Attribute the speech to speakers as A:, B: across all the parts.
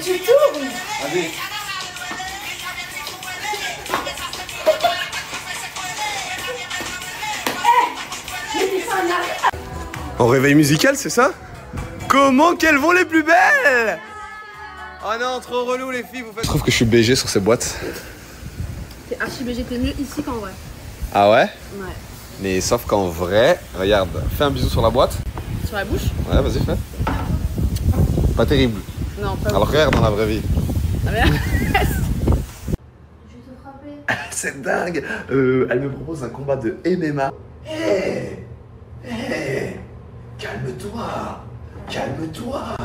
A: tu tournes.
B: Allez. En réveil musical, c'est ça? Comment qu'elles vont les plus belles? Oh non, trop relou les filles, vous faites... Je trouve que je suis BG sur ces boîtes.
A: T'es archi BG, t'es mieux ici qu'en vrai.
B: Ah ouais?
A: Ouais.
B: Mais sauf qu'en vrai, regarde, fais un bisou sur la boîte.
A: Sur la bouche?
B: Ouais, vas-y, fais. Pas terrible.
A: Non, pas
B: Alors regarde dans la vraie vie.
A: Ah merde.
C: Je vais te frapper.
B: C'est dingue. Elle me propose un combat de MMA. Hé, hé, calme-toi, calme-toi.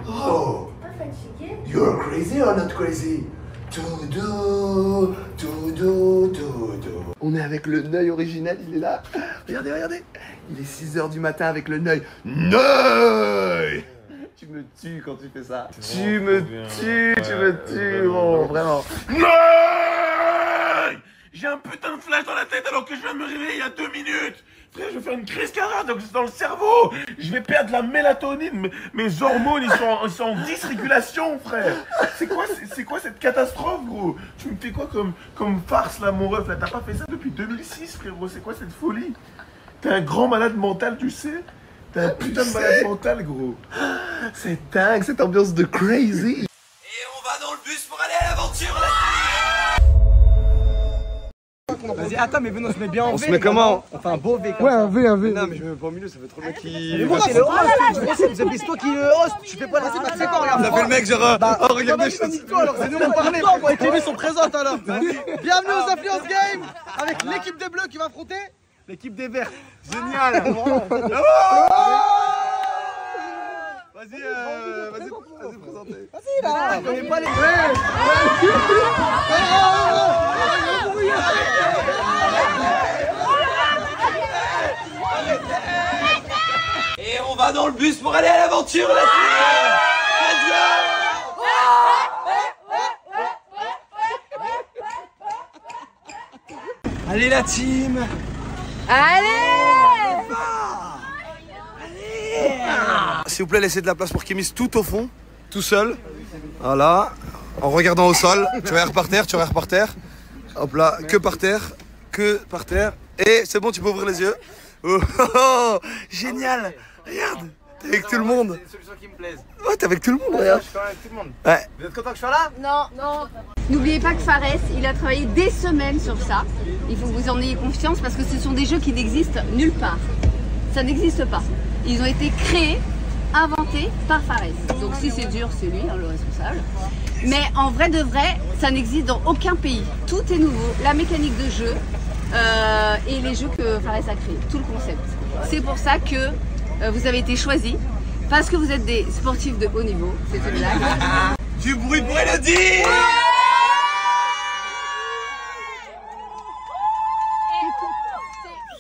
B: Oh,
C: Pas fatigué?
B: you're crazy or not crazy? Tout doux, tout doux, tout doux. On est avec le Neuil original, il est là. Regardez, regardez. Il est 6 h du matin avec le Neuil. Neuil! Tu me tues quand tu fais ça. Tu me tues, gros, vraiment.
D: Neuil! J'ai un putain de flash dans la tête alors que je viens de me réveiller il y a 2 minutes. Frère, je vais faire une crise cardiaque dans le cerveau. Je vais perdre la mélatonine. Mes hormones, ils sont en dysrégulation, frère. C'est quoi cette catastrophe, gros? Tu me fais quoi comme farce, là, mon ref? Là, t'as pas fait ça depuis 2006, frérot. C'est quoi cette folie? T'es un grand malade mental, tu sais? T'es un putain de malade mental, gros.
B: C'est dingue, cette ambiance de crazy.
E: Et on va dans le bus pour aller à l'aventure là.
F: Vas-y, attends, mais on se met bien en V.
B: On se met comment?
F: On fait un beau V.
G: Ouais, un V, un V.
B: Non, mais je me mets pas au milieu, ça fait trop bien qui.
F: Mais moi, c'est le host. C'est toi qui est le host. Tu fais pas la c'est pas regarde.
B: On a fait le mec, genre. Oh, regardez,
F: toi alors, c'est nous on parlait. Pourquoi les TV sont présentes alors? Bienvenue aux Influence Games avec l'équipe des Bleus qui va affronter l'équipe des Verts. Génial.
B: Vas-y, présentez.
F: Vas-y là, je connais pas les.
E: Et on va dans le bus pour aller à l'aventure là. Let's go.
F: Allez la team.
A: Allez!
B: S'il vous plaît, laissez de la place pour Kémis tout au fond, tout seul. Voilà. En regardant au sol. Tu regardes par terre, tu regardes par terre. Hop là, que par terre, que par terre. Et c'est bon, tu peux ouvrir les yeux. Oh, oh, oh, génial. Regarde, t'es avec tout le monde.
F: C'est une solution qui me plaise.
B: Ouais, t'es avec tout le monde, regarde.
F: Je suis avec tout le monde.
B: Ouais.
F: Vous êtes content que je sois là?
A: Non. N'oubliez pas que Fares, il a travaillé des semaines sur ça. Il faut que vous en ayez confiance parce que ce sont des jeux qui n'existent nulle part. Ça n'existe pas. Ils ont été créés, inventés par Fares. Donc si c'est dur, c'est lui, hein, le responsable. Mais en vrai de vrai, ça n'existe dans aucun pays. Tout est nouveau. La mécanique de jeu et les jeux que Fares a créés. Tout le concept. C'est pour ça que vous avez été choisis. Parce que vous êtes des sportifs de haut niveau. C'est une blague.
E: Du bruit pour Elodie.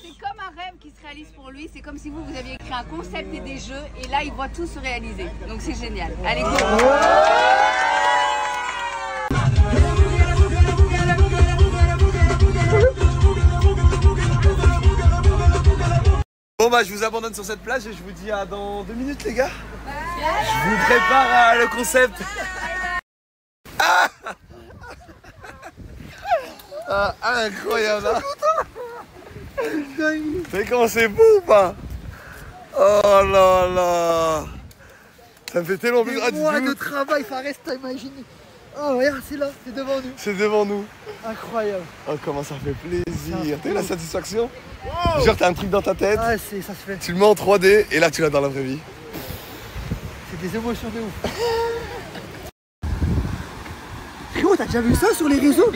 A: C'est comme un rêve qui se réalise pour lui. C'est comme si vous aviez créé un concept et des jeux. Et là, il voit tout se réaliser. Donc c'est génial. Allez, go!
B: Bon bah je vous abandonne sur cette plage et je vous dis à dans 2 minutes les gars. Je vous prépare le concept. Ah, incroyable hein. Mais comment c'est beau ou pas? Oh là là. Ça me fait tellement plaisir.
F: Des mois de travail, Fares, t'as imaginé. Oh regarde, c'est là, c'est devant nous.
B: C'est devant nous.
F: Incroyable.
B: Oh comment ça fait plaisir. T'as eu la satisfaction? Genre t'as un truc dans ta tête.
F: Ah, ça se fait.
B: Tu le mets en 3D et là tu l'as dans la vraie vie.
F: C'est des émotions de ouf. Frérot, t'as déjà vu ça sur les réseaux?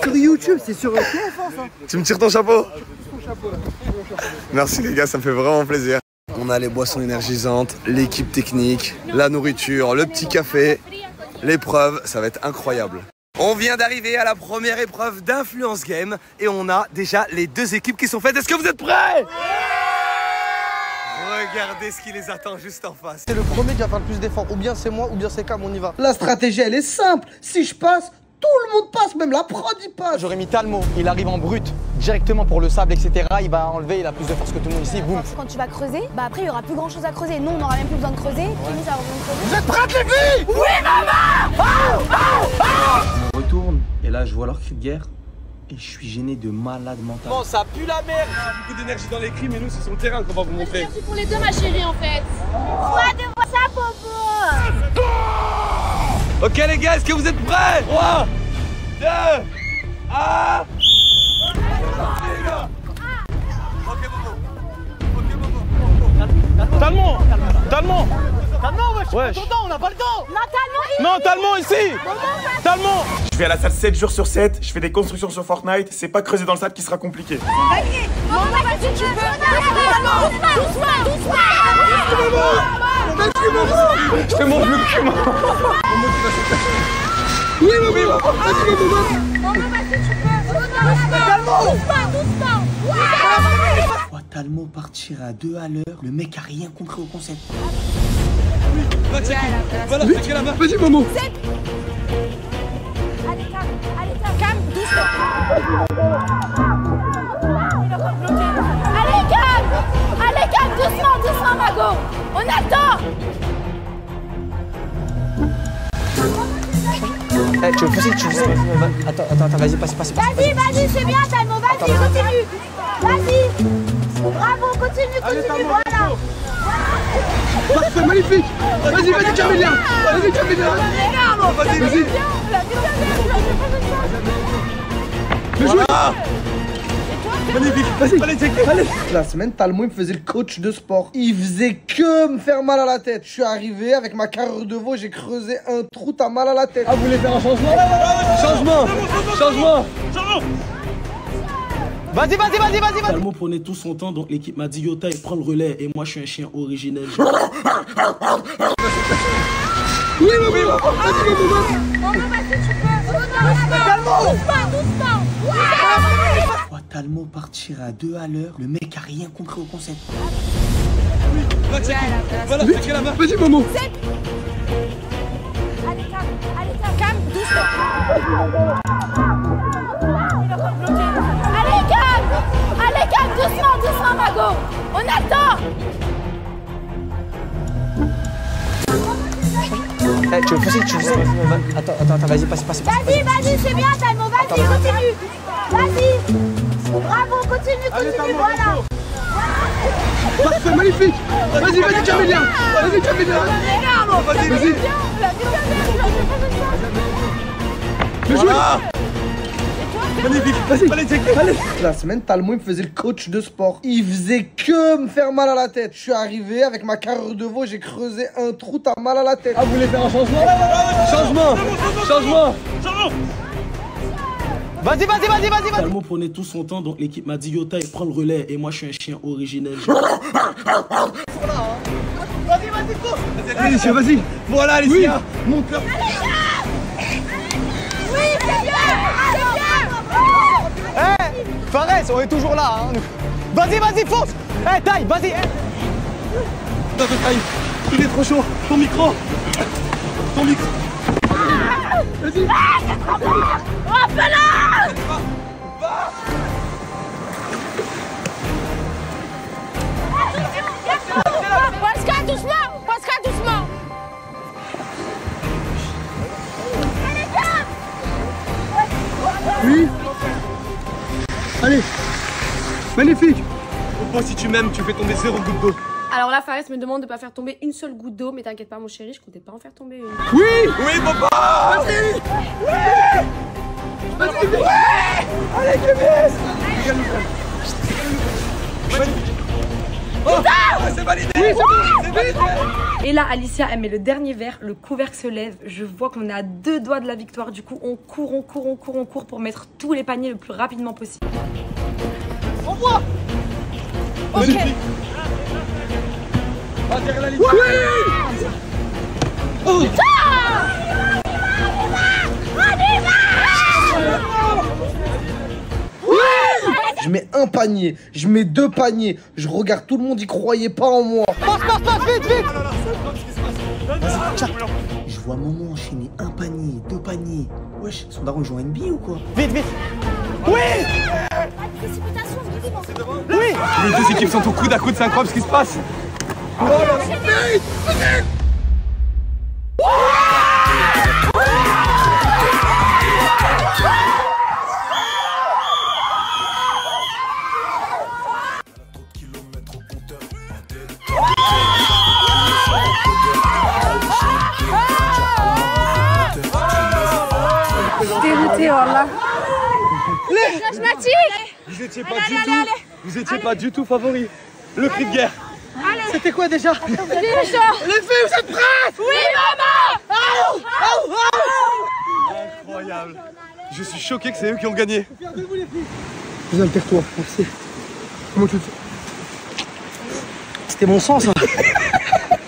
F: Sur YouTube, c'est sur TF1 ça.
B: Tu me tires ton chapeau?
F: Ton chapeau là.
B: Merci les gars, ça me fait vraiment plaisir. On a les boissons énergisantes, l'équipe technique, la nourriture, le petit café, l'épreuve, ça va être incroyable. On vient d'arriver à la première épreuve d'Influence Game et on a déjà les 2 équipes qui sont faites. Est-ce que vous êtes prêts? Regardez ce qui les attend juste en face.
F: C'est le premier qui va faire le plus d'efforts. Ou bien c'est moi, ou bien c'est Cam, on y va. La stratégie, elle est simple. Si je passe, Tout le monde passe, même la prod il passe.
G: J'aurais mis Talmo, il arrive en brut, directement pour le sable, etc. Il va enlever, il a plus de force que tout le monde ici, boum.
H: Quand tu vas creuser, bah après il y aura plus grand chose à creuser. Nous on n'aura même plus besoin de creuser. Et nous ça va besoin de creuser.
F: Vous êtes prêtes les filles?
H: Oui maman.
I: Je retourne et là je vois leur cri de guerre et je suis gêné de malade mental.
G: Bon, ça pue la merde.
F: Beaucoup d'énergie dans les cris, mais nous c'est sur le terrain qu'on va vous montrer.
C: Merci pour les deux ma chérie en fait.
H: Toi de voir ça Popo.
E: Ok les gars, est-ce que vous êtes prêts? 3, 2, 1.
F: Talmo, wesh. On n'a pas le temps. Non, Talmo ici. Talmo.
D: Je vais à la salle 7 jours sur 7, je fais des constructions sur Fortnite, c'est pas creuser dans le sable qui sera compliqué.
F: Je fais mon bleu cul, oui, maman.
I: Je vois Talmo partir à 2 à l'heure, le mec a rien compris au concept.
F: Voilà, la main. Vas-y, maman.
H: Calme, doucement. Allez, calme, doucement, Mago. On a le temps.
G: Tu veux pousser, Attends, vas-y, passe.
H: Vas-y, c'est bien, Talmo, vas-y, continue. Vas-y. Bravo, continue, voilà.
F: Parfait, magnifique. Vas-y, Camélia. Vas-y. Magnifique, vas-y. Allez. La semaine, Talmo il me faisait le coach de sport. Il faisait que me faire mal à la tête. Je suis arrivé avec ma carrure de veau, j'ai creusé un trou, t'as mal à la tête. Ah, vous voulez faire un changement? Changement.
G: Vas-y.
I: Talmo prenait tout son temps, donc l'équipe m'a dit Yota il prend le relais et moi je suis un chien originel.
F: Oui, maman. Vas-y, maman.
H: Doucement.
I: Je vois Talmo partir à 2 à l'heure, le mec a rien compris au concept.
F: Voilà, la main. Vas-y, maman.
H: Allez, calme, doucement. Allez, calme, doucement, Mago. On a le temps.
G: Tu veux pousser, Attends, vas-y, passe.
H: Vas-y, c'est bien, Talmo, vas-y, continue. Vas-y. Bravo, continue, voilà.
F: Parfait, magnifique. Vas-y, Camélia. Vas-y. Magnifique, vas-y. Allez. La semaine, Talmo il me faisait le coach de sport. Il faisait que me faire mal à la tête. Je suis arrivé avec ma carrure de veau, j'ai creusé un trou, t'as mal à la tête. Ah, vous voulez faire un changement? Changement.
G: Vas-y.
I: Talmo prenait tout son temps, donc l'équipe m'a dit Yota il prend le relais et moi je suis un chien originel.
F: Allez, vas-y. Voilà, Alicia. Monte là.
H: Oui, c'est bien.
G: Fares, on est toujours là, hein. Vas-y, fonce. Taille, vas-y.
F: Taille, il est trop chaud. Ton micro. Vas-y.
H: Pascal, doucement.
F: Oui. Allez. Magnifique. Moi, si tu m'aimes, tu fais tomber 0 goutte d'eau.
C: Alors là Fares me demande de pas faire tomber une seule goutte d'eau, mais t'inquiète pas mon chéri, je comptais pas en faire tomber une.
F: Oui, papa. Vas-y. Allez, Clémence. C'est validé. Oui, c'est validé.
C: Et là Alicia elle met le dernier verre, le couvercle se lève, je vois qu'on est à 2 doigts de la victoire, du coup on court pour mettre tous les paniers le plus rapidement possible.
F: On voit.
C: Ok.
F: Derrière la ligne. Oui. Oh. Je mets un panier, je mets 2 paniers, je regarde tout le monde, y croyait pas en moi.
G: Passe, vite.
I: Je vois maman enchaîner un panier, 2 paniers. Wesh, son daron joue en NBA ou quoi? Vite, vite! Oui!
H: Précipitation, vivement.
I: Oui! Les deux équipes sont au coude à coude, c'est incroyable ce qui se passe! Oh là, vite!
C: Dérouté, voilà.
I: Vous étiez pas du tout, vous étiez pas du tout favori. Le cri de guerre.
F: C'était quoi déjà? Les filles, vous êtes prêtes? Oui, maman!
I: Incroyable. Je suis choqué que c'est eux qui ont gagné.
F: Regardez-vous les filles. Vous alterez-toi, merci. Comment tu le fais? C'était mon sang ça.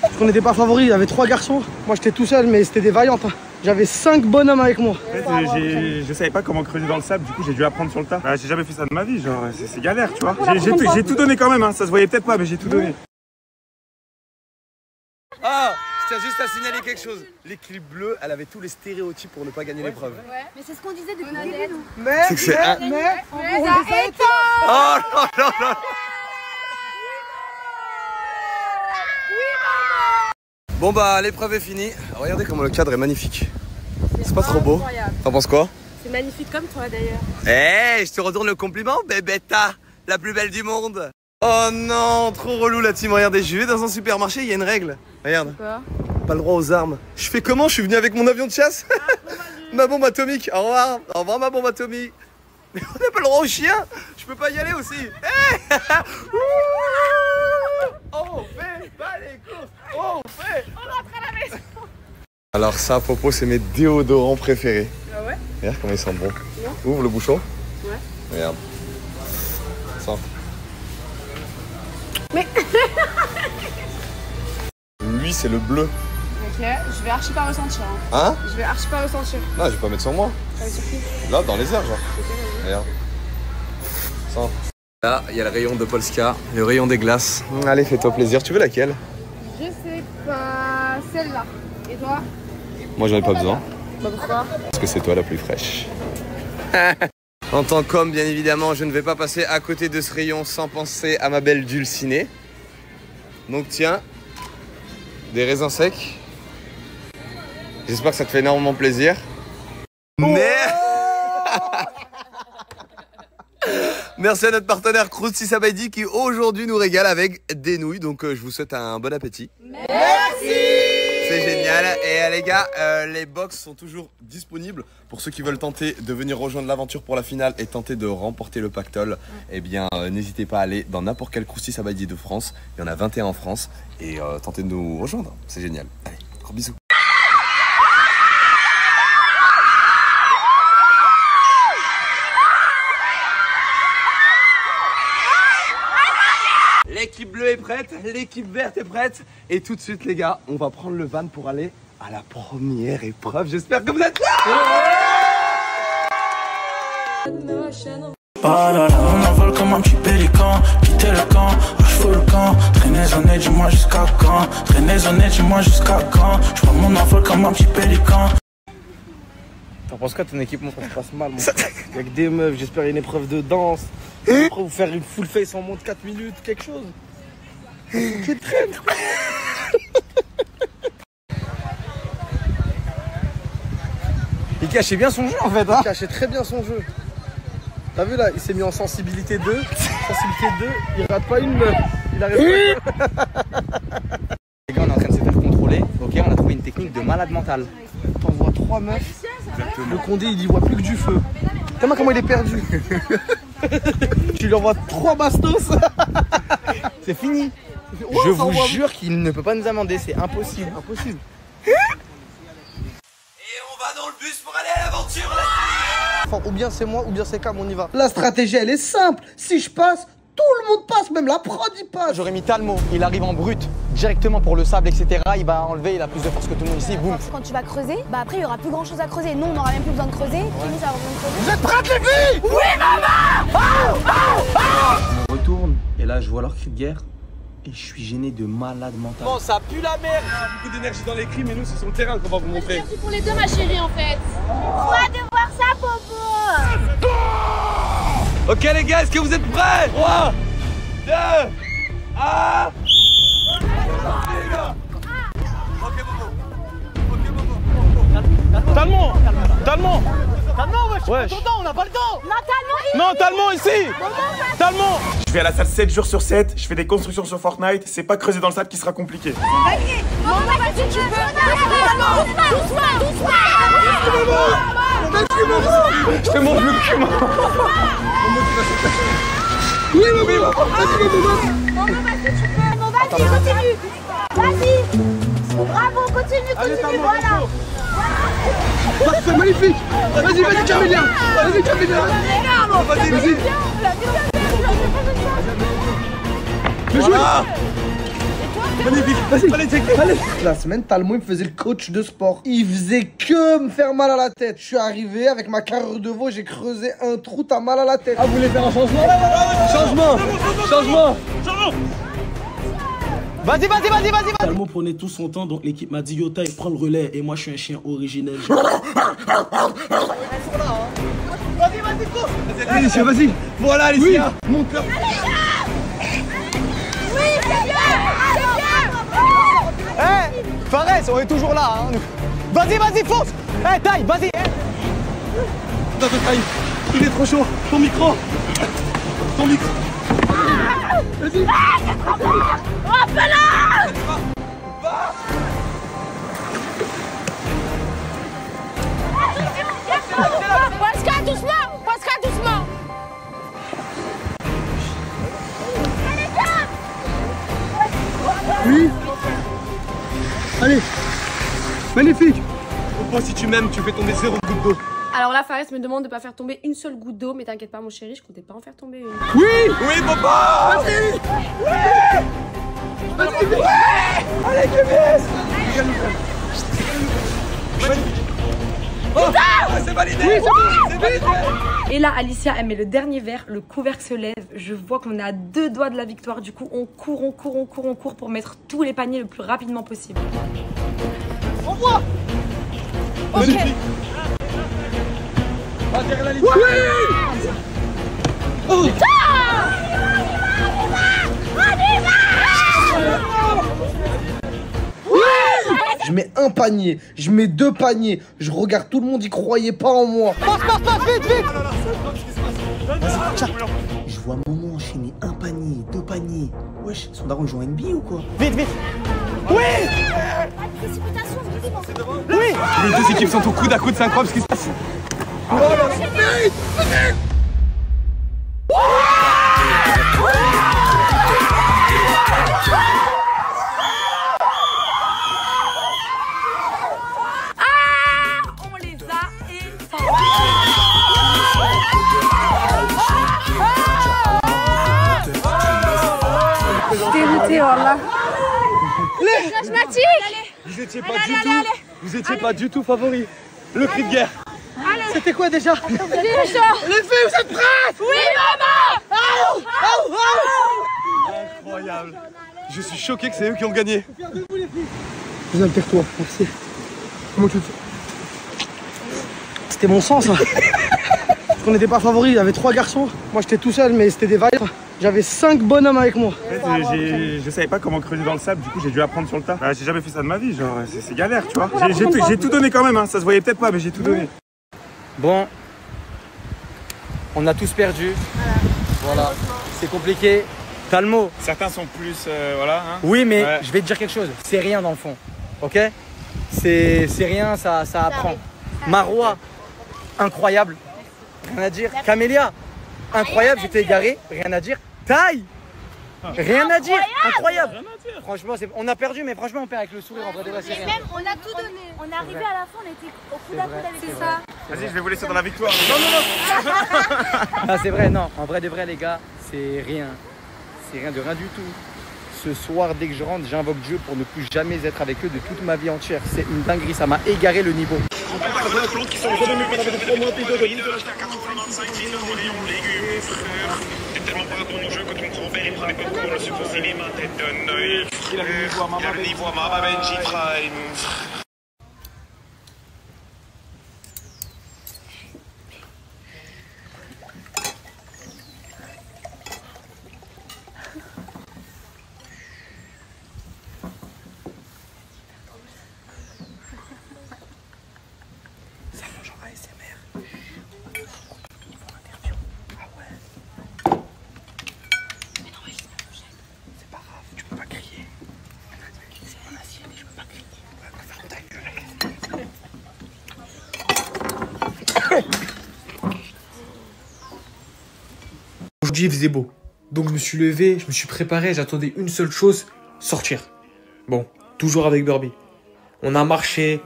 F: Parce qu'on n'était pas favoris, il y avait 3 garçons. Moi j'étais tout seul mais c'était des vaillantes. Hein. J'avais 5 bonhommes avec moi.
D: En fait, je savais pas comment creuser dans le sable, du coup j'ai dû apprendre sur le tas. Bah, j'ai jamais fait ça de ma vie, genre c'est galère, tu vois. J'ai tout donné quand même, hein. Ça se voyait peut-être pas, mais j'ai tout donné.
I: Ah, je tiens juste à signaler quelque chose. L'équipe bleue, elle avait tous les stéréotypes pour ne pas gagner l'épreuve.
H: Mais c'est ce qu'on disait depuis le début.
F: Mais on les a éteints.
I: Oh non, non, non. Bon bah l'épreuve est finie. Regardez comment le cadre est magnifique. C'est pas trop beau. T'en penses quoi?
C: C'est magnifique comme toi d'ailleurs.
I: Eh, je te retourne le compliment, bébéta, la plus belle du monde. Oh non, trop relou la team. Regardez, je vais dans un supermarché, il y a une règle. Regarde.
C: Quoi?
I: Pas le droit aux armes. Je fais comment? Je suis venu avec mon avion de chasse. Ma bombe atomique. Au revoir. Au revoir ma bombe atomique. Mais on n'a pas le droit aux chiens. Je peux pas y aller aussi. Hey. On fait pas les courses. On fait. On rentre à la maison. Alors ça, Popo, c'est mes déodorants préférés.
C: Ah ouais?
I: Regarde comment ils sentent bon. Ouvre le bouchon.
C: Ouais.
I: Regarde. Sens.
C: Mais
I: lui, c'est le bleu.
C: ok, je vais archi pas ressentir.
I: Hein?
C: Je vais archi pas ressentir.
I: Non, je vais pas mettre sur moi.
C: Sur qui?
I: Là, dans les airs, genre. Regarde. Sens. Là, il y a le rayon de Polska, le rayon des glaces. Allez, fais-toi plaisir. Tu veux laquelle?
C: Je sais pas. Celle-là. Et toi?
I: Moi, j'en ai pas besoin.
C: Bah pourquoi?
I: Parce que c'est toi la plus fraîche. En tant qu'homme, bien évidemment, je ne vais pas passer à côté de ce rayon sans penser à ma belle Dulcinée. Donc tiens, des raisins secs. J'espère que ça te fait énormément plaisir. Merci à notre partenaire Krusty Sabaidi qui aujourd'hui nous régale avec des nouilles. Donc je vous souhaite un bon appétit.
H: Merci.
I: C'est génial. Et les gars, les box sont toujours disponibles pour ceux qui veulent tenter de venir rejoindre l'aventure pour la finale et tenter de remporter le pactole. Eh bien, n'hésitez pas à aller dans n'importe quel Krusty Sabaidi de France. Il y en a 21 en France et tentez de nous rejoindre. C'est génial. Allez, gros bisous. L'équipe bleue est prête, l'équipe verte est prête. Et tout de suite les gars, on va prendre le van pour aller à la première épreuve. J'espère que vous êtes là.
J: On envole comme un petit pélican, quitter le camp, je fous le camp. Traîner zonné, dis-moi jusqu'à quand. Traîner zonné, dis-moi jusqu'à quand. Je prends mon envol comme un petit pélican.
F: T'en penses quoi ton équipe? Moi ça se passe mal. Avec des meufs, j'espère une épreuve de danse. Après vous faire une full face en moins de 4 minutes, quelque chose. Qui traîne.
I: Il cachait bien son jeu en fait hein.
F: Il cachait très bien son jeu. T'as vu là, il s'est mis en sensibilité 2. Sensibilité 2, il rate pas une meuf. Il arrive pas.
G: Les gars, on est en train de se faire contrôler. Ok, on a trouvé une technique de malade mental.
F: T'envoies 3 meufs. Le Condé il y voit plus que du feu. T'as vu comment il est perdu. Tu lui envoies 3 bastos.
G: C'est fini.
F: Ouais,
G: je vous jure qu'il ne peut pas nous amender, c'est impossible.
F: Impossible.
E: Et on va dans le bus pour aller à l'aventure là.
F: Enfin, ou bien c'est moi, ou bien c'est Cam, on y va. La stratégie elle est simple. Si je passe, tout le monde passe, même la prod il passe.
G: J'aurais mis Talmo, il arrive en brut, directement pour le sable, etc. Il va enlever, il a plus de force que tout le monde ici, boum.
H: Quand tu vas creuser, bah après il y aura plus grand chose à creuser. Nous on aura même plus besoin de creuser. Nous ça va besoin de creuser.
F: Vous êtes prêtes les filles?
J: Je me retourne et là je vois leur cri de guerre
K: et je suis gêné de malade mental.
G: Bon, ça pue la merde.
K: Beaucoup d'énergie dans les cris, mais nous, c'est sur le terrain qu'on va vous montrer.
H: C'est pour les deux, ma chérie, en fait. Toi de voir ça, Popo.
E: Ok les gars, est-ce que vous êtes prêts? 3, 2, 1.
K: Talmont, Talmont,
G: Ouais, on n'a pas le temps.
K: non, Talmont ici. Talmont.
D: Je vais à la salle 7 jours sur 7, je fais des constructions sur Fortnite, c'est pas creuser dans le sable qui sera compliqué.
H: Maman, vas-y, tu peux. Doucement.
K: Je te montre le cul, maman. Oui, maman.
H: Maman, vas-y, tu peux. Maman, vas-y, continue. Vas-y. Bravo, continue, voilà.
F: Parfait, magnifique. Vas-y, Camélia. Vas-y, Camélia. Vas-y. Bien joué. Magnifique. Vas-y. Allez. La semaine, Talmont il me faisait le coach de sport. Il faisait que me faire mal à la tête. Je suis arrivé avec ma carrure de veau, j'ai creusé un trou, t'as mal à la tête. Ah, vous voulez faire un changement? Changement.
G: Vas-y.
K: Talmont prenait tout son temps, donc l'équipe m'a dit Yota, il prend le relais. Et moi, je suis un chien originel.
F: Allez, Alicia, vas-y.
K: Voilà, Alicia.
F: Oui, monte là.
H: Oui, c'est bien.
G: Eh, Fares, on est toujours là. Hein. Vas-y, fonce. Eh, taille, vas-y.
F: Attends, taille. Il est trop chaud. Ton micro. Vas-y.
H: Hop là. Pascal, doucement.
F: Oui. Allez. Magnifique.
K: Moi, si tu m'aimes, tu fais tomber 0 goutte d'eau.
C: Alors là, Fares me demande de pas faire tomber une seule goutte d'eau, mais t'inquiète pas, mon chéri, je comptais pas en faire tomber une.
K: Oui, papa.
F: Vas-y. Allez, Clémence.
E: C'est validé.
C: Et là, Alicia, elle met le dernier verre, le couvercle se lève. Je vois qu'on est à 2 doigts de la victoire. Du coup, on court pour mettre tous les paniers le plus rapidement possible.
G: On voit.
C: Ok.
K: Va derrière la ligne.
F: Oh. Je mets un panier, je mets 2 paniers, je regarde tout le monde, y croyait pas en moi.
G: Passe, vite.
K: Je vois Momo enchaîner un panier, 2 paniers. Wesh, son daron joue en NBA ou quoi?
G: Vite. Oui.
K: Les deux équipes sont au coude à coude, c'est incroyable ce qui se passe.
C: On les a dégoûté, voilà.
K: Vous étiez pas du tout favori. Le cri de guerre.
F: C'était quoi déjà? Les filles, vous êtes prêtes?
H: Oui, maman.
K: Incroyable. Je suis choqué que c'est eux qui ont gagné.
F: Vous toi, merci. Comment tu le fais? C'était mon sang ça. Parce qu'on n'était pas favoris, il y avait 3 garçons. Moi j'étais tout seul mais c'était des vibes. J'avais 5 bonhommes avec moi.
D: En fait, je savais pas comment creuser dans le sable, du coup j'ai dû apprendre sur le tas. J'ai jamais fait ça de ma vie, genre c'est galère, tu vois. J'ai tout donné quand même, hein. Ça se voyait peut-être pas, mais j'ai tout donné.
G: Bon, on a tous perdu. Voilà, c'est compliqué. Talmont.
D: Certains sont plus, voilà. Hein.
G: Oui, mais je vais te dire quelque chose. C'est rien dans le fond, ok? C'est rien, ça apprend. Marois, incroyable, rien à dire. Camélia, incroyable, j'étais égaré, rien à dire. Taille, rien à dire, incroyable. Franchement, on a perdu, mais franchement, on perd avec le sourire en vrai de vrai.
H: Et même, on a tout donné. On est arrivé à la fin, on était au coude à coude avec eux. C'est ça.
D: Vas-y, je vais vous laisser dans la victoire.
G: Non. Ah, c'est vrai, non. En vrai de vrai, les gars, c'est rien. C'est rien de rien du tout. Ce soir, dès que je rentre, j'invoque Dieu pour ne plus jamais être avec eux de toute ma vie entière. C'est une dinguerie, ça m'a égaré le niveau.
D: Qui sont tellement pas répondu au jeu que ton grand-père il prend les popcorn, le sucre au cinéma, tête de Noël. Il a le niveau à Mama Benji Prime.
L: Aujourd'hui il faisait beau, donc je me suis levé, je me suis préparé, j'attendais une seule chose, sortir. Bon, toujours avec Burby. On a marché,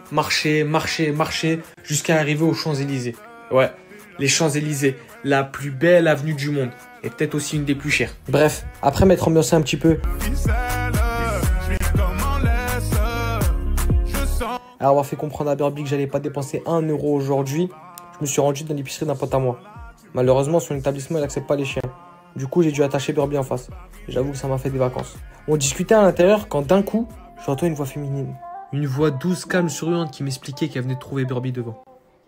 L: jusqu'à arriver aux Champs-Élysées. Ouais, les Champs-Élysées, la plus belle avenue du monde, et peut-être aussi une des plus chères. Bref, après m'être ambiancé un petit peu, alors avoir fait comprendre à Burby que j'allais pas dépenser 1 euro aujourd'hui, je me suis rendu dans l'épicerie d'un pote à moi. Malheureusement, son établissement, il n'accepte pas les chiens. Du coup, j'ai dû attacher Burby en face. J'avoue que ça m'a fait des vacances. On discutait à l'intérieur quand d'un coup, j'entends une voix féminine. Une voix douce, calme, souriante qui m'expliquait qu'elle venait de trouver Burby devant.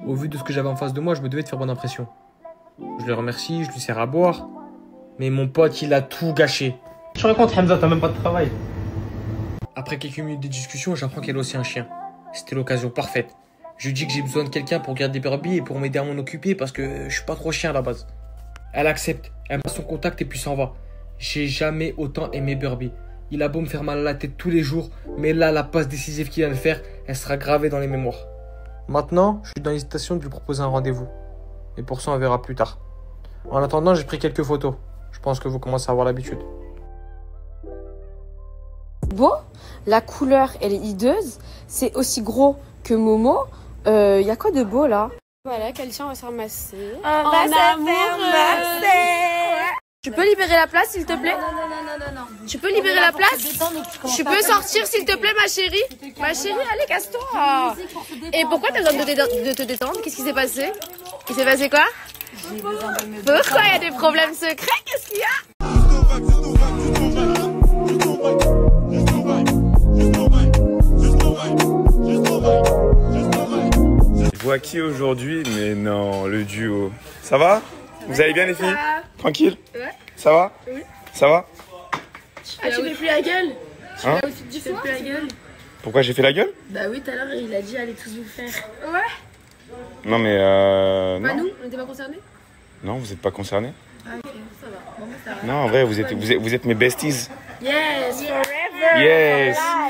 L: Au vu de ce que j'avais en face de moi, je me devais de faire bonne impression. Je le remercie, je lui sers à boire. Mais mon pote, il a tout gâché.
G: Tu racontes, Hamza, t'as même pas de travail.
L: Après quelques minutes de discussion, j'apprends qu'elle a aussi un chien. C'était l'occasion parfaite. Je lui dis que j'ai besoin de quelqu'un pour garder Burby et pour m'aider à m'en occuper parce que je suis pas trop chien à la base. Elle accepte, elle passe son contact et puis s'en va. J'ai jamais autant aimé Burby. Il a beau me faire mal à la tête tous les jours, mais là, la passe décisive qu'il vient de faire, elle sera gravée dans les mémoires. Maintenant, je suis dans l'hésitation de lui proposer un rendez-vous. Et pour ça, on verra plus tard. En attendant, j'ai pris quelques photos. Je pense que vous commencez à avoir l'habitude.
C: Beau, la couleur, elle est hideuse. C'est aussi gros que Momo. Y a quoi de beau là? Voilà, Kalisha, on va se ramasser.
H: On va se faire masser.
C: Tu peux libérer la place, s'il te plaît?
H: Non.
C: Tu peux libérer la place? Tu peux sortir, s'il te plaît, ma chérie? Ma chérie, allez, casse-toi. Et pourquoi t'as besoin de te détendre? Qu'est-ce qui s'est passé? Il s'est passé quoi? Pourquoi il y a des problèmes secrets? Qu'est-ce qu'il y a?
D: Je vois qui aujourd'hui? Mais non, le duo. Ça va? Vous allez bien les filles? Tranquille?
C: Ouais.
D: Ça va?
C: Oui.
D: Ça va?
C: Ah, tu fais plus la gueule?
D: Hein?
C: Tu fais plus la gueule?
D: Pourquoi j'ai fait la gueule?
C: Bah oui, tout à l'heure, il a dit allez tous vous faire. Ouais.
D: Non mais
C: Bah
D: non.
C: nous, on n'était pas concernés?
D: Non, vous n'êtes pas concernés?
C: Ah ok, ça va. Bon, ça va.
D: Non, en vrai, vous êtes mes besties.
C: Yes, forever.
D: Yes.
C: For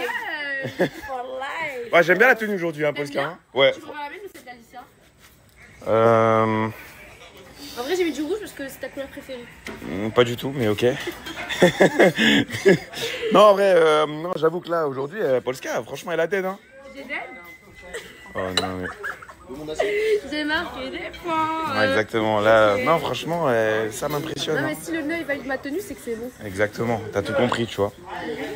C: life. For life.
D: Ouais, j'aime bien la tenue aujourd'hui, hein, Polska. Hein? Ouais.
C: Tu feras la même ou c'est d'Alicia?
H: En vrai, j'ai mis du rouge parce que c'est ta couleur préférée.
D: Pas du tout, mais ok. Non, en vrai, non, j'avoue que là, aujourd'hui, Polska, franchement, elle a dead. Hein.
H: J'ai dead?
D: Oh non, mais.
H: J'ai marqué des points.
D: Ouais, exactement. Là, non, franchement, ça m'impressionne.
H: Non, mais
D: hein.
H: si le nœud valide ma tenue, c'est que c'est bon.
D: Exactement, t'as tout compris, tu vois.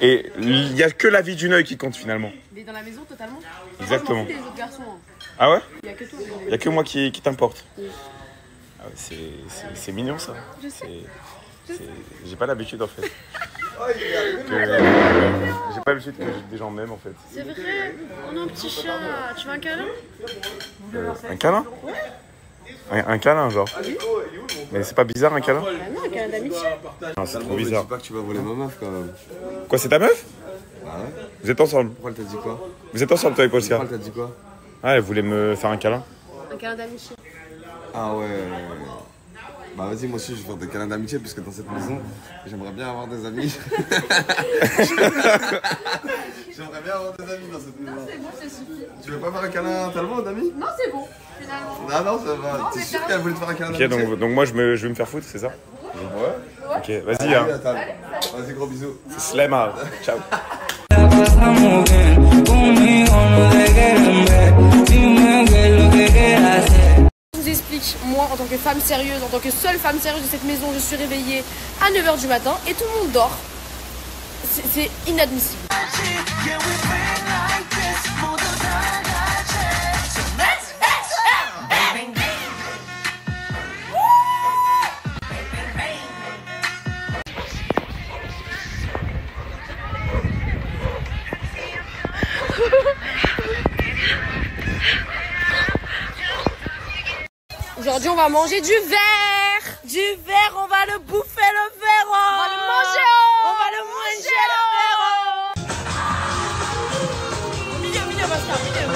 D: Et il n'y a que la vie du œil qui compte finalement.
H: Mais dans la maison, totalement.
D: Exactement.
H: Moi, je m'en fous des autres garçons. Hein.
D: Ah ouais?
H: Il y a que toi.
D: Il n'y a que moi qui t'importe.
H: Oui.
D: Ah ouais, c'est mignon ça.
H: Je sais.
D: J'ai pas l'habitude en fait. J'ai pas l'habitude que des gens m'aiment en fait.
H: C'est vrai, on a un petit chat. Tu veux un câlin?
D: Un câlin? Un câlin genre. Mais c'est pas bizarre un câlin?
H: Bah non, un câlin d'amitié.
D: Non, c'est trop bizarre.
I: Dis pas que tu vas voler ma meuf quand même.
D: Quoi, c'est ta meuf?
I: Bah ouais.
D: Vous êtes ensemble?
I: Pourquoi elle t'a dit quoi?
D: Vous êtes ensemble toi et Polska?
I: Pourquoi elle t'a dit quoi?
D: Ah, elle voulait me faire un câlin.
H: Un câlin d'amitié.
I: Ah ouais. Bah vas-y, moi aussi je vais faire des câlins d'amitié puisque dans cette maison, j'aimerais bien avoir des amis. J'aimerais bien avoir des amis dans cette maison.
H: Non, c'est bon, ça suffit.
I: Tu veux pas faire un câlin tellement d'amis?
H: Non, c'est bon, finalement.
I: Non, ça va. T'es sûr qu'elle voulait te faire un câlin
D: Ok,
I: d'amitié?
D: donc moi je vais me faire foutre, c'est ça?
I: Ouais.
D: Ok, vas-y hein.
I: Vas-y, gros bisous.
D: C'est Slema. Ciao.
H: Je vous explique, moi en tant que femme sérieuse, en tant que seule femme sérieuse de cette maison, je suis réveillée à 9h du matin et tout le monde dort. C'est inadmissible. Aujourd'hui, on va manger du verre.
C: Du verre, on va le bouffer le verre.
H: On va le manger.
C: On va le manger le verre.
H: Milieu, basta, milieu.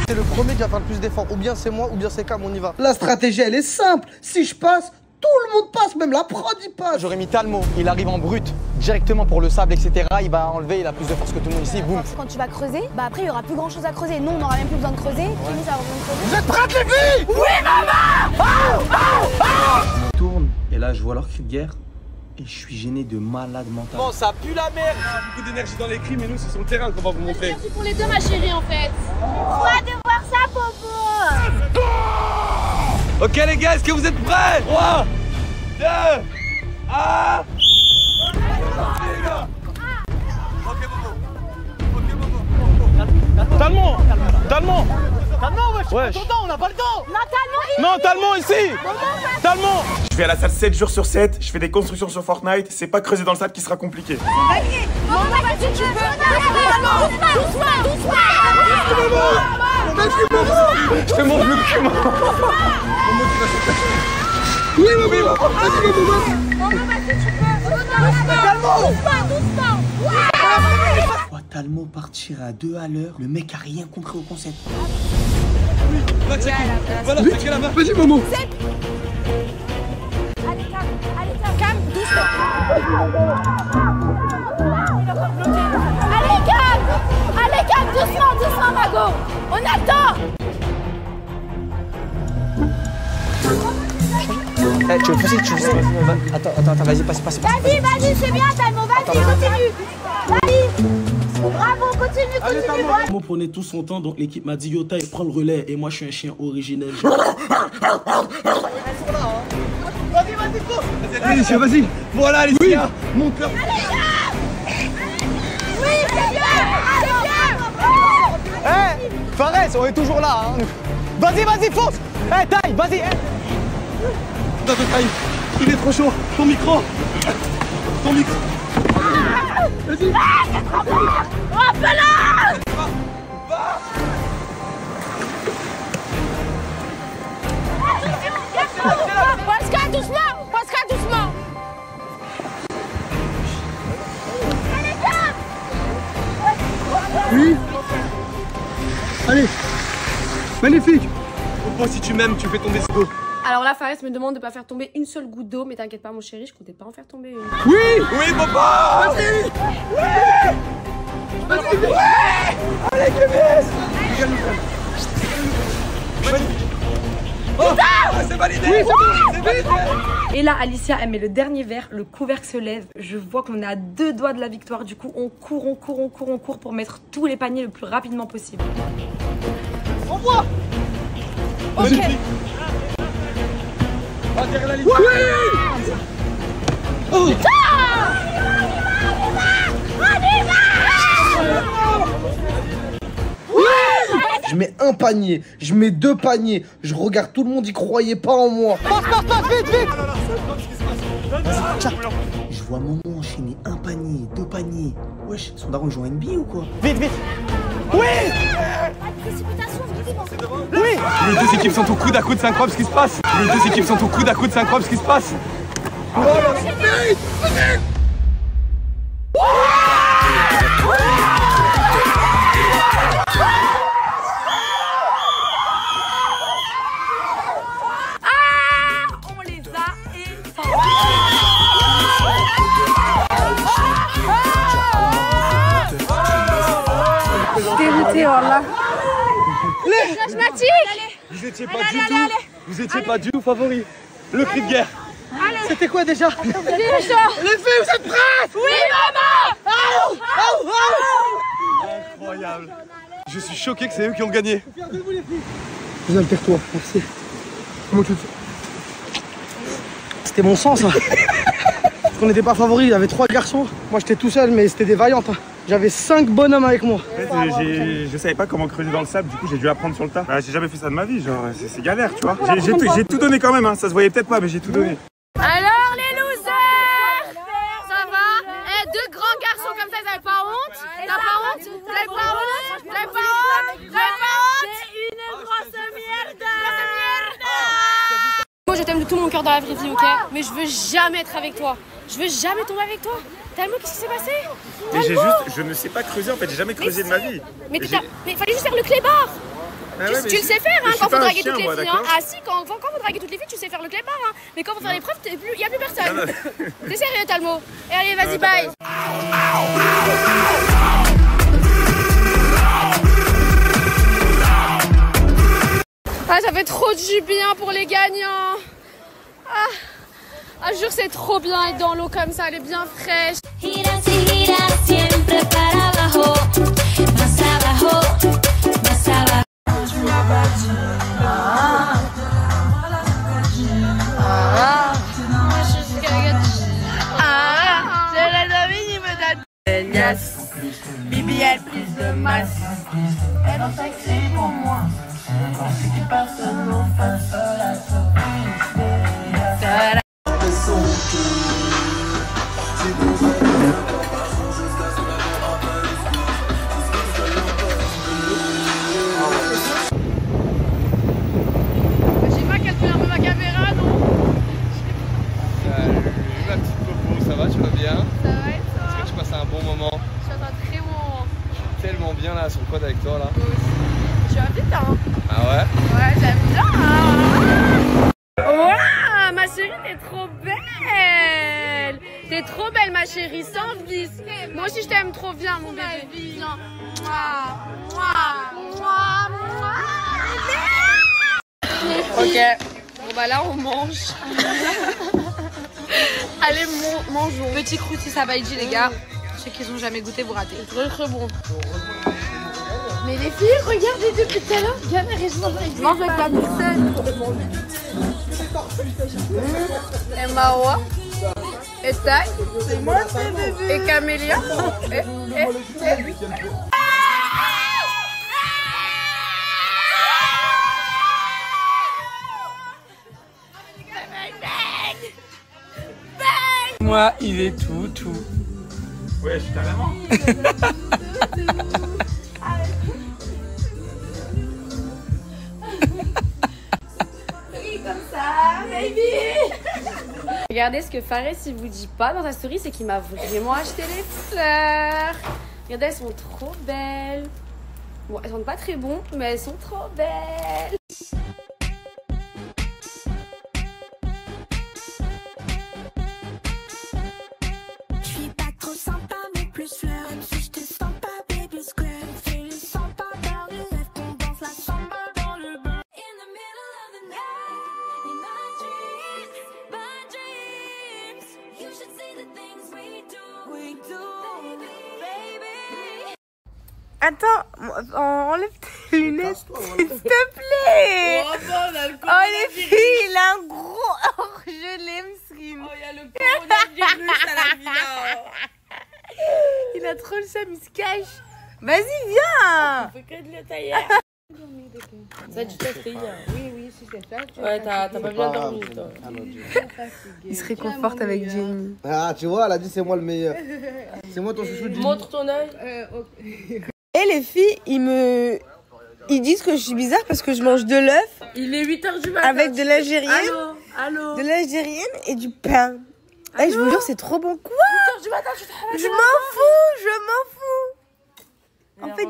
F: C'est le premier qui va faire le plus d'efforts. Ou bien c'est moi, ou bien c'est Cam, on y va. La stratégie, elle est simple. Si je passe, tout le monde passe, même la prod il passe.
G: J'aurais mis Talmo, il arrive en brut, directement pour le sable, etc. Il va enlever, il a plus de force que tout le monde ici, boum.
M: Quand tu vas creuser, bah après il y aura plus grand chose à creuser. Nous on aura même plus besoin de creuser. Nous ça va besoin de creuser.
F: Vous êtes prêtes les filles?
C: Oui maman.
K: Je tourne et là je vois leur cri de guerre et je suis gêné de malade mental.
G: Bon, ça pue la merde. Beaucoup d'énergie dans les cris, mais nous c'est sur le terrain qu'on va vous montrer.
H: Merci pour les deux ma chérie en fait.
M: Toi de voir ça Popo.
E: Ok les gars, est-ce que vous êtes prêts? 3, 2, 1.
D: Talmont,
F: wesh. On n'a pas le temps.
D: Non, Talmont ici. Talmont. Je vais à la salle 7 jours sur 7, je fais des constructions sur Fortnite, c'est pas creuser dans le sable qui sera compliqué.
G: Je te montre le cul,
F: Oui, maman.
K: Je vois Talmo partir à 2 à l'heure. Le mec a rien compris au concept.
F: Voilà, c'est la main. Vas-y, maman.
M: Cam, doucement. Allez, Cam, doucement, Mago. On a le temps.
G: Tu veux pousser, Attends, vas-y, passe.
M: Vas-y, c'est bien, Talmo, vas-y, continue. Vas-y. Bravo, continue.
K: Talmo prenait tout son temps, donc l'équipe m'a dit yo, taille, prends le relais. Et moi, je suis un chien originel.
F: Alicia, vas-y. Voilà, Alicia. Mon cœur.
M: Oui, c'est bien.
G: Eh, Fares, on est toujours là. Hein. Vas-y, fonce. Eh, taille, vas-y.
F: Taille, il est trop chaud. Ton micro. Vas-y.
H: Pascal, doucement.
F: Oui. Allez. Magnifique. Moi, si tu m'aimes, tu fais tomber ce dos.
H: Alors là, Fares me demande de pas faire tomber une seule goutte d'eau, mais t'inquiète pas, mon chéri, je comptais pas en faire tomber une.
F: Oui, papa. Vas-y. Allez, Kevin. C'est validé. Oui, c'est validé.
N: Et là, Alicia, elle met le dernier verre, le couvercle se lève. Je vois qu'on est à 2 doigts de la victoire. Du coup, on court pour mettre tous les paniers le plus rapidement possible.
F: On voit.
N: Ok.
F: Derrière la ligne. Oui. Oh. Je mets un panier, je mets 2 paniers, je regarde tout le monde, y croyait pas en moi. Passe, vite.
K: Vas-y, tiens. Je vois Momo enchaîner 1 panier, 2 paniers. Wesh, son daron joue à NBA ou quoi?
G: Vite. Oui.
D: Oui. Les deux équipes sont au coude à coude, c'est incroyable ce qui se passe.
F: Oh là, vite.
N: On les a
G: Vous étiez pas du tout. Vous étiez pas du tout favori. Le cri de guerre. C'était quoi déjà? Les filles, vous êtes prêtes?
C: Oui, maman.
G: Incroyable. Je suis choqué que c'est eux qui ont gagné. Vous allez toi, merci. Comment tu te... C'était mon sang ça. Parce qu'on n'était pas favoris, il y avait 3 garçons. Moi j'étais tout seul mais c'était des vaillantes. Hein. J'avais 5 bonhommes avec moi.
D: En fait, je savais pas comment creuser dans le sable, du coup j'ai dû apprendre sur le tas. Bah, j'ai jamais fait ça de ma vie, genre c'est galère, tu vois. J'ai tout donné quand même, hein. Ça se voyait peut-être pas mais j'ai tout donné.
C: Alors les losers, ça va? Eh, 2 grands garçons comme ça, ils avaient pas honte? T'as pas honte? Vous avez pas honte? Vous avez pas honte? Vous avez pas honte? C'est une grosse merde!
H: Moi je t'aime de tout mon cœur dans la vraie vie, ok? Mais je veux jamais être avec toi. Je veux jamais tomber avec toi. Talmo, qu'est-ce qui s'est passé?
D: Mais je ne sais pas creuser en fait, j'ai jamais creusé de ma vie.
H: Mais il fallait juste faire le clébard. Tu le sais faire hein, quand faut draguer toutes les filles. Hein. Ah si, quand faut draguer toutes les filles, tu sais faire le clébard. Hein. Mais quand faut faire l'épreuve, il n'y a plus personne. T'es sérieux, Talmo? Et allez, vas-y, bye. Ah, ça fait trop du bien pour les gagnants. Ah, je jure, c'est trop bien être dans l'eau comme ça, elle est bien fraîche.
C: Bibi, elle plus de masse. Elle est sexy pour moi. Quand c'est que personne n'en fasse la surprise.
H: J'ai pas calculé un peu ma caméra, non?
I: Salut ma petite Popo, ça va, tu vas bien?
H: Ça va et toi?
I: Est-ce que tu passes un bon moment?
H: Je suis dans un très bon moment.
I: Tellement bien là sur le quad avec toi là.
H: Tu vas vite hein?
I: Ah ouais?
H: Ouais, j'aime bien hein. Waouh, ma chérie, t'es trop belle. T'es trop belle ma chérie, sans vice. Moi aussi je t'aime trop bien mon bébé. Viens. Ok, bon bah là on mange. Allez, mangeons.
N: Petit croûti sabaïdi les gars. Ceux qui n'ont jamais goûté, vous ratez.
H: Très bon. Mais les filles, regardez depuis tout à l'heure. Gamin, mange avec la personne. Et Mawa. Et Taï. Et Camélia. Et.
L: Moi, il est tout.
D: Ouais, je suis carrément.
C: Comme ça, baby.
H: Regardez ce que Fares il vous dit pas dans sa story, c'est qu'il m'a vraiment acheté les fleurs. Regardez, elles sont trop belles. Bon, elles sont pas très bonnes, mais elles sont trop belles.
C: Je suis pas trop sympa, mais plus fleur. Même si je te sens pas, baby square. Fais le sympa dans le rêve, qu'on danse la samba dans le bain. In the middle of the night, in my dreams, you should see the things we do, baby.
N: Attends, enlève tes lunettes, s'il te plaît. Oh les filles, il a un gros orgelet, Msrim. Oh, il y a le coronavirus à la villa. Il a trop le seum, il se cache. Vas-y, viens.
H: On fait que de le tailler. Ça, tu t'as fait hier. Oui, si c'est ça. Ouais, t'as pas bien dormi, toi.
N: Il se réconforte avec Jenny.
F: Ah, tu vois, elle a dit c'est moi le meilleur. C'est moi ton chouchou, Jenny.
H: Montre ton œil.
N: Et les filles, ils disent que je suis bizarre parce que je mange de l'œuf.
H: Il est 8h du matin.
N: Avec de l'algérienne.
H: Allô.
N: De l'algérienne et du pain. Eh, je vous jure, c'est trop bon. Quoi?
H: 8h du matin,
N: Je m'en fous. En fait,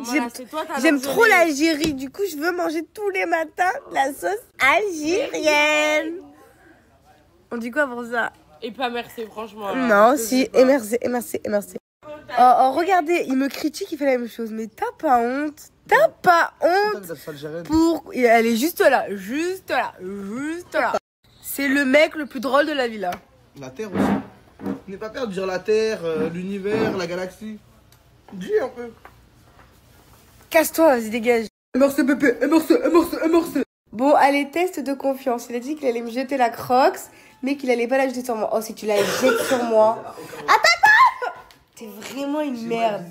N: j'aime trop l'Algérie. Du coup, je veux manger tous les matins de la sauce algérienne. On dit quoi pour ça?
H: Et pas merci, franchement.
N: Non, si. Et merci. Oh, regardez, il me critique, il fait la même chose. Mais t'as pas honte? T'as pas honte? Elle est juste là, juste là, juste là. C'est le mec le plus drôle de la ville.
F: La Terre aussi. N'aie pas peur de dire la Terre, l'univers, la galaxie. Dis un peu.
N: Casse-toi, vas-y, dégage. MRC, bébé, MRC. Bon, allez, test de confiance. Il a dit qu'il allait me jeter la Crocs, mais qu'il allait pas la jeter sur moi. Oh, si tu la jettes sur moi. Attends! T'es vraiment une merde.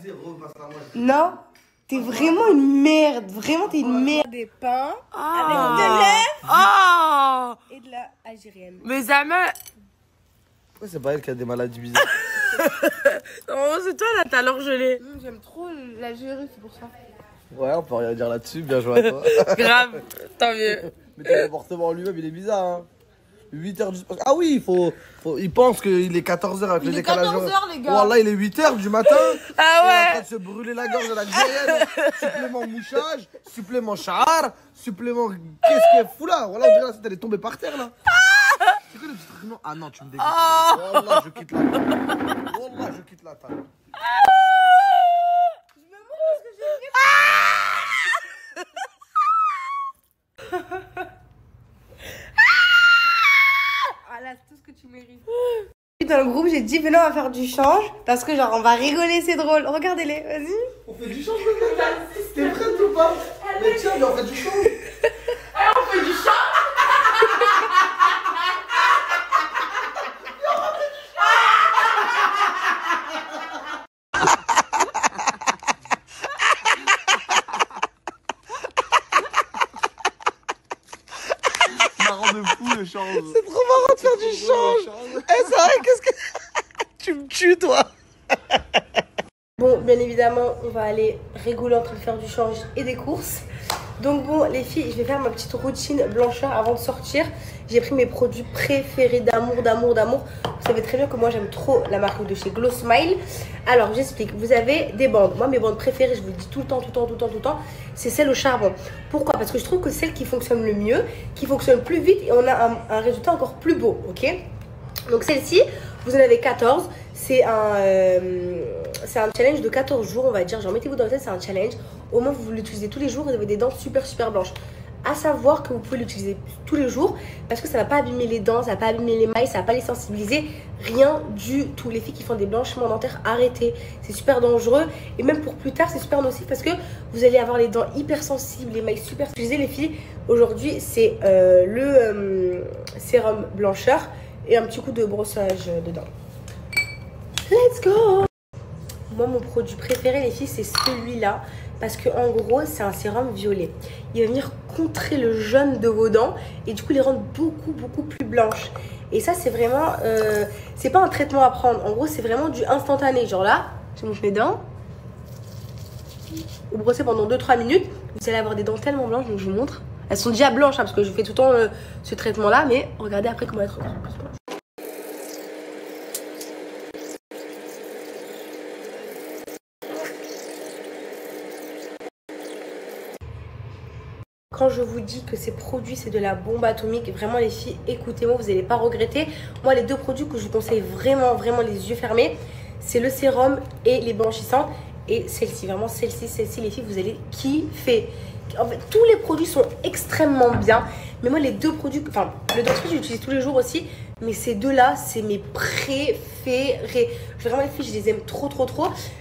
N: Non, t'es vraiment une merde. Vraiment, t'es une merde. Des pains avec de l'œuf et de la algérienne.
C: Mais ça me...
F: Ouais, c'est pas elle qui a des maladies bizarres.
C: Oh, c'est toi là, t'as l'orgelé.
N: J'aime trop l'Algérie, c'est pour ça.
F: Ouais, on peut rien dire là-dessus, bien joué à toi.
C: Grave, tant mieux.
F: Mais ton comportement en lui-même, il est bizarre, hein. 8h du... Ah oui, il pense qu'il est 14h avec le décalage.
N: Il est 14h, les gars.
F: Voilà, il est 8h du matin.
C: Ah ouais.
F: Il est en train de se brûler la gorge à l'algérienne. Supplément mouchage, supplément char, supplément... Qu'est-ce qu'elle fout là? Voilà, on dirait elle est tombée par terre, là. C'est quoi le petit truc? Ah non, tu me dégoûtes. Wallah, je quitte la table. Wallah, je quitte la table.
N: Ah là, c'est tout ce que tu mérites. Dans le groupe, j'ai dit, venez, on va faire du change. Parce que, genre, on va rigoler, c'est drôle. Regardez-les, vas-y.
F: On fait du change, t'es prête ou pas? Mais tiens, mais on fait du change.
C: On fait du change.
F: De fou le change. C'est trop marrant de faire du change. Eh, c'est vrai, qu'est-ce que... Tu me tues, toi.
N: Bon, bien évidemment, on va aller rigoler en train de faire du change et des courses. Donc bon, les filles, je vais faire ma petite routine blancheur avant de sortir. J'ai pris mes produits préférés d'amour. Vous savez très bien que moi, j'aime trop la marque de chez Glow Smile. Alors, j'explique. Vous avez des bandes. Moi, mes bandes préférées, je vous le dis tout le temps, c'est celle au charbon. Pourquoi? Parce que je trouve que c'est celle qui fonctionne le mieux, qui fonctionne plus vite et on a un résultat encore plus beau, ok? Donc celle-ci, vous en avez 14. C'est un challenge de 14 jours, on va dire. Genre, mettez-vous dans la tête, c'est un challenge. Au moins, vous l'utilisez tous les jours et vous avez des dents super blanches. À savoir que vous pouvez l'utiliser tous les jours parce que ça va pas abîmer les dents, ça va pas abîmer les mailles, ça va pas les sensibiliser, rien du tout. Les filles qui font des blanchiments dentaires, arrêtez, c'est super dangereux et même pour plus tard c'est super nocif parce que vous allez avoir les dents hyper sensibles, les mailles super sensibilisées. Les filles, aujourd'hui c'est le sérum blancheur et un petit coup de brossage de dents. Let's go! Moi mon produit préféré les filles c'est celui-là. Parce que en gros, c'est un sérum violet. Il va venir contrer le jaune de vos dents et du coup, les rendre beaucoup plus blanches. Et ça, c'est vraiment... c'est pas un traitement à prendre. En gros, c'est vraiment du instantané. Genre là, je monte mes dents. Vous brossez pendant 2-3 minutes. Vous allez avoir des dents tellement blanches. Donc, je vous montre. Elles sont déjà blanches hein, parce que je fais tout le temps ce traitement-là. Mais regardez après comment elles sont encore plus blanches. Quand je vous dis que ces produits c'est de la bombe atomique, vraiment les filles, écoutez-moi, vous n'allez pas regretter. Moi les deux produits que je vous conseille vraiment les yeux fermés, c'est le sérum et les blanchissantes. Et celle-ci, vraiment celle-ci les filles, vous allez kiffer. En fait, tous les produits sont extrêmement bien. Mais moi les deux produits, enfin le dentifrice j'utilise tous les jours aussi. Mais ces deux-là, c'est mes préférés. Vraiment les filles, je les aime trop.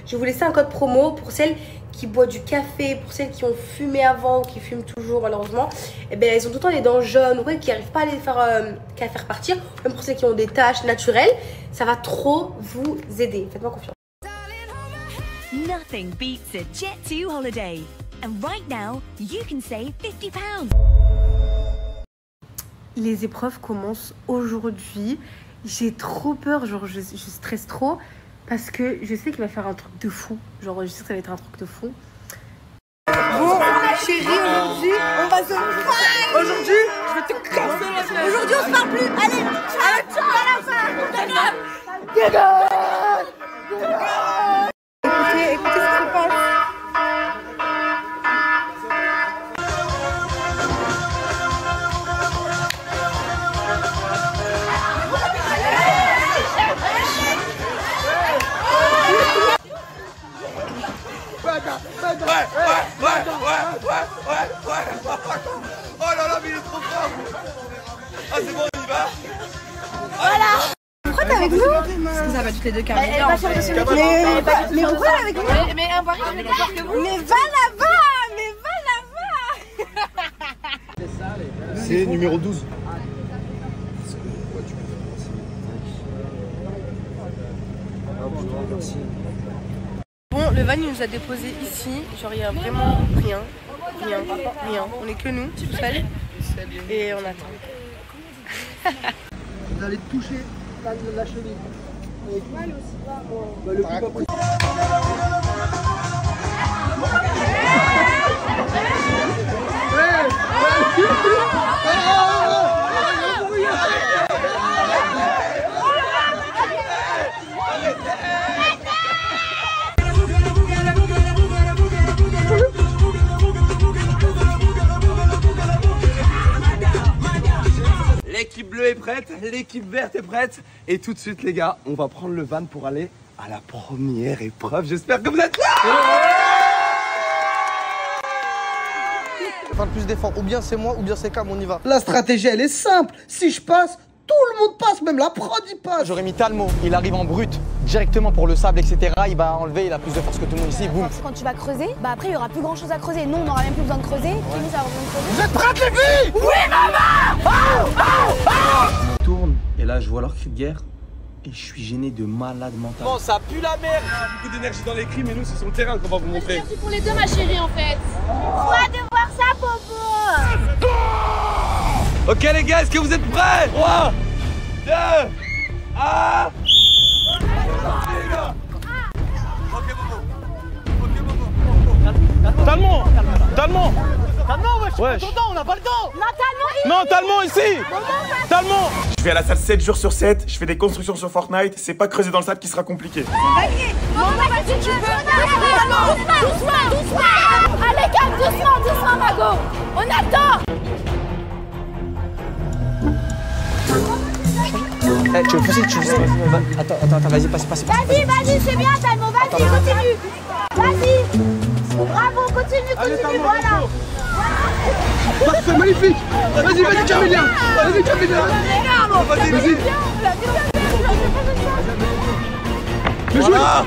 N: Je vais vous laisser un code promo pour celles qui boivent du café, pour celles qui ont fumé avant ou qui fument toujours malheureusement. Et ben elles ont tout le temps les dents jaunes, ouais, qui n'arrivent pas à les faire partir. Même pour celles qui ont des taches naturelles, ça va trop vous aider. Faites-moi confiance.
O: Nothing beats a Jet2 holiday. And right now, you can save £50.
N: Les épreuves commencent aujourd'hui. J'ai trop peur, genre je stresse trop parce que je sais qu'il va faire un truc de fou. Genre je sais que ça va être un truc de fou. Bon, chérie, aujourd'hui, on va se faire. Aujourd'hui, je vais te casser la tête. Aujourd'hui, on se parle plus. Allez, ciao à la fin. Dégage. Écoutez ce qui se passe.
I: c'est bon, on y va.
M: Voilà.
N: Pourquoi t'es avec nous? Parce que ça va toutes les deux carrément.
M: Elle va faire de ce
N: Mais pourquoi elle est avec nous? Mais un pari, je vais pas que vous. Mais va là-bas. Mais va là-bas.
F: C'est numéro 12.
N: Bon, le van il nous a déposé ici. Genre, il y a vraiment rien. On est que nous, tout seuls. Et on attend.
F: Vous allez toucher la cheville. Le coup après.
I: L'équipe bleue est prête, l'équipe verte est prête. Et tout de suite les gars, on va prendre le van pour aller à la première épreuve. J'espère que vous êtes là.
F: Faire le plus d'efforts, ou bien c'est moi, ou bien c'est Cam, on y va. La stratégie elle est simple, si je passe, tout le monde passe, même la prod il passe.
G: J'aurais mis Talmo, il arrive en brut, directement pour le sable, etc. Il va enlever, il a plus de force que tout le monde ici, boum.
M: Quand tu vas creuser, bah après il y aura plus grand chose à creuser. Nous on n'aura même plus besoin de creuser. Et nous ça va besoin de creuser.
F: Vous êtes prêtes les filles?
M: Oui maman.
K: Je tourne et là je vois leur cri de guerre et je suis gêné de malade mental.
G: Bon, ça pue la merde.
I: Beaucoup d'énergie dans les cris, mais nous c'est sur le terrain qu'on va vous montrer.
H: C'est pour les deux ma chérie en fait.
M: Toi de voir ça Popo.
I: Ok les gars, est-ce que vous êtes prêts? 3, 2, 1.
G: Talmont, wesh, on n'a pas le temps.
M: Non,
D: Talmont ici. Talmont. Je vais à la salle 7 jours sur 7, je fais des constructions sur Fortnite, c'est pas creuser dans le sable qui sera compliqué.
M: Doucement. Allez calme, doucement Mago. On attend.
G: Eh, tu veux pousser, Attends, vas-y, passe.
M: Vas-y, c'est bien Talmont, vas-y, continue. Vas-y. Bravo, continue, voilà.
F: Parfait, magnifique. Vas-y, Camélien. Vas-y.
I: Voilà.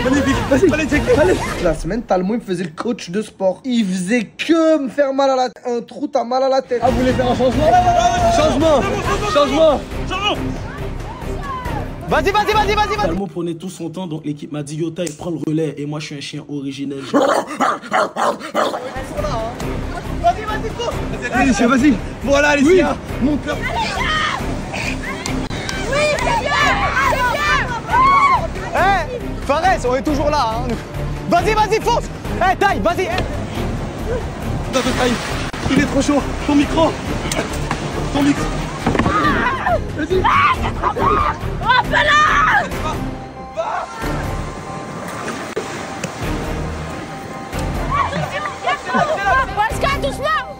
F: Magnifique. Vas-y. Allez. La semaine, Talmont il me faisait le coach de sport. Il faisait que me faire mal à la tête. Un trou, t'as mal à la tête. Ah, vous voulez faire un changement? Changement.
G: Vas-y.
K: Talmont prenait tout son temps, donc l'équipe m'a dit Yota, il prend le relais et moi je suis un chien originel.
F: Alicia, vas-y.
I: Voilà Alicia.
F: Monte là.
M: Oui, c'est bien.
G: Eh, Fares, on est toujours là. Hein. Vas-y, fonce. Eh, taille, vas-y.
F: Taille. Il est trop chaud. Ton micro. Vas-y.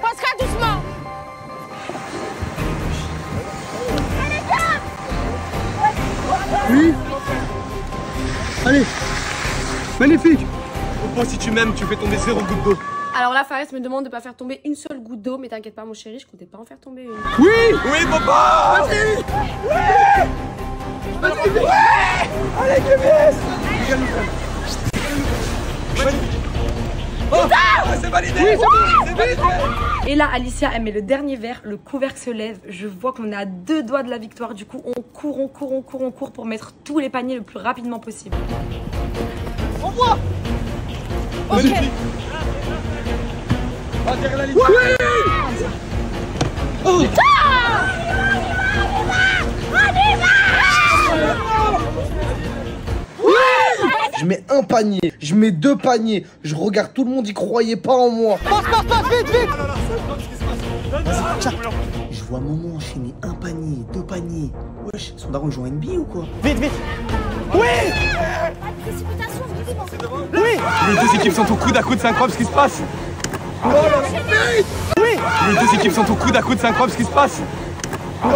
M: Pascal, doucement.
F: Oui. Allez. Magnifique.
I: Moi si tu m'aimes, tu fais tomber 0 goutte d'eau.
H: Alors là, Fares me demande de pas faire tomber une seule goutte d'eau, mais t'inquiète pas, mon chéri, je comptais pas en faire tomber une.
I: Oui papa.
F: Vas-y.
I: Allez Clémence. C'est validé. C'est validé.
P: Et là, Alicia, elle met le dernier verre, le couvercle se lève. Je vois qu'on est à 2 doigts de la victoire. Du coup, on court pour mettre tous les paniers le plus rapidement possible.
F: On voit.
P: Ok.
F: Derrière la ligne. Oui. Oh. Je mets un panier, je mets 2 paniers, je regarde tout le monde, y croyait pas en moi.
G: Passe, vite.
K: Vas-y, je vois Momo enchaîner un panier, 2 paniers. Wesh, son daron joue en NBA ou quoi?
G: Vite. Oui.
I: Les deux équipes sont au coude à coude, c'est incroyable ce qui se passe.
G: Oui.
I: Les deux équipes sont au coude à coude, c'est incroyable ce qui se passe.
P: On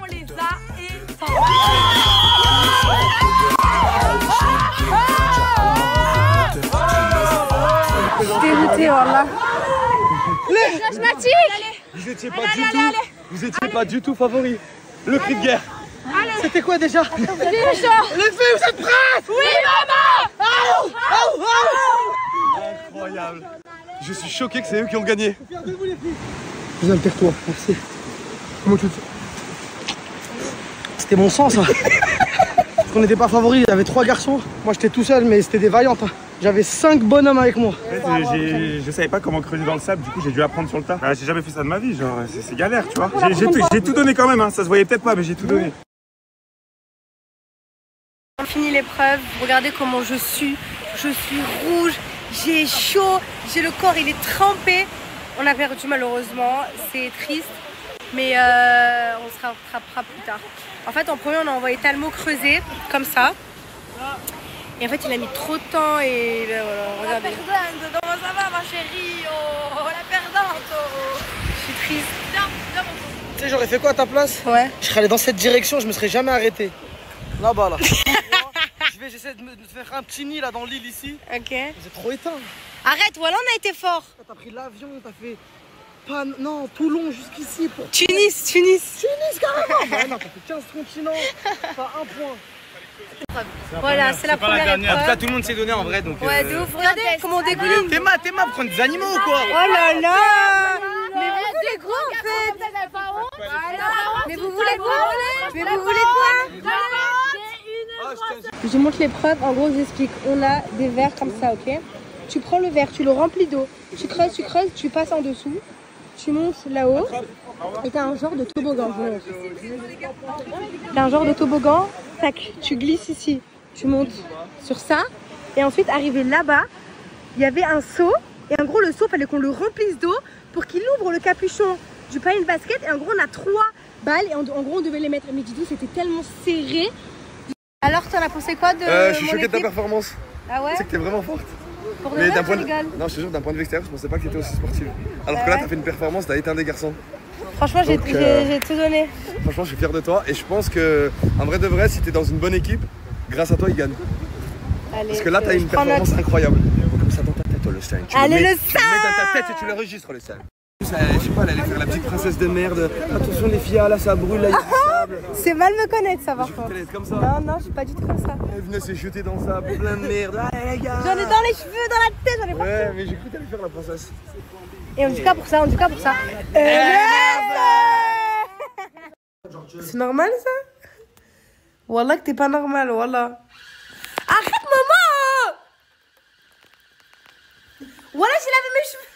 P: les a
N: wallah.
G: Vous étiez pas du tout. Vous étiez pas du tout favori. Le cri de guerre. C'était quoi déjà? Les filles, vous êtes prêtes? Oui, maman! Incroyable. Je suis choqué que c'est eux qui ont gagné. Regardez-vous les filles. Cousin, tire-toi, merci. Comment tu te... C'était mon sang ça. Parce qu'on n'était pas favoris, il y avait 3 garçons. Moi j'étais tout seul mais c'était des vaillantes. Hein. J'avais 5 bonhommes avec moi.
D: En fait, je savais pas comment creuser dans le sable, du coup j'ai dû apprendre sur le tas. J'ai jamais fait ça de ma vie, genre c'est galère, tu vois. J'ai tout donné quand même, hein. Ça se voyait peut-être pas mais j'ai tout donné.
N: On finit l'épreuve, regardez comment je suis rouge, j'ai chaud, j'ai le corps il est trempé. On a perdu malheureusement, c'est triste, mais on se rattrapera plus tard. En fait en premier on a envoyé Talmo creuser, comme ça. Et en fait il a mis trop de temps et voilà, regardez. La perdante, comment ça va ma chérie? Oh, la perdante, oh. Je suis triste.
F: Tu sais j'aurais fait quoi à ta place?
N: Ouais.
F: Je serais allé dans cette direction, je me serais jamais arrêté. Là-bas là. J'essaie de me faire un petit nid là dans l'île ici.
N: Ok.
F: J'ai trop éteint.
N: Arrête, voilà on a été fort.
F: T'as pris l'avion, t'as fait... Non, Toulon jusqu'ici pour...
N: Tunis
F: carrément. Bah non, t'as fait 15 continents, t'as 1 point.
N: Voilà, c'est la première épreuve.
G: En tout cas, tout le monde s'est donné en vrai, donc...
N: Ouais, de ouf, regardez comment on dégouline.
G: T'es mal, prendre des animaux ou quoi?
N: Oh là là. Mais vous voulez quoi en fait? Mais vous voulez quoi? Je vous montre l'épreuve, en gros je vous explique. On a des verres comme ça, ok? Tu prends le verre, tu le remplis d'eau, tu creuses, tu passes en dessous, tu montes là-haut et t'as un genre de toboggan. T'as un genre de toboggan, tac, tu glisses ici, tu montes sur ça et ensuite arrivé là-bas, il y avait un seau et en gros le seau fallait qu'on le remplisse d'eau pour qu'il ouvre le capuchon du panier de basket et en gros on a 3 balles et en gros on devait les mettre. Mais du tout c'était tellement serré. Alors t'en as pensé quoi de
I: je suis choqué de ta performance.
N: Ah ouais?
I: C'est que t'es vraiment forte.
N: Pour de vrai,
I: d'un point
N: tu rigoles?
I: Non, je te jure, d'un point de vue extérieur, je pensais pas que t'étais aussi sportive. Alors que là, t'as fait une performance, t'as éteint des garçons.
N: Franchement, j'ai tout donné.
I: Franchement, je suis fier de toi et je pense que, en vrai de vrai, si t'es dans une bonne équipe, grâce à toi, ils gagnent.
N: Allez,
I: parce que là, t'as une performance incroyable. Comme ça dans ta tête, le sein.
N: Allez, le sein!
I: Tu le mets dans ta tête et tu l'enregistres, le sein. Je sais pas, elle allait faire la petite princesse de merde. Attention les filles, là ça brûle, là il y a du sable.
N: C'est mal me connaître ça par contre.
I: Comme ça.
N: Non, je suis pas du tout comme ça.
I: Elle venait se jeter dans ça, plein de merde. Allez les gars.
N: J'en ai dans les cheveux, dans la tête, j'en ai partout.
I: Ouais, mais j'ai cru t'allais faire la princesse.
N: Et on dit quoi pour ça, C'est normal ça? Wallah que t'es pas normal, wallah. Arrête maman! Wallah j'ai lavé mes cheveux.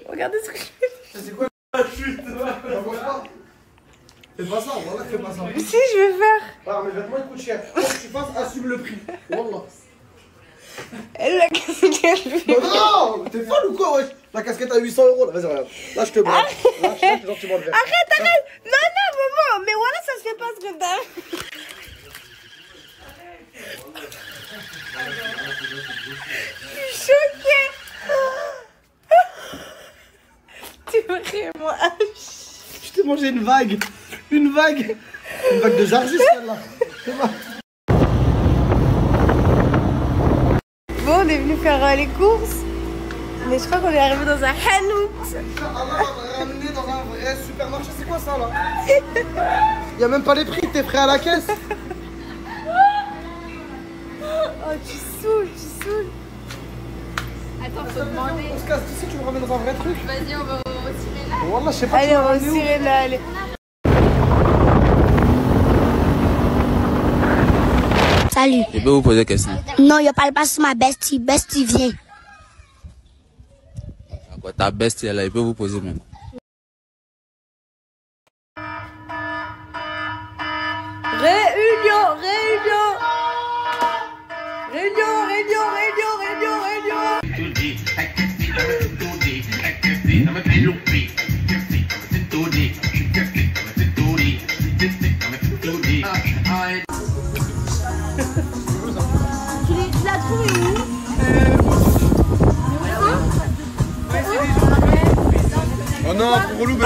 N: Regardez ce que je fais.
F: C'est quoi la chute? Fais pas ça, wallah, fais pas ça.
N: Si, je vais faire.
F: Ah, mais vêtements ils coûtent cher. Faut que tu fasses, assume le prix. Wallah.
N: Elle la casquette.
F: Non, t'es folle ou quoi, wesh? La casquette à 800 €. Vas-y, regarde. Là, je te braque. Là, je te gentiment le verre.
N: Arrête. Non, maman. Mais voilà, ça se fait pas ce que t'as. Je suis choquée. T'es vraiment
F: Je t'ai mangé une vague. Une vague de Jarvis, celle-là.
N: Bon, on est venu faire les courses. Mais je crois qu'on est arrivé dans un hanout.
F: Allah m'a ramené dans un vrai supermarché. C'est quoi ça, là? Y'a même pas les prix, t'es prêt à la caisse?
N: Oh, tu saoules.
A: Attends, faut demander.
F: On se casse d'ici, tu me ramènes dans un vrai truc.
A: Vas-y, on va au Sirena.
F: Wallah, je sais pas.
N: Allez, on va au Sirena, allez.
Q: Salut.
R: Je peux vous poser une question?
Q: Non, je parle pas sur ma bestie. Bestie vient.
R: D'accord, ta bestie elle là, je peux vous poser même.
N: Réunion. Tu l'as trouvé où?
I: Oh non, trop relou.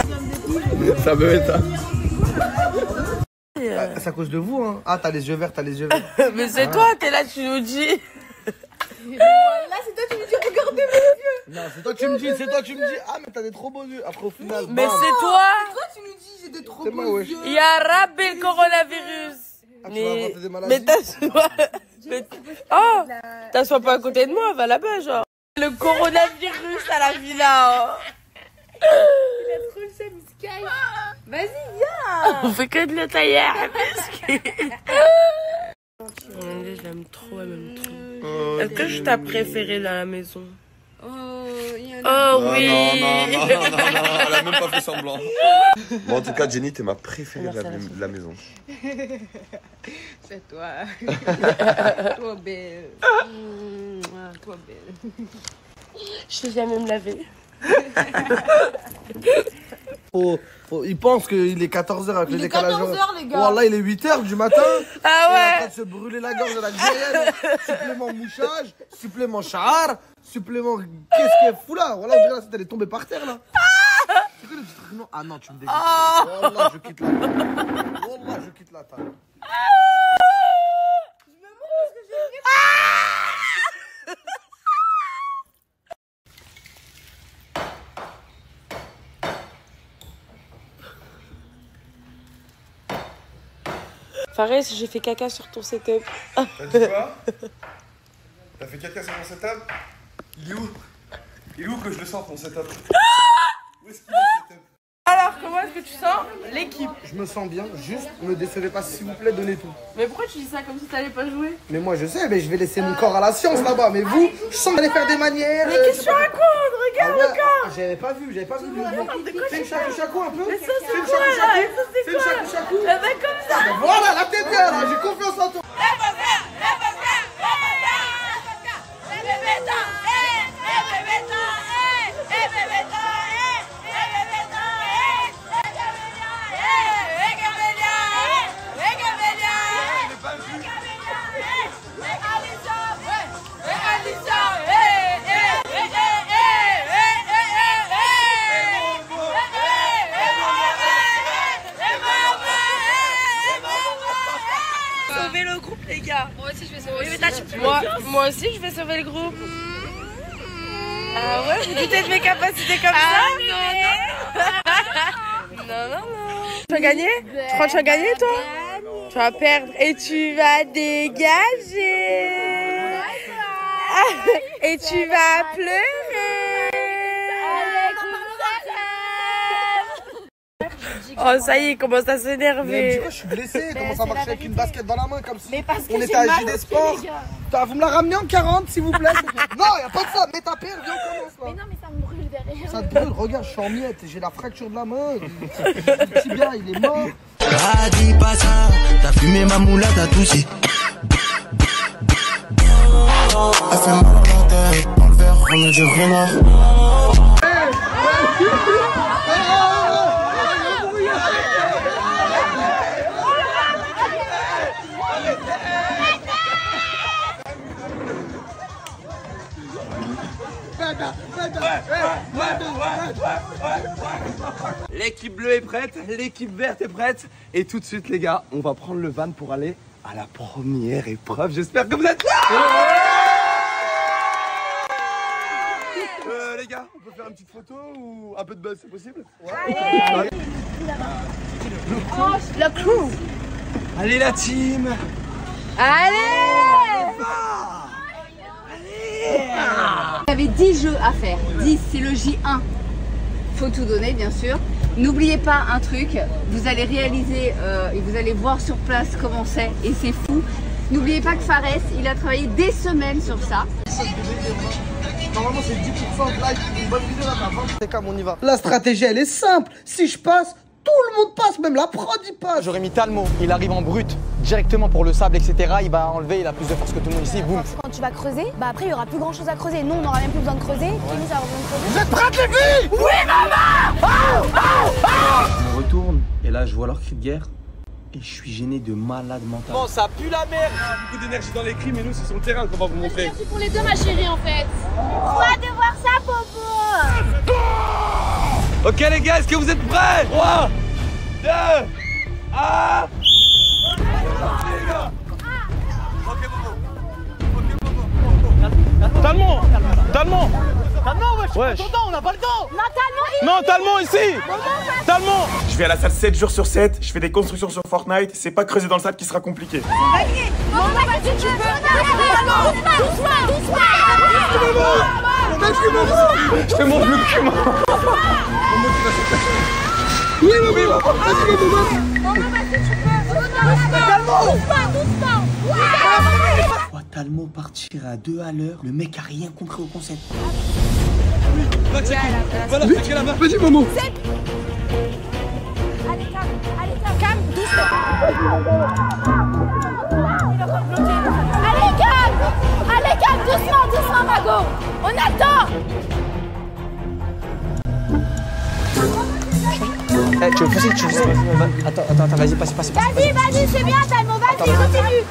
I: Ça veut être ça.
F: C'est à cause de vous, hein. Ah, t'as les yeux verts,
N: Mais c'est toi, t'es là, tu nous dis. Là, c'est toi, regardez mes yeux.
F: Non, c'est toi qui me dis, ah mais t'as des trop beaux yeux. Après au final.
N: Mais
F: bam.
N: c'est toi.
P: Toi, tu nous dis j'ai des trop
F: C'est
P: beaux
F: moi, wesh.
P: yeux.
N: Il y a rappelé le coronavirus.
F: Ah, tu vas inventer des maladies.
N: Mais t'assois. Oh, t'assois pas à côté de moi, va là-bas, genre. Le coronavirus à la villa.
H: Il a trop le seum, Sky. Vas-y, viens.
N: On fait que de la taillère. Je l'aime trop, elle m'aime trop. Est-ce que je t'ai préférée dans la maison? Oh oui.
I: Non, elle a même pas fait semblant. Bon, en tout cas, Jenny, t'es ma préférée de la maison.
P: C'est toi. Toi belle. Toi belle.
N: Je sais jamais me laver.
F: Il pense qu'il est 14h avec le décalage.
P: 14h, les gars.
F: Voilà, il est 8h du matin.
N: Ah ouais.
F: Il est en train de se brûler la gorge de la algérienne. Supplément mouchage, supplément char, supplément. Qu'est-ce qu'elle fout là? Voilà, on dirait la tête, elle est tombée par terre là. C'est quoi le petit truc? Non, ah non, tu me dégoûtes. Wallah, je quitte la table. Wallah, je quitte la table.
P: Je me montre parce que j'ai vu.
N: Fares, j'ai fait caca sur ton setup.
I: T'as dit quoi? T'as fait caca sur mon setup? Il est où? Il est où que je le sente mon setup? Où est-ce qu'il est le setup?
N: Alors, comment est-ce que tu sens l'équipe?
F: Je me sens bien, juste me décevez pas s'il vous plaît, donnez tout.
N: Mais pourquoi tu dis ça comme si t'allais pas jouer?
F: Mais moi je sais, mais je vais laisser mon corps à la science là-bas. Mais vous, je sens que vous allez faire des manières.
N: Mais qu'est-ce que tu racontes? Regarde le corps.
F: J'avais pas vu. Fais une chakou un peu.
N: Mais ça c'est
F: Fais une
N: quoi là? Ça
F: Fais
N: c'est
F: une
N: quoi?
F: chakou.
N: Eh ben comme ça.
F: Voilà, là t'es bien là, j'ai confiance en toi.
N: Sauver le groupe, les gars.
H: Moi aussi, je vais sauver.
N: Moi aussi, je vais sauver le groupe. Ah ouais, vous doutez de mes capacités comme ça? Non. Tu vas gagner? Tu crois que tu vas gagner, toi? Tu vas perdre et tu vas dégager. Et tu vas pleurer. Oh, ça y est, il commence à s'énerver.
F: Du coup, je suis blessé. Comment ça marche avec une basket dans la main comme si on
P: que
F: était à
P: j'ai mal
F: JD
P: aux
F: Sport?
P: pieds, les gars.
F: Vous me la ramenez en 40 s'il vous plaît. Non, y a pas de ça. Mets ta paire, viens, on commence là.
P: Mais non, mais ça me brûle derrière.
F: Ça te brûle, regarde, je suis en miettes. J'ai la fracture de la main. Le tibia, il est mort.
J: Ah, dis pas ça, t'as fumé ma moula, t'as toussé. Elle fait mal à la tête, dans le verre, on est du renard.
I: L'équipe bleue est prête, l'équipe verte est prête. Et tout de suite, les gars, on va prendre le van pour aller à la première épreuve. J'espère que vous êtes là. Les gars, on peut faire une petite photo ou un peu de buzz, c'est possible?
M: Allez.
A: Le crew.
I: Allez la team.
A: Allez. Vous avez 10 jeux à faire. 10, c'est le J1. Faut tout donner, bien sûr. N'oubliez pas un truc, vous allez réaliser et vous allez voir sur place comment c'est et c'est fou. N'oubliez pas que Fares, il a travaillé des semaines sur ça.
F: Normalement c'est 10% de like, une bonne vidéo là, c'est comme on y va. La stratégie elle est simple, si je passe, tout le monde passe, même la prod il passe.
G: J'aurais mis Talmo, il arrive en brut, directement pour le sable, etc. Il va enlever, il a plus de force que tout le monde ici, boum.
M: Quand tu vas creuser, bah après il y aura plus grand chose à creuser. Nous on n'aura même plus besoin de creuser. Et nous ça va besoin de creuser.
F: Vous êtes prêtes les filles?
M: Oui maman.
G: Je me retourne et là je vois leur cri de guerre et je suis gêné de malade mental.
I: Bon, ça pue la merde. Beaucoup d'énergie dans les cris, mais nous c'est sur le terrain qu'on va vous montrer.
H: C'est pour les deux, ma chérie, en fait.
M: Toi de voir ça, Popo.
I: Ok les gars, est-ce que vous êtes prêts? 3, 2, 1.
G: Talmo, Talmo.
D: Ouais.
G: Attends, on n'a pas le temps.
D: Non, Talmont ici. Talmont. Je vais à la salle 7 jours sur 7, je fais des constructions sur Fortnite, c'est pas creuser dans le sable qui sera compliqué. Je te montre le cul, moi.
F: Oui, maman. Vas-y, maman.
K: Je vois Talmont partir à 2 à l'heure. Le mec a rien compris au concept.
F: Voilà, vas-y, maman.
M: Calme, doucement. Allez, calme. Allez, calme, doucement, doucement, Mago. On attend.
G: Eh, tu veux pousser, Attends, vas-y, passe.
M: Vas-y, c'est bien, Talmont, vas-y, continue.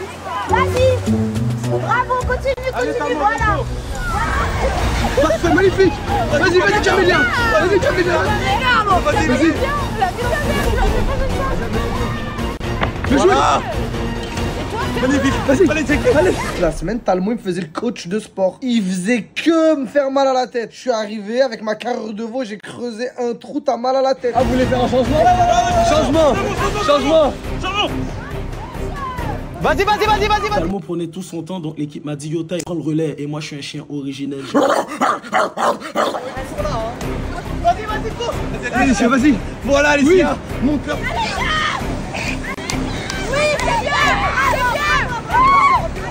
M: Vas-y. Bravo, continue, voilà.
F: Parfait, magnifique. Vas-y, Camélia. Vas-y.
D: Voilà.
F: Magnifique. Vas-y. Allez. La semaine, Talmont, il me faisait le coach de sport. Il faisait que me faire mal à la tête. Je suis arrivé avec ma carrure de veau, j'ai creusé un trou, t'as mal à la tête. Ah, vous voulez faire un changement? Changement.
G: Vas-y.
K: Talmont prenait tout son temps, donc l'équipe m'a dit Yota, il prend le relais. Et moi, je suis un chien originel.
F: Vas-y, Alicia, vas-y.
G: Voilà, Alicia.
F: Mon cœur.
M: Oui, c'est bien.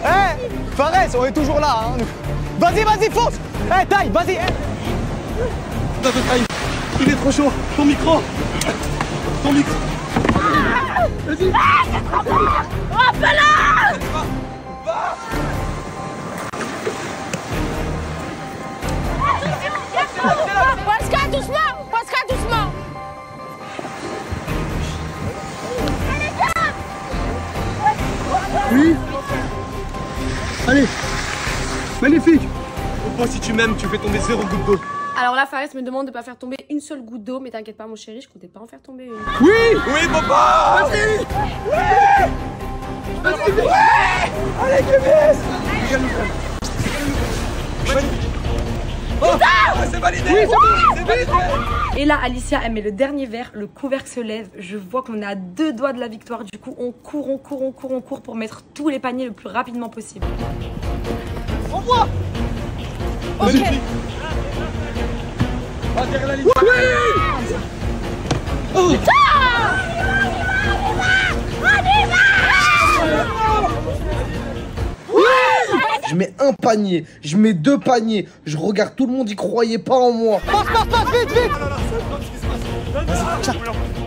G: Eh, Fares, on est toujours là. Hein. Vas-y, fonce. Eh, taille, vas-y.
F: Taille. Il est trop chaud. Ton micro. Vas-y.
M: Hop-là. Pascal, doucement.
F: Oui. Allez. Magnifique.
G: Moi, si tu m'aimes, tu fais tomber 0 goutte d'eau.
H: Alors là, Fares me demande de pas faire tomber une seule goutte d'eau, mais t'inquiète pas, mon chéri, je comptais pas en faire tomber une.
F: Oui,
D: papa.
F: Vas-y.
G: Allez, Kébis.
D: C'est validé.
F: Oui, c'est validé.
P: Et là, Alicia, elle met le dernier verre, le couvercle se lève. Je vois qu'on est à 2 doigts de la victoire. Du coup, on court pour mettre tous les paniers le plus rapidement possible.
G: On voit.
P: Ok.
G: On va tirer la ligne.
F: Je mets un panier, je mets 2 paniers, je regarde tout le monde, il croyait pas en moi.
G: Passe, vite.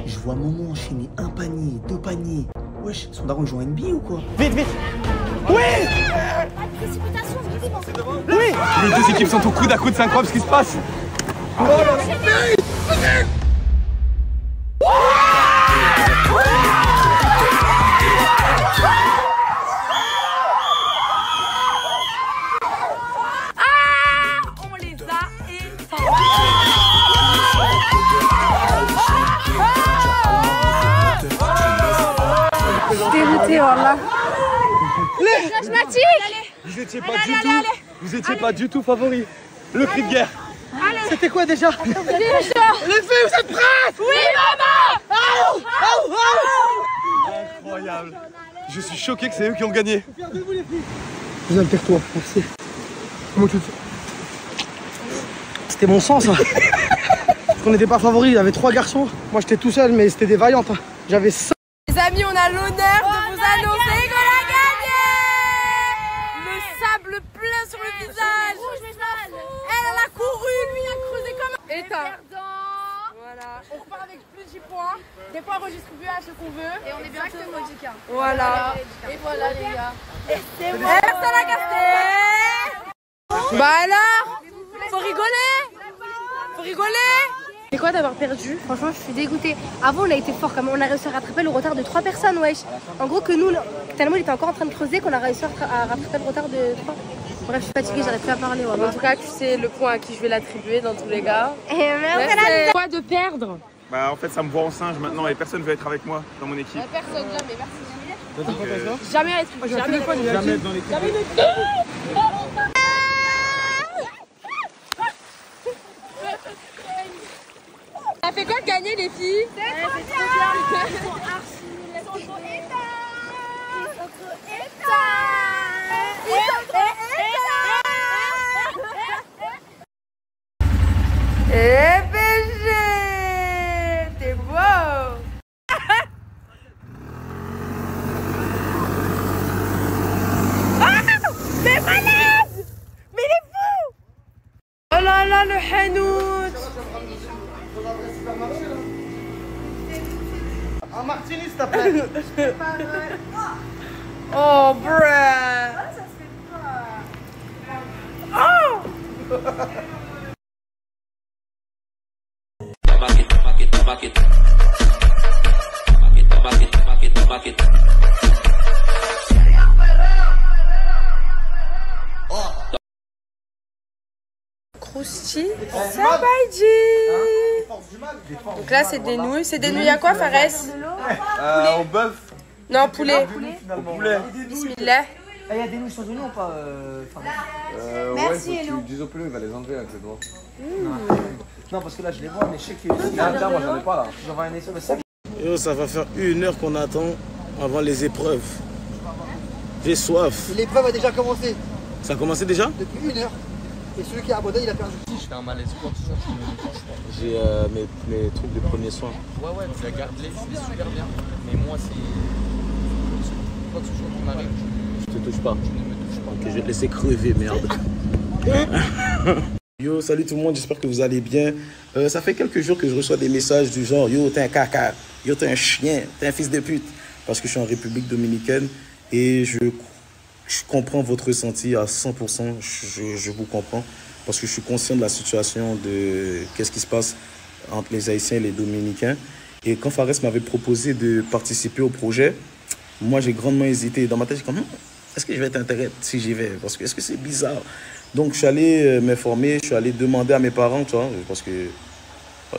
K: Je vois maman enchaîner 1 panier, 2 paniers. Wesh, son daron joue à NBA ou quoi?
G: Vite. Oui.
D: Les deux équipes sont au coude à coude, c'est incroyable ce qui se passe.
P: On les a
C: Dégoûté, voilà.
G: Vous étiez pas du tout favori. Le cri de guerre. C'était quoi déjà?
F: Les filles, vous êtes prêtes?
M: Oui, maman.
G: Incroyable. Je suis choqué que c'est eux qui ont gagné.
F: Regardez-vous les filles. Vas-y, altère-toi, merci. Comment tu le fais? C'était mon sang, ça. Parce qu'on n'était pas favoris, il y avait 3 garçons. Moi, j'étais tout seul, mais c'était des vaillantes. Les
N: amis, on a l'honneur de vous annoncer qu'on a gagné. Le sable plein sur le visage. Elle a couru, lui il a creusé comme un perdant. Voilà, on repart avec plus de 10 points. Des points redistribués à ceux qu'on veut. Et on est bientôt au Magica. Voilà. Et voilà les gars. Et c'est moi. Personne n'a casté. Bah alors, faut rigoler.
C: C'est quoi d'avoir perdu? Franchement, je suis dégoûtée. Avant, on a été fort quand même. On a réussi à rattraper le retard de 3 personnes, wesh. En gros, que nous, tellement il était encore en train de creuser qu'on a réussi à rattraper le retard de 3. Bref, je suis fatiguée, j'arrive plus à parler. Ouais.
N: En tout cas, tu sais le point à qui je vais l'attribuer dans tous les cas.
C: Et merci.
N: Quoi de perdre?
D: Bah en fait ça me voit en singe maintenant et personne veut être avec moi dans mon équipe.
N: Personne, jamais, merci.
D: Jamais
N: être jamais
D: dans l'équipe.
C: les filles?
M: C'est trop bien. Ils sont archi. Ils sont trop éteints. Ils sont trop éteints. Ils sont trop éteints.
N: Eh BG, t'es beau. C'est malade. Mais il est fou. Oh là là, le hanout.
F: Un martini, s'il te plaît.
N: Oh, bruh.
M: Ça se fait pas.
N: Oh. Crousti, Sabaïdi. Donc là c'est des nouilles. C'est des nouilles à quoi, Fares?
I: Au bœuf.
N: Non, poulet.
I: Au poulet.
N: Bismillah.
F: Il y a des nouilles sans oignon ou pas
I: Merci, ouais, faut que tu dises au poulet, il va les enlever avec ses doigts.
F: Non, parce que là je les vois, mais je sais que.
I: Tiens, moi j'en ai pas là.
F: J'envoie un essai, mais ça.
D: Yo, ça va faire 1 heure qu'on attend avant les épreuves. J'ai soif.
F: L'épreuve a déjà commencé.
D: Ça a commencé déjà?
F: Depuis 1 heure. Et celui qui a abandonné, il a perdu.
G: Je fais un malaise quoi, tout ça, tu me touches pas.
D: J'ai mes trucs de premiers soins.
G: Ouais, tu la gardes, c'est super bien. Mais moi, c'est. Quoi que ce soit qui m'arrive,
D: Je te touche pas.
G: tu ne me touches pas.
D: Ok, je vais te laisser crever, merde. Yo, salut tout le monde, j'espère que vous allez bien. Ça fait quelques jours que je reçois des messages du genre yo, t'es un caca, yo, t'es un chien, t'es un fils de pute. Parce que je suis en République dominicaine et je comprends votre ressenti à 100%. Je vous comprends parce que je suis conscient de la situation, de qu'est-ce qui se passe entre les Haïtiens et les Dominicains. Et quand Fares m'avait proposé de participer au projet, moi j'ai grandement hésité. Dans ma tête, j'ai dit est-ce que je vais être intéressé si j'y vais? Parce que est-ce que c'est bizarre? Donc je suis allé m'informer, je suis allé demander à mes parents, tu vois, parce que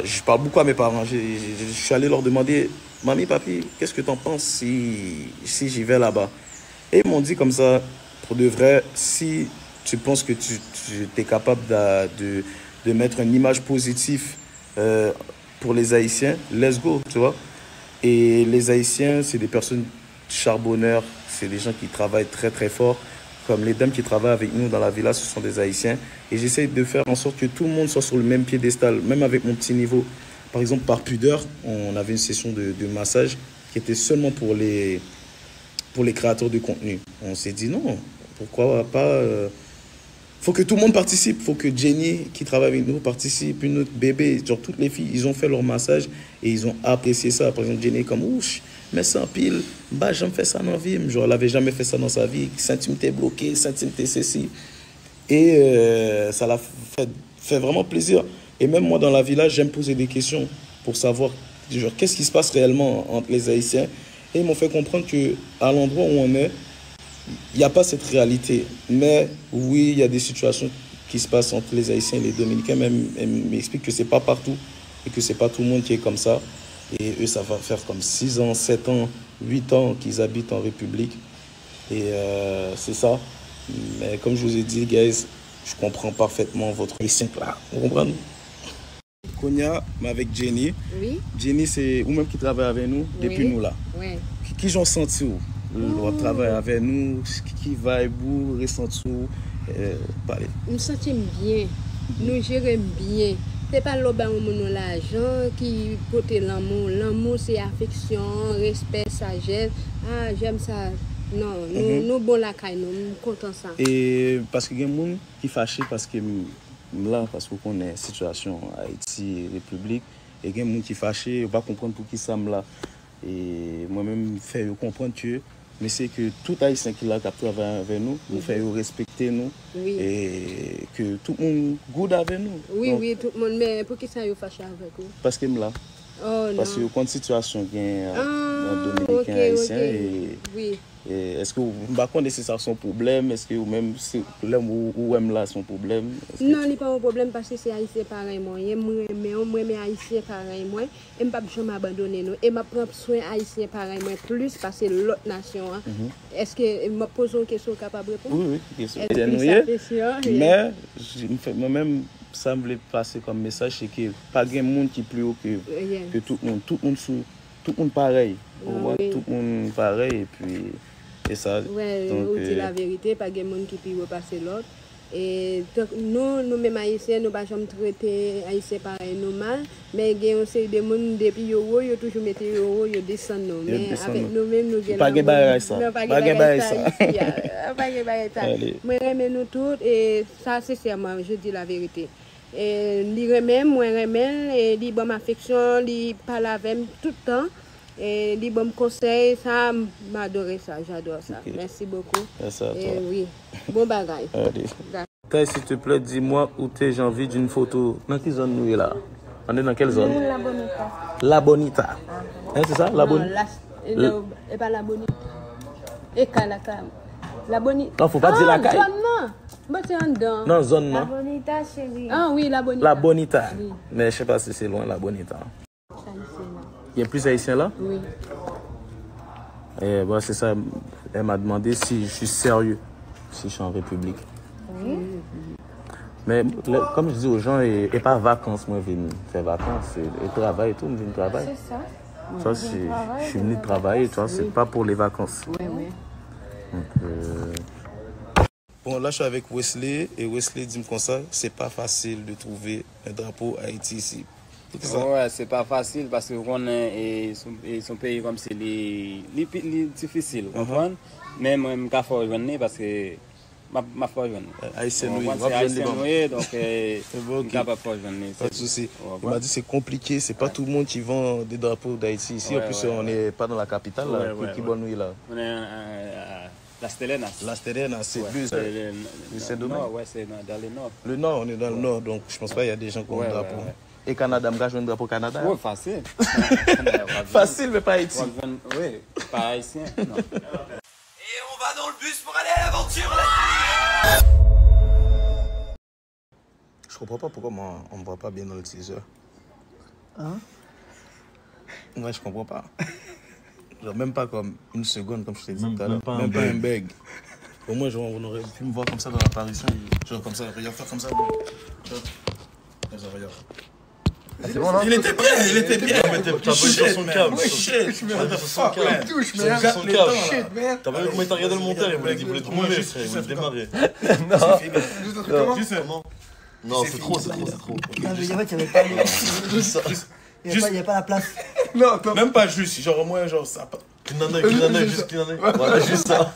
D: je parle beaucoup à mes parents. Je suis allé leur demander, mamie, papi, qu'est-ce que tu en penses si j'y vais là-bas? Et ils m'ont dit comme ça, pour de vrai, si tu penses que tu es capable de mettre une image positive pour les Haïtiens, let's go, tu vois. Et les Haïtiens, c'est des personnes charbonneurs, c'est des gens qui travaillent très très fort. Comme les dames qui travaillent avec nous dans la villa, ce sont des Haïtiens. Et j'essaie de faire en sorte que tout le monde soit sur le même piédestal, même avec mon petit niveau. Par exemple, par pudeur, on avait une session de massage qui était seulement pour les créateurs de contenu. On s'est dit non, pourquoi pas... faut que tout le monde participe. Faut que Jenny, qui travaille avec nous, participe. Une autre bébé, genre toutes les filles, ils ont fait leur massage et ils ont apprécié ça. Par exemple, Jenny comme ouch, mais sans pile, bah j'aime faire ça dans la vie. Genre, elle avait jamais fait ça dans sa vie. Intimité bloquée, intimité ceci. Et ça l'a fait vraiment plaisir. Et même moi, dans la villa, j'aime poser des questions pour savoir genre qu'est-ce qui se passe réellement entre les Haïtiens. Et ils m'ont fait comprendre qu'à l'endroit où on est, il n'y a pas cette réalité. Mais oui, il y a des situations qui se passent entre les Haïtiens et les Dominicains. Mais ils m'expliquent que ce n'est pas partout et que ce n'est pas tout le monde qui est comme ça. Et eux, ça va faire comme 6 ans, 7 ans, 8 ans qu'ils habitent en République. Et c'est ça. Mais comme je vous ai dit, guys, je comprends parfaitement votre haïtien là. Vous comprenez? Konya, mais avec Jenny.
A: Oui.
D: Jenny, c'est vous-même qui travaille avec nous depuis nous là.
A: Oui.
D: Qui j'en senti où? Le travail avec nous, qui va et vous, ressenti où? Parlez.
S: Nous sentons bien, nous gérons bien. Ce n'est pas l'argent qui porte l'amour. L'amour, c'est affection, respect, sagesse. Ah, j'aime ça. Non, nous bon la caille, nous contents ça.
D: Et parce qu'il y a des gens qui sont fâchés parce que là, parce qu'on est en situation Haïti, République, et il y a des gens qui sont fâchés, ils ne vont pas comprendre pour qui ça me là. Et moi-même, je fais comprendre que mais c'est que tout Haïtien qui a travaillé avec nous, nous fait respecter nous et que tout le monde goûte avec nous.
S: Oui, donc, oui, tout le monde. Mais pour qui ça est fâché avec vous?
D: Parce que là.
S: Oh,
D: parce que quand situation gagne dans Dominicain Haïtien et est-ce que vous ne connaissez ça son problème? Est-ce que vous même ou même là son problème?
S: Non, il n'y a pas un problème parce que c'est Haïtien pareil moi. Moi Haïtien pareil moi. Et je ne peux pas m'abandonner nous. Et je prends soin Haïtien pareil moi plus parce que l'autre nation. Est-ce que je me pose une question capable de répondre?
D: Oui, question. Mais moi-même ça me voulait passer comme message, c'est que pas de monde qui est plus haut que tout le monde. Tout le monde pareil.
S: Oui.
D: Tout le monde pareil et puis et ça.
S: Ouais,
D: donc,
S: c'est la vérité, pas de monde qui peut repasser l'autre. Et nous mêmes haïtiens, nous pas jamais traiter haïtiens pareil normal, mais il y a aussi des gens depuis euro, ils toujours mettent euro, ils descendent nous. Mais avec nous mêmes nous
D: pas de bagarre ça.
S: Pas de bagarre ça. Pas de bagarre ça. Moi j'aime nous toutes et ça sincèrement, je dis la vérité. Et lui remet, moi remet et lui bonne affection, lui parle avec moi tout le temps. Et les bons conseils, ça, m'adore ça, j'adore ça. Okay. Merci beaucoup.
D: Merci à toi.
S: Et oui, bon bagaille.
D: Allez. S'il te plaît, dis-moi où t'es, j'ai envie d'une photo. Dans quelle zone nous est là? On est dans quelle zone?
S: La Bonita.
D: La Bonita. Hein, c'est ça? La Bonita?
S: Et pas la Bonita. Et Kalaka. La Bonita.
D: Non, faut pas dire la caille.
S: Non,
D: zone, non.
S: La Bonita, chérie. Ah oui, la Bonita.
D: La Bonita.
S: Oui.
D: Mais je sais pas si c'est loin, la Bonita. Il y a plus d'Haïtiens là?
S: Oui.
D: Et bon, c'est ça. Elle m'a demandé si je suis sérieux, si je suis en République.
S: Oui.
D: Mais comme je dis aux gens, et pas vacances, moi je viens faire vacances, et travail et tout, je viens travailler.
S: C'est ça.
D: Tu vois, je suis venu travailler, tu vois, c'est pas pour les vacances.
S: Oui, oui.
D: Donc, Bon, là je suis avec Wesley, et Wesley dit comme ça, c'est pas facile de trouver un drapeau Haïti ici.
R: Ouais, c'est pas facile parce que son pays comme c'est difficile, vous comprenez? Mais moi, je ne faut pas parce que ma foi jeune.
D: Haïtien,
R: donc
D: pas de souci. Il m'a dit c'est compliqué, c'est pas tout le monde qui vend des drapeaux d'Haïti ici. En plus, on n'est pas dans la capitale, là. Qui bonne nuit là?
R: On est Las Terrenas.
D: Las Terrenas, c'est plus c'est dommage.
R: Ouais, c'est dans le nord.
D: Le nord, on est dans le nord, donc je pense pas qu'il y a des gens qui ont un drapeau. Et Canada, je un drapeau Canada?
R: Oui, facile.
D: Facile, mais pas Haïti.
R: Oui, pas haïtien, non.
E: Et on va dans le bus pour aller à l'aventure,
D: Je comprends pas pourquoi on me voit pas bien dans le teaser.
F: Hein?
D: Ouais, je comprends pas. Genre même pas comme une seconde, comme je t'ai dit tout à l'heure. Même pas un bug. Au moins, genre, on aurait pu me voir comme ça dans l'apparition. Genre comme ça, regarde, faire comme ça. Regarde.
F: Ah, c'est bon, non?
D: Il était bien.
T: T'as pas eu son câble. T'as pas vu comment il t'a regardé le monteur, il voulait te mourir, il voulait te démarrer. Non, c'est trop.
F: Non, mais en fait, il n'y avait pas la place.
D: Non, même pas juste, genre au moins, genre ça.
T: Clean un œil. Voilà, juste ça.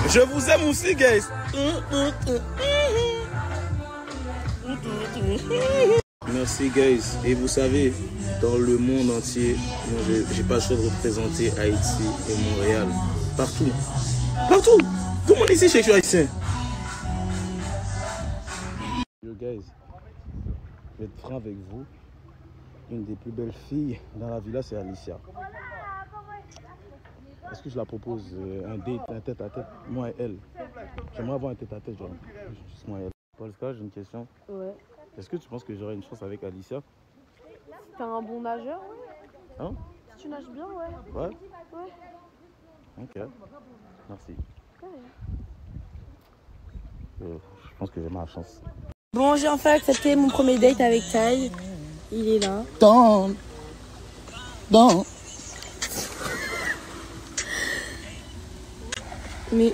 D: Je vous aime aussi, guys. Merci, guys. Et vous savez, dans le monde entier, j'ai pas le choix de représenter Haïti et Montréal. Partout. Tout le monde ici, je suis haïtien. Yo, guys, je vais être franc avec vous. Une des plus belles filles dans la villa, c'est Alicia. Est-ce que je la propose un date, un tête-à-tête, moi et elle? J'aimerais avoir un tête-à-tête, genre, juste moi et elle. Polska, j'ai une question.
H: Ouais.
D: Est-ce que tu penses que j'aurai une chance avec Alicia?
H: T'es un bon nageur, oui.
D: Hein?
H: Si tu nages bien, ouais.
D: Ouais?
H: Ouais.
D: Ok. Merci.
H: Ouais.
D: Je pense que j'ai ma chance.
P: Bon, j'ai enfin accepté mon premier date avec Ty. Il est là.
F: Dans.
P: Mais...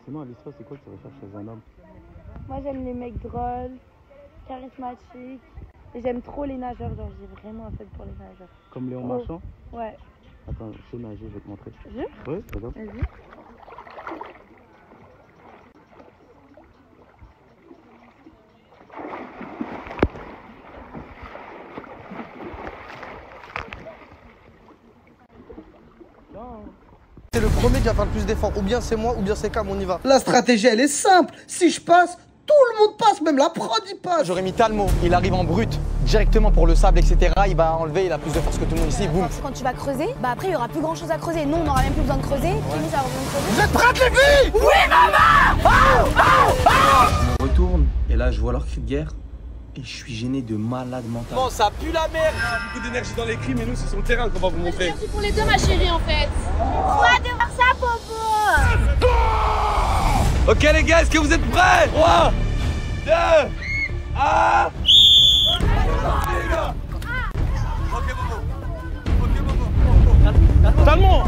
D: Sinon, Alicia, c'est quoi que tu recherches chez un homme?
H: Moi, j'aime les mecs drôles, charismatiques. Et j'aime trop les nageurs, genre j'ai vraiment un faible pour les nageurs.
D: Comme Léon Marchand?
H: Ouais.
D: Attends, je sais nager, je vais te montrer.
H: Jure?
D: Oui, regarde.
H: Vas-y.
F: C'est le premier qui va faire le plus d'efforts. Ou bien c'est moi, ou bien c'est Cam, on y va. La stratégie, elle est simple. Si je passe, tout le monde passe, même la prod, il passe.
G: J'aurais mis Talmo, il arrive en brut, directement pour le sable, etc. Il va enlever, il a plus de force que tout le monde ici, boum.
Q: Quand tu vas creuser, bah après il y aura plus grand chose à creuser. Nous on n'aura même plus besoin de creuser. Nous ça va besoin de creuser.
F: Vous êtes prêtes les filles?
Q: Oui maman.
G: Je me retourne, et là je vois leur cri de guerre,
K: Et je suis gêné de malade mental.
G: Bon, ça pue la merde. Beaucoup d'énergie dans les cris, mais nous, c'est sur le terrain qu'on va vous montrer.
H: C'est pour les deux, ma chérie, en fait.
M: Quoi de voir ça, Popo?
G: Ok, les gars, est-ce que vous êtes prêts? 3, 2, 1. Talmont!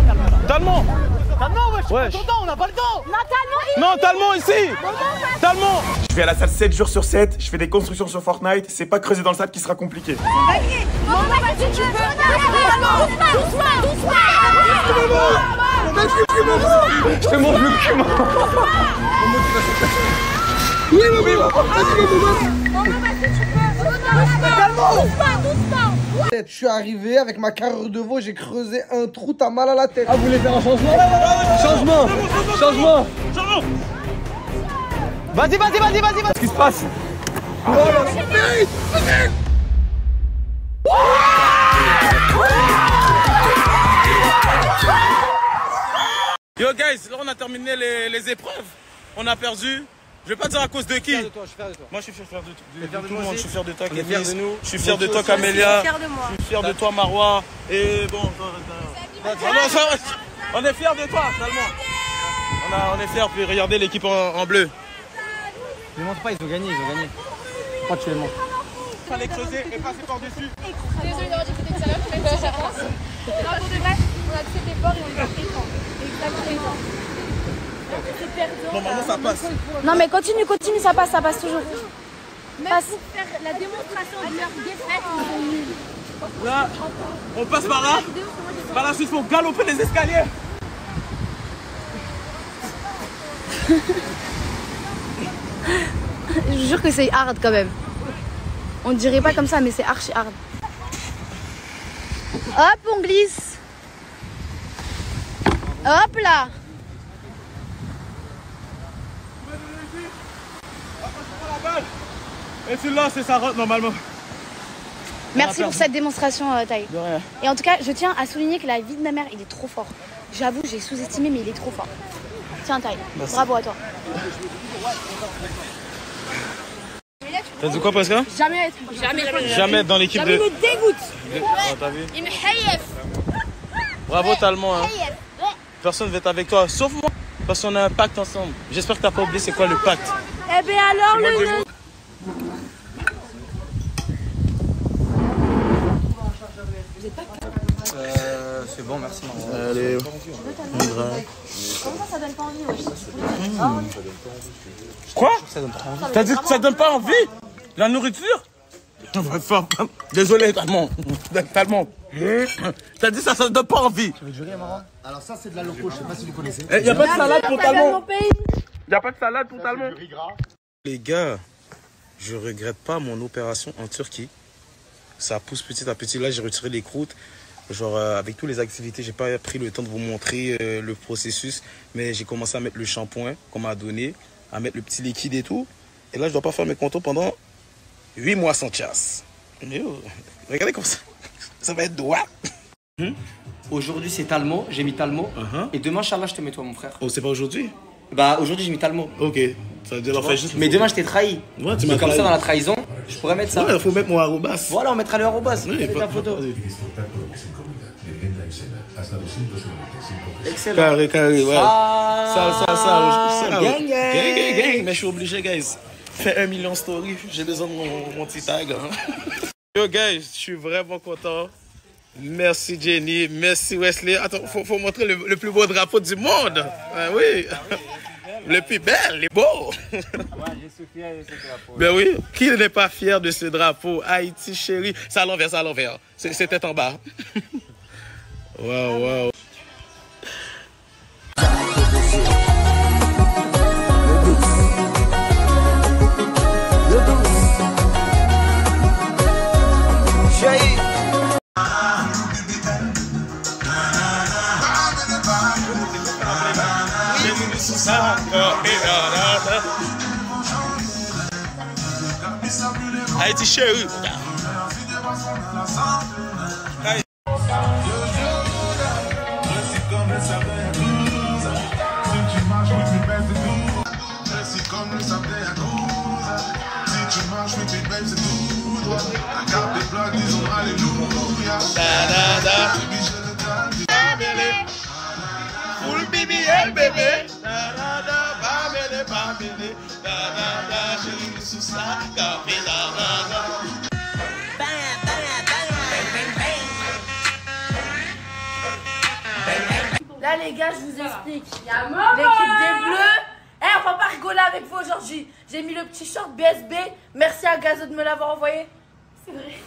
G: Talmont!
D: Talmont,
G: ouais,
D: on n'a pas le temps!
M: Non, Talmont ici!
D: Non, Talmont ici! Talmont! Je vais à la salle 7 jours sur 7, je fais des constructions sur Fortnite, c'est pas creuser dans le sable qui sera compliqué.
G: Je te montre le cul,
F: Je suis arrivé avec ma carrure de veau, j'ai creusé un trou, t'as mal à la tête.
G: Ah, vous voulez faire un changement? Changement! Changement! Vas-y! Qu'est-ce qui se passe? Oh là,
D: Yo guys, là on a terminé les épreuves. On a perdu. Je vais pas dire à cause de qui.
G: Je suis fier de toi.
D: Moi je suis fier de tout le monde. Je suis fier de toi,
G: On est fiers de nous.
D: Je suis fier de toi, Camélia.
N: Je suis fier de moi.
D: Je suis fier de toi, Marois. Et bon, on est fiers de toi, Talmont. On est fiers. Puis regardez l'équipe en bleu.
G: Ne montre pas, ils ont gagné. Pourquoi tu les montres?
D: Fallait creuser et passer par-dessus.
H: Désolé d'avoir dit que c'était extérieur, mais je pense. Non, pour de vrai, on a fait cet effort et on est présent. Exactement. C'est perdant.
D: Normalement ça passe.
Q: Non mais continue, ça passe toujours.
H: Même pour faire la démonstration de leur défaite, ils sont nuls.
D: Là, on passe par là. Par la suite, il faut galoper les escaliers.
Q: Je vous jure que c'est hard quand même. On dirait pas comme ça, mais c'est archi hard. Hop, on glisse. Hop là.
D: Et celui-là, c'est ça rentre normalement.
Q: Merci pour cette démonstration, Taï.
D: De rien.
Q: Et en tout cas, je tiens à souligner que la vie de ma mère, il est trop fort. J'avoue, j'ai sous-estimé, mais il est trop fort. Tiens, Taï. Bravo à toi.
D: T'as dit quoi, Pascal? Jamais dans l'équipe de...
H: Il me dégoûte.
D: T'as vu?
H: Il me haïf.
D: Bravo, Talmont. Hein. Personne ne va être avec toi, sauf moi. Parce qu'on a un pacte ensemble. J'espère que t'as pas oublié c'est quoi le pacte.
H: Eh bien alors, le...
G: C'est bon, merci.
D: Allez.
Q: Comment ça donne pas envie,
D: Quoi? T'as dit que ça donne pas envie? La nourriture? Désolé, Talmont. T'as dit ça donne pas envie.
K: Tu veux du riz, Marois? Alors ça, c'est de la loco, je sais pas si vous connaissez.
D: Il n'y a pas de salade pour Talmont. Il n'y a pas de salade pour Talmont. Les gars, je regrette pas mon opération en Turquie. Ça pousse petit à petit. Là, j'ai retiré les croûtes. Genre, avec toutes les activités, j'ai pas pris le temps de vous montrer le processus. Mais j'ai commencé à mettre le shampoing qu'on m'a donné, à mettre le petit liquide et tout. Et là, je dois pas faire mes contours pendant 8 mois sans chasse. Mais oh, regardez comme ça. Ça va être droit.
G: Aujourd'hui, c'est Talmont. J'ai mis Talmont. Et demain, Inch'Allah, je te mets toi, mon frère.
D: Oh, c'est pas aujourd'hui?
G: Bah, aujourd'hui, j'ai mis Talmont.
D: Ok. Ça veut dire la juste.
G: Mais demain, je t'ai trahi.
D: Ouais, tu
G: m'as comme ça, dans la trahison, je pourrais mettre ça.
D: Ouais, il faut mettre mon arrobas.
G: Voilà, on mettra le arrobas.
D: Oui,
G: fais ta photo. Excellent.
D: Carré, ouais.
G: Ça.
D: Gang. Mais je suis obligé, guys. Fais 1 million story. J'ai besoin de mon petit tag. Hein. Yo, guys, je suis vraiment content. Merci, Jenny. Merci, Wesley. Attends, faut montrer le plus beau drapeau du monde. Ah, oui. Le plus bel, les beaux.
R: Ouais, je suis fier de ce drapeau.
D: Ben oui, qui n'est pas fier de ce drapeau? Haïti, chérie. C'est à l'envers. C'est tête en bas. Waouh. Haïti chérie.
J: Si tu marches, oui, tu
D: Full BBL bébé.
N: Là les gars, je vous explique. L'équipe des Bleus. Eh, on va pas rigoler avec vous aujourd'hui. J'ai mis le petit short BSB. Merci à Gazo de me l'avoir envoyé. C'est vrai.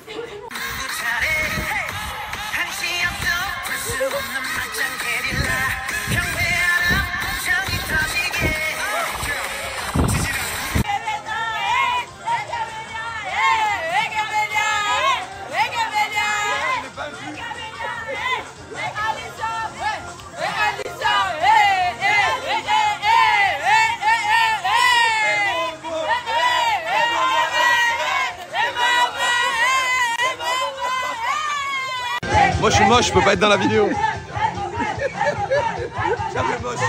N: C'est vrai.
I: Moi je suis moche, je peux pas être dans la vidéo. Jamais moche.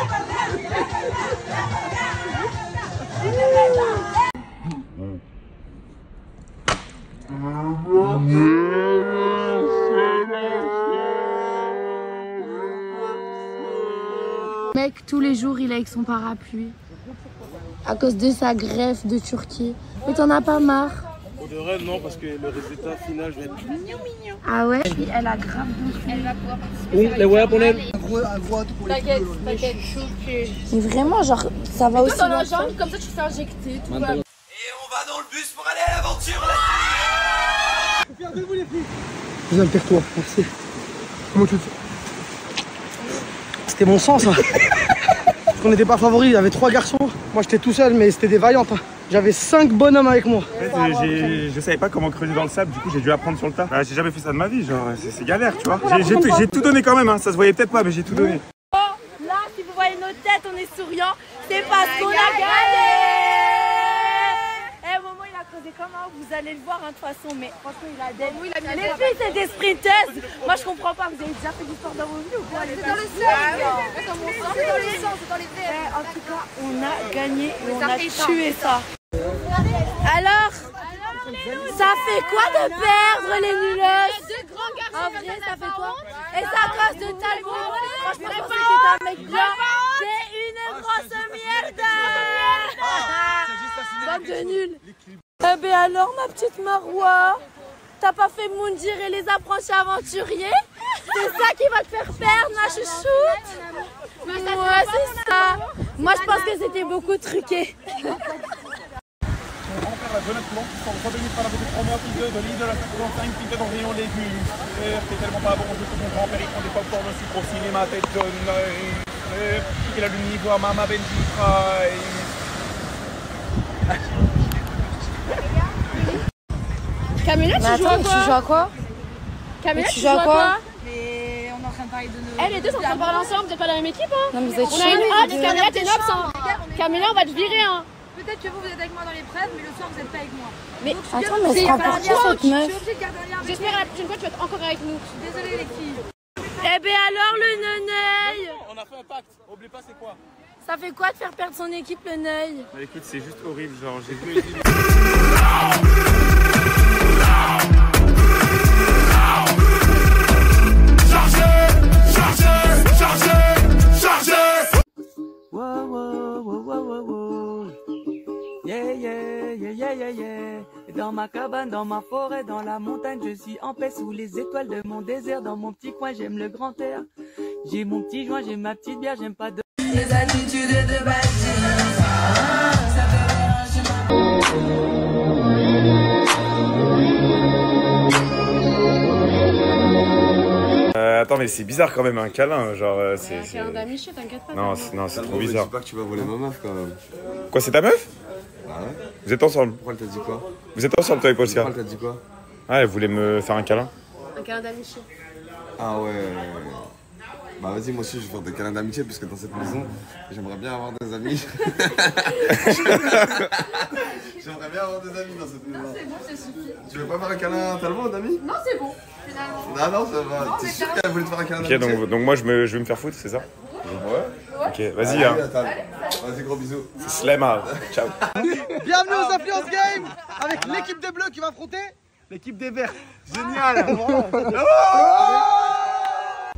Q: Mec, tous les jours, il est avec son parapluie. À cause de sa greffe de Turquie. Mais t'en as pas marre?
T: Pour de vrai, non, parce que le résultat final, je vais être mignon.
Q: Ah ouais? Elle a grave d'autres. Elle va pouvoir participer.
N: T'inquiète, t'inquiète.
Q: Mais vraiment, genre, ça va aussi.
N: Dans la jambe, comme ça tu fais injecter. Tout va.
E: Et on va dans le bus pour aller à l'aventure.
F: Regardez-vous les filles. Viens, tire-toi, merci. Comment tu te fais? C'était mon sang ça. Parce qu'on n'était pas favoris, il y avait 3 garçons. Moi j'étais tout seul, mais c'était des vaillantes. Hein. J'avais 5 bonhommes avec moi.
D: En fait, je savais pas comment creuser dans le sable, du coup j'ai dû apprendre sur le tas. Bah, j'ai jamais fait ça de ma vie, genre c'est galère, tu vois. J'ai tout donné quand même, hein. Ça se voyait peut-être pas, mais j'ai tout donné.
N: Là, si vous voyez nos têtes, on est souriants. C'est parce qu'on a gagné. Eh, Momo, il a creusé comment? Vous allez le voir hein, de toute façon, mais franchement, il a des... Les filles, c'est des sprinteuses. Moi, je comprends pas. Vous avez déjà fait du sport dans vos vies ou quoi? C'est dans le sang. C'est dans le sang, c'est dans les veines. En tout cas, on a gagné et on a tué ça. Alors, ça fait quoi de perdre les nuleuses? En vrai, ça fait quoi? Et c'est à cause de Talbot. Franchement, je pensais que c'était un mec bien. C'est une grosse merde. Bande de nuls. Eh ben alors, ma petite Marois, t'as pas fait Moundir et les apprentis aventuriers? C'est ça qui va te faire perdre, ma chouchoute? Ouais, c'est ça. Moi, je pense que c'était beaucoup truqué.
D: On remplit la zone coulante qui sont revenus par la petite première piste de l'île de la 55 qui était dans le rayon légumes. T'es tellement pas bon, je te mon grand-père, il prend des pop-corn de sucre au cinéma, tête de nœud. Il a l'univoire à Mama Benji Fry.
N: Camilla, tu joues à quoi? Camilla, tu joues à quoi?
P: Mais on est en train de parler de nos...
N: Eh, les deux sont en train de parler ensemble, vous êtes pas dans la même équipe hein?
P: Non mais vous êtes
N: on a une hâte, Camilla t'es nobs hein? Camilla on va te virer hein?
P: Peut-être que vous êtes avec moi dans l'épreuve, mais le soir vous êtes pas avec moi.
N: Mais
Q: attends, mais elle sera pour qui cette meuf?
N: J'espère à la prochaine fois tu vas être encore avec nous.
P: Je suis désolée les filles.
N: Eh ben alors le Neneuil?
D: On a fait un pacte, oublie pas c'est quoi?
N: Ça fait quoi de faire perdre son équipe le Neuil?
D: Bah écoute c'est juste horrible, genre j'ai vu...
J: Wow, wow, wow, wow, wow, wow. Yeah, yeah, yeah, yeah, yeah, yeah. Dans ma cabane, dans ma forêt, dans la montagne, je suis en paix sous les étoiles de mon désert. Dans mon petit coin, j'aime le grand air. J'ai mon petit joint, j'ai ma petite bière, j'aime pas de... Les attitudes de bâtiment.
D: Attends mais c'est bizarre quand même un câlin, genre c'est...
N: Un câlin d'Amiché, t'inquiète pas.
D: Non, c'est trop bizarre.
I: Dis pas que tu vas voler ma meuf quand même.
D: Quoi, c'est ta meuf?
I: Bah ouais.
D: Vous êtes ensemble?
I: Pourquoi elle t'a dit quoi?
D: Vous êtes ensemble toi et Polska?
I: Pourquoi elle t'a dit quoi?
D: Ah, elle voulait me faire un câlin.
N: Un câlin d'Amiché.
I: Ah ouais. Bah vas-y, moi aussi je vais faire des câlins d'amitié parce que dans cette maison, j'aimerais bien avoir des amis. J'aimerais bien avoir des amis dans cette maison.
N: Non, c'est bon, ça suffit.
I: Tu veux pas faire un câlin à Talbot, d'amis?
N: Non, c'est bon, finalement.
I: Ah non, ça va. T'es sûr qu'elle voulait te faire un câlin d'amitié?
D: Ok, donc moi je vais me faire foutre, c'est ça?
I: Ouais.
D: Ok, vas-y hein.
I: Vas-y, gros bisous.
D: C'est Slema, ciao.
F: Bienvenue aux Influence Games. avec l'équipe des Bleus qui va affronter l'équipe des Verts. Génial.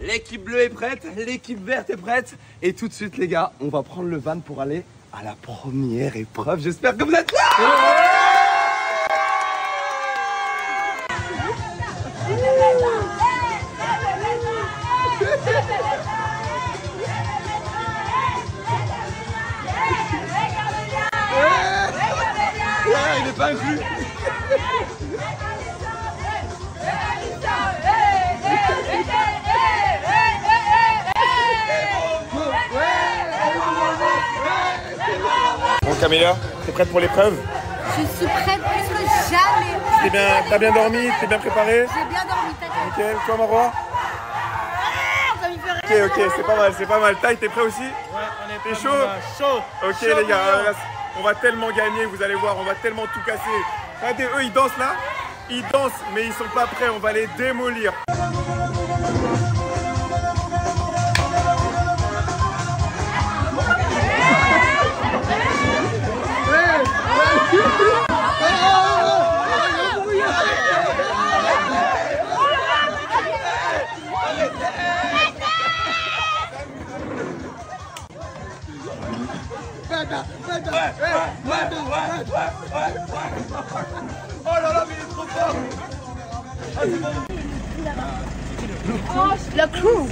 I: L'équipe bleue est prête, l'équipe verte est prête. Et tout de suite les gars, on va prendre le van pour aller à la première épreuve. J'espère que vous êtes là.
F: Il n'est pas inclus.
D: Bon Camélia, t'es prête pour l'épreuve?
N: Je suis prête plus que jamais.
D: T'as bien dormi? T'es bien préparé?
N: J'ai bien dormi, t'inquiète.
D: Nickel, toi Marois? Ok, c'est pas mal. Taille, t'es prêt aussi?
T: Ouais, on est
D: T'es chaud?
T: Chaud.
D: Ok les gars, on va tellement gagner, vous allez voir, on va tellement tout casser. Regardez, eux ils dansent là, ils dansent, mais ils sont pas prêts, on va les démolir.
F: Oh là là, mais il est trop fort.
N: La crew.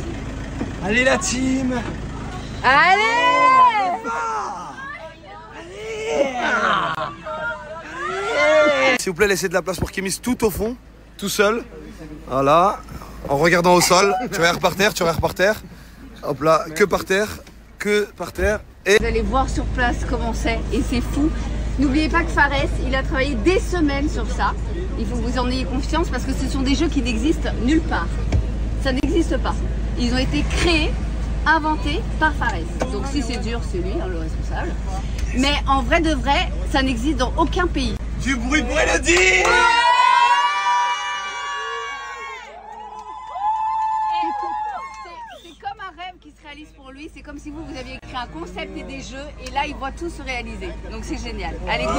I: Allez la team.
N: Allez.
I: S'il vous plaît, laissez de la place pour Kémis tout au fond, tout seul. Voilà, en regardant au sol. Tu regardes par terre, tu regardes par terre. Hop là, que par terre, que par terre. Et
A: vous allez voir sur place comment c'est et c'est fou. N'oubliez pas que Fares, il a travaillé des semaines sur ça. Il faut que vous en ayez confiance parce que ce sont des jeux qui n'existent nulle part. Ça n'existe pas. Ils ont été créés, inventés par Fares. Donc si c'est dur, c'est lui, hein, le responsable. Mais en vrai de vrai, ça n'existe dans aucun pays.
I: Du bruit pour Elodie.
A: C'est comme un rêve qui se réalise pour lui. C'est comme si vous aviez écrit un concept et des jeux et là, il voit tout se réaliser. Donc c'est génial. Allez, go!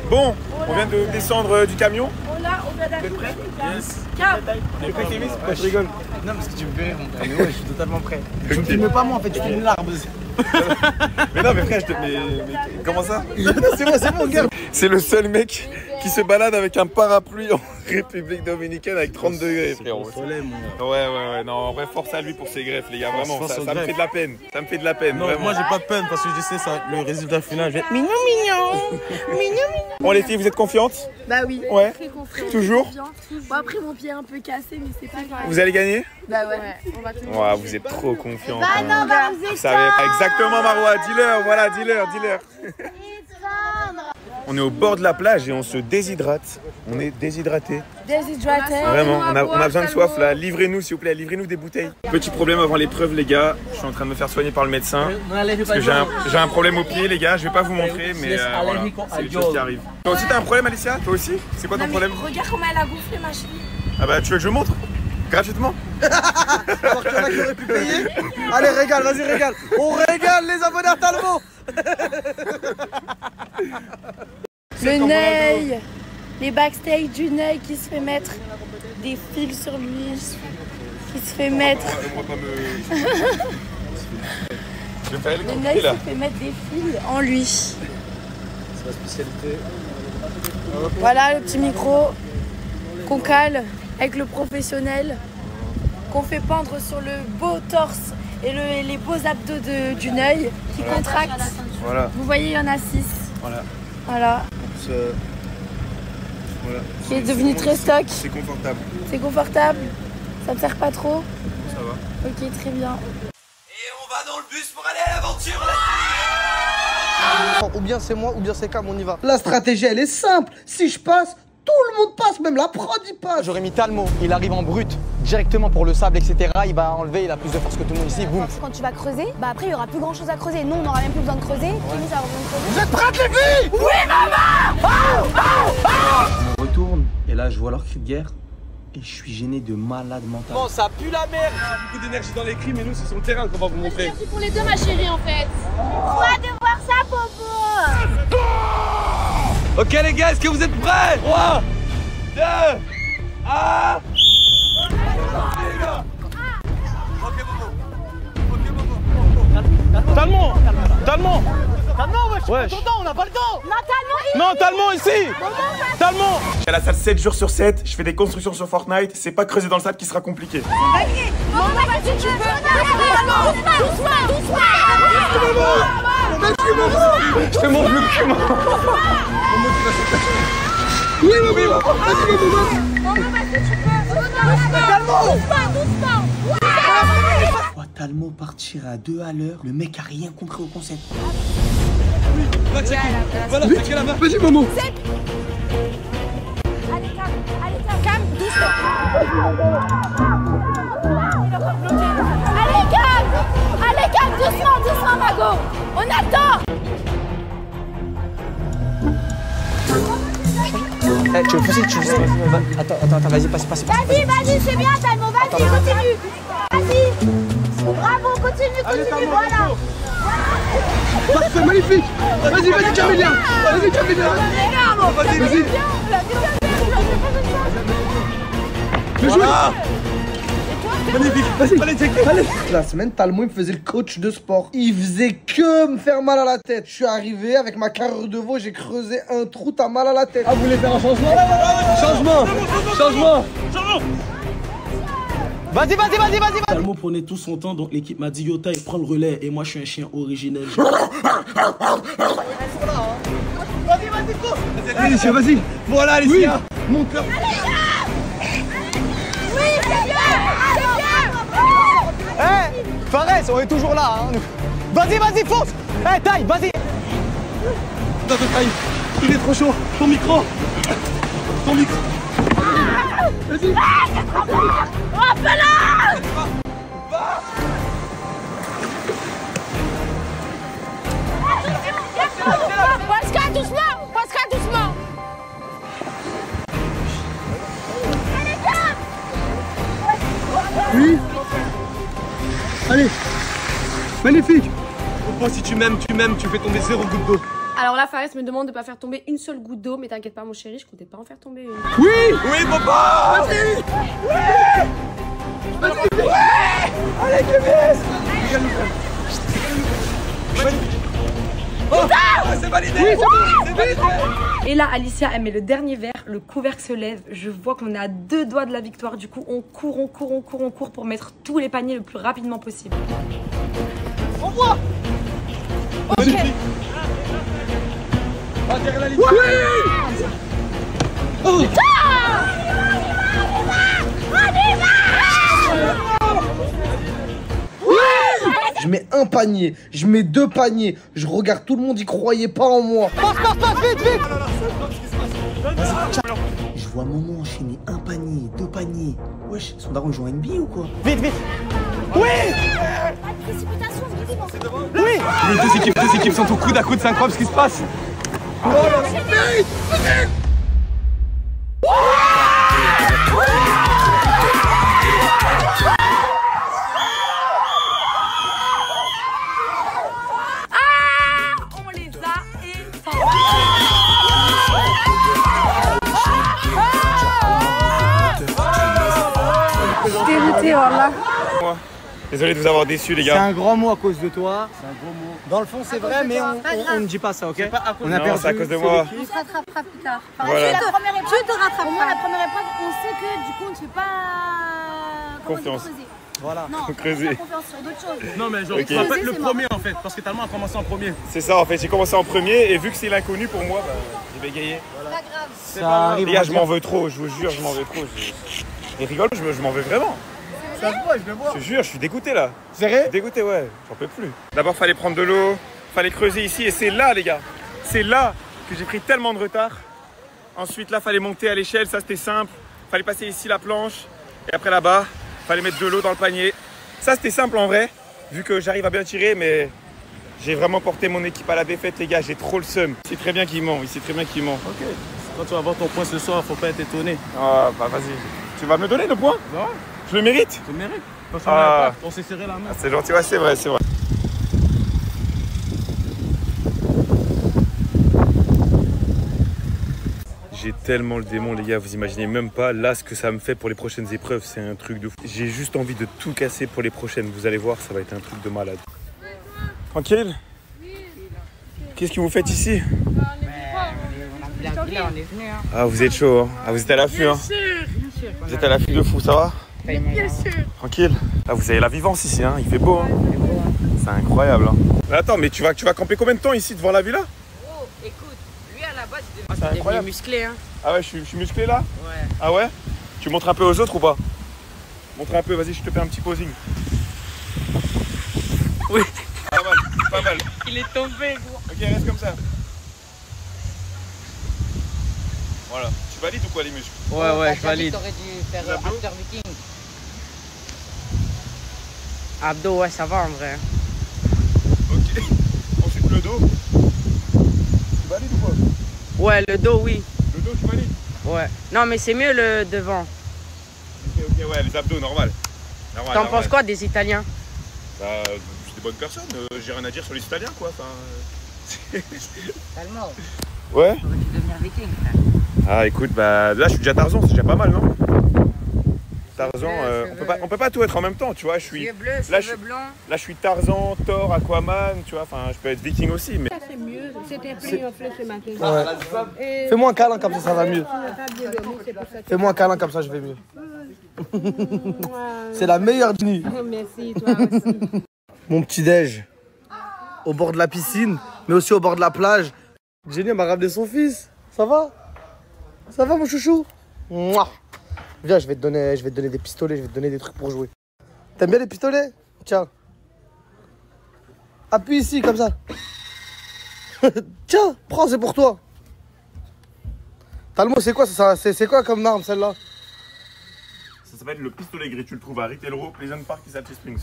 D: Bon, on vient de descendre du camion.
N: On vient d'arriver.
D: Vous êtes prêts?
T: Yes.
D: T'es prêt Kémis? Je rigole.
T: Non, parce que tu me fais rire, mon frère. Mais ouais, je suis totalement prêt. Tu me filmes pas moi en fait, tu filmes l'arbre.
D: Mais non, mais frère, mais comment ça?
T: C'est bon, gars.
D: C'est le seul mec qui se balade avec un parapluie en République Dominicaine avec 30 degrés, frérot. Ouais, non, en vrai, force à lui pour ses greffes, les gars, vraiment, ça me fait de la peine. Ça me fait de la peine,
T: Non,
D: vraiment.
T: moi j'ai pas de peine parce que je sais ça, le résultat final, je vais être mignon.
D: Bon, les filles, vous êtes confiantes?
H: Bah oui.
D: Ouais.
H: Très confiante.
D: Toujours?
H: Bon, après, mon pied est un peu cassé, mais c'est pas grave.
D: Vous allez gagner?
H: Bah ouais, on va tout.
D: Ouais, vous êtes trop confiants.
H: Bah non, bah vous
D: Vous savez pas exactement, Marois, dis-leur, voilà, dis-leur. On est au bord de la plage et on se déshydrate. On est déshydraté.
H: Déshydraté.
D: Vraiment, on a besoin de soif là. Livrez-nous s'il vous plaît, livrez-nous des bouteilles. Petit problème avant l'épreuve les gars. Je suis en train de me faire soigner par le médecin. Parce que j'ai un problème au pied les gars. Je vais pas vous montrer mais voilà. C'est des choses qui arrivent. Toi aussi t'as un problème Alicia? Toi aussi? C'est quoi ton problème?
N: Regarde comment elle a gonflé ma cheville.
D: Ah bah tu veux que je montre? Gratuitement?
F: Alors qu'il y en a qui auraient pu payer. Allez, régale, vas-y, régale. On régale les abonnés à Talbot.
H: Le Ney, les backstage du Ney qui se fait mettre des fils sur lui, qui se fait mettre. Le Ney se fait mettre des fils en lui.
T: C'est la spécialité.
H: Voilà le petit micro qu'on cale avec le professionnel, qu'on fait pendre sur le beau torse et les beaux abdos du Ney qui contractent.
D: Voilà.
H: Vous voyez, il y en a 6.
D: Voilà.
H: Voilà.
D: Voilà.
H: Qui est devenu très stock.
D: C'est confortable.
H: C'est confortable. Ça ne sert pas trop.
D: Ça va.
H: Ok, très bien.
E: Et on va dans le bus pour aller à l'aventure.
F: Ou bien c'est moi, ou bien c'est Cam, on y va. La stratégie, elle est simple. Si je passe, tout le monde passe, même la prod y passe.
G: J'aurais mis Talmo, il arrive en brut, directement pour le sable, etc. Il va enlever, il a plus de force que tout le monde ici, boum.
M: Quand tu vas creuser, bah après il y aura plus grand chose à creuser. Nous on n'aura même plus besoin de creuser. Nous ça va besoin de creuser.
F: Vous êtes prêtes les filles?
M: Oui maman.
K: Je me retourne et là je vois leur cri de guerre et je suis gêné de malade mental.
G: Bon, ça pue la merde.
D: Beaucoup d'énergie dans les cris, mais nous c'est sur le terrain qu'on va vous montrer.
H: C'est pour les deux ma chérie en fait.
M: On va devoir ça Popo.
E: Ok les gars, est-ce que vous êtes prêts? 3, 2, 1.
D: Talmont! Talmont!
F: Talmont, wesh,
D: Wesh.
F: on n'a pas le temps.
D: Non, Talmont ici! Talmont! Je suis à la salle 7 jours sur 7, je fais des constructions sur Fortnite, c'est pas creuser dans le sable qui sera compliqué.
M: Maman, vas-y, tu peux. Doucement.
D: Je te montre le cul, maman.
F: Oui, maman. Vas-y, maman.
M: Maman, vas-y, tu peux. Doucement.
K: Je vois Talmont partir à 2 à l'heure. Le mec a rien compris au concept.
D: Voilà,
F: vite, la main. Vas-y, maman.
M: Allez, calme, doucement. Allez, calme, doucement, Mago. On attend.
G: Tu veux pousser, Attends, vas-y, passe.
M: Vas-y, c'est bien, Talmont, vas-y, continue. Vas-y. Bravo, continue, voilà.
F: Parfait, magnifique. Vas-y, Camélia. Vas-y. Mais jouez.
K: Magnifique. Vas-y. Allez. La semaine, Talmont il me faisait le coach de sport. Il faisait que me faire mal à la tête. Je suis arrivé avec ma carrure de veau, j'ai creusé un trou, t'as mal à la tête.
F: Ah, vous voulez faire un changement? Changement.
G: Vas-y.
K: Talmont prenait tout son temps, donc l'équipe m'a dit Yota, il prend le relais. Et moi, je suis un chien originel.
F: Alicia, vas-y.
D: Voilà, Alicia.
F: Mon cœur.
M: Oui, c'est bien.
G: Eh, Fares, on est toujours là. Hein. Vas-y, fonce. Eh, taille, vas-y.
F: Taille, il est trop chaud. Ton micro. Vas-y.
M: Hop-là. Pascal, doucement.
F: Oui. Allez. Magnifique.
D: Moi, si tu m'aimes, tu fais tomber 0 goutte d'eau.
H: Alors là, Fares me demande de pas faire tomber une seule goutte d'eau, mais t'inquiète pas, mon chéri, je comptais pas en faire tomber une.
F: Oui,
D: papa.
F: Vas-y.
D: Allez, Kevin. C'est validé.
P: Et là, Alicia, elle met le dernier verre, le couvercle se lève. Je vois qu'on est à 2 doigts de la victoire. Du coup, on court pour mettre tous les paniers le plus rapidement possible.
F: On voit.
P: Ok.
D: Derrière la ligne.
F: Oui.
K: Je mets un panier, je mets 2 paniers. Je regarde tout le monde, il croyait pas en moi.
F: Passe, vite.
K: Je vois maman enchaîner 1 panier, 2 paniers. Wesh, son daron joue à NBA ou quoi?
G: Vite.
M: Pas de précipitation, doucement.
G: Oui.
D: Les deux équipes sont au coude à coude, c'est incroyable ce qui se passe.
P: On les a
C: Dégoûté, voilà.
D: Désolé de vous avoir déçu, les gars.
G: C'est un grand mot à cause de toi.
K: C'est un gros mot.
G: Dans le fond, c'est vrai, mais on ne dit pas ça, ok? On a
D: Non,
G: perdu.
D: c'est à cause de moi.
M: On se rattrapera plus tard.
D: Voilà.
M: Tu te rattraperas. Au moins, la première épreuve, on sait que du coup, on ne fait pas
D: Confiance.
M: creuser.
G: Voilà.
M: Non,
D: Creuser.
M: on fait confiance sur d'autres choses.
D: Non, mais genre,
M: Ok.
D: tu vas pas être le
M: C'est
D: premier en fait, parce que Talmont a commencé en premier. C'est ça, en fait, j'ai commencé en premier et vu que c'est l'inconnu pour moi, bah, j'ai bégayé.
M: C'est pas grave.
D: C'est pas grave. Les gars, je m'en veux trop, je vous jure, je m'en veux trop. Et rigole, je m'en veux vraiment.
F: Ça se voit, je le vois.
D: Je te jure, je suis dégoûté là.
F: Sérieux?
D: Je suis dégoûté, ouais, j'en peux plus. D'abord, fallait prendre de l'eau, fallait creuser ici et c'est là, les gars. C'est là que j'ai pris tellement de retard. Ensuite, là, fallait monter à l'échelle, ça c'était simple. Fallait passer ici la planche. Et après là-bas, fallait mettre de l'eau dans le panier. Ça c'était simple en vrai, vu que j'arrive à bien tirer, mais j'ai vraiment porté mon équipe à la défaite les gars, j'ai trop le seum. Il sait très bien qu'il ment, il sait très bien qu'il ment.
T: Ok, quand tu vas avoir ton point ce soir, faut pas être étonné.
D: Ah bah vas-y, tu vas me donner le point?
T: Ouais.
D: Je le mérite?
T: Tu le mérites. On s'est serré la main.
D: C'est gentil, ouais c'est vrai, c'est vrai. J'ai tellement le démon les gars, vous imaginez même pas là ce que ça me fait pour les prochaines épreuves, c'est un truc de fou. J'ai juste envie de tout casser pour les prochaines, vous allez voir, ça va être un truc de malade. Tranquille? Qu'est-ce que vous faites ici? Ah vous êtes chaud hein? Ah vous êtes à l'affût hein? Vous êtes à l'affût de fou, ça va?
N: Bien sûr.
D: Tranquille? Ah vous avez la vivance ici hein, il fait beau hein? C'est incroyable hein. Mais attends, mais tu vas camper combien de temps ici devant la villa?
N: Oh, écoute, lui à la base,
D: c'est incroyable.
N: Musclé hein.
D: Ah ouais, je suis musclé là?
N: Ouais.
D: Ah ouais? Tu montres un peu aux autres ou pas? Montre un peu, vas-y, je te fais un petit posing.
N: Oui.
D: Pas mal, pas mal.
N: Il est tombé gros.
D: Ok, reste comme ça. Voilà. Tu valides ou quoi les muscles?
N: Ouais, je valide. T'aurais dû faire After Viking. Abdos, ouais, ça va en vrai.
D: Ok. Ensuite le dos. Tu valides ou quoi?
N: Ouais, le dos, oui.
D: Le dos, tu valides?
N: Ouais. Non, mais c'est mieux le devant.
D: Ok, ouais, les abdos, normal.
N: T'en penses quoi des Italiens?
D: Bah, c'est des bonnes personnes. J'ai rien à dire sur les Italiens, quoi. Enfin.
N: Tellement.
D: Ouais.
N: T'aurais dû devenir Viking.
D: Ah, écoute, bah là, je suis déjà Tarzan, c'est déjà pas mal, non? Tarzan, on peut pas tout être en même temps, tu vois. Je suis là, je suis Tarzan, Thor, Aquaman, tu vois. Enfin, je peux être Viking aussi, mais.
S: C'est mieux, c'était plus enflé ce matin.
F: Ouais. Fais-moi un câlin comme ça va mieux. Fais-moi un câlin comme ça, je vais mieux. C'est la meilleure nuit.
S: Merci, toi aussi.
F: Mon petit déj au bord de la piscine, mais aussi au bord de la plage. Jenny m'a ramené son fils. Ça va? Ça va mon chouchou? Mouah. Viens, je vais te donner des pistolets, je vais te donner des trucs pour jouer. T'aimes bien les pistolets? Tiens. Appuie ici, comme ça. Tiens, prends, c'est pour toi. Talmo, c'est quoi ça? C'est quoi comme arme celle-là?
D: Ça s'appelle le pistolet gris, tu le trouves à Ritello, Pleasant Park et Salt Springs.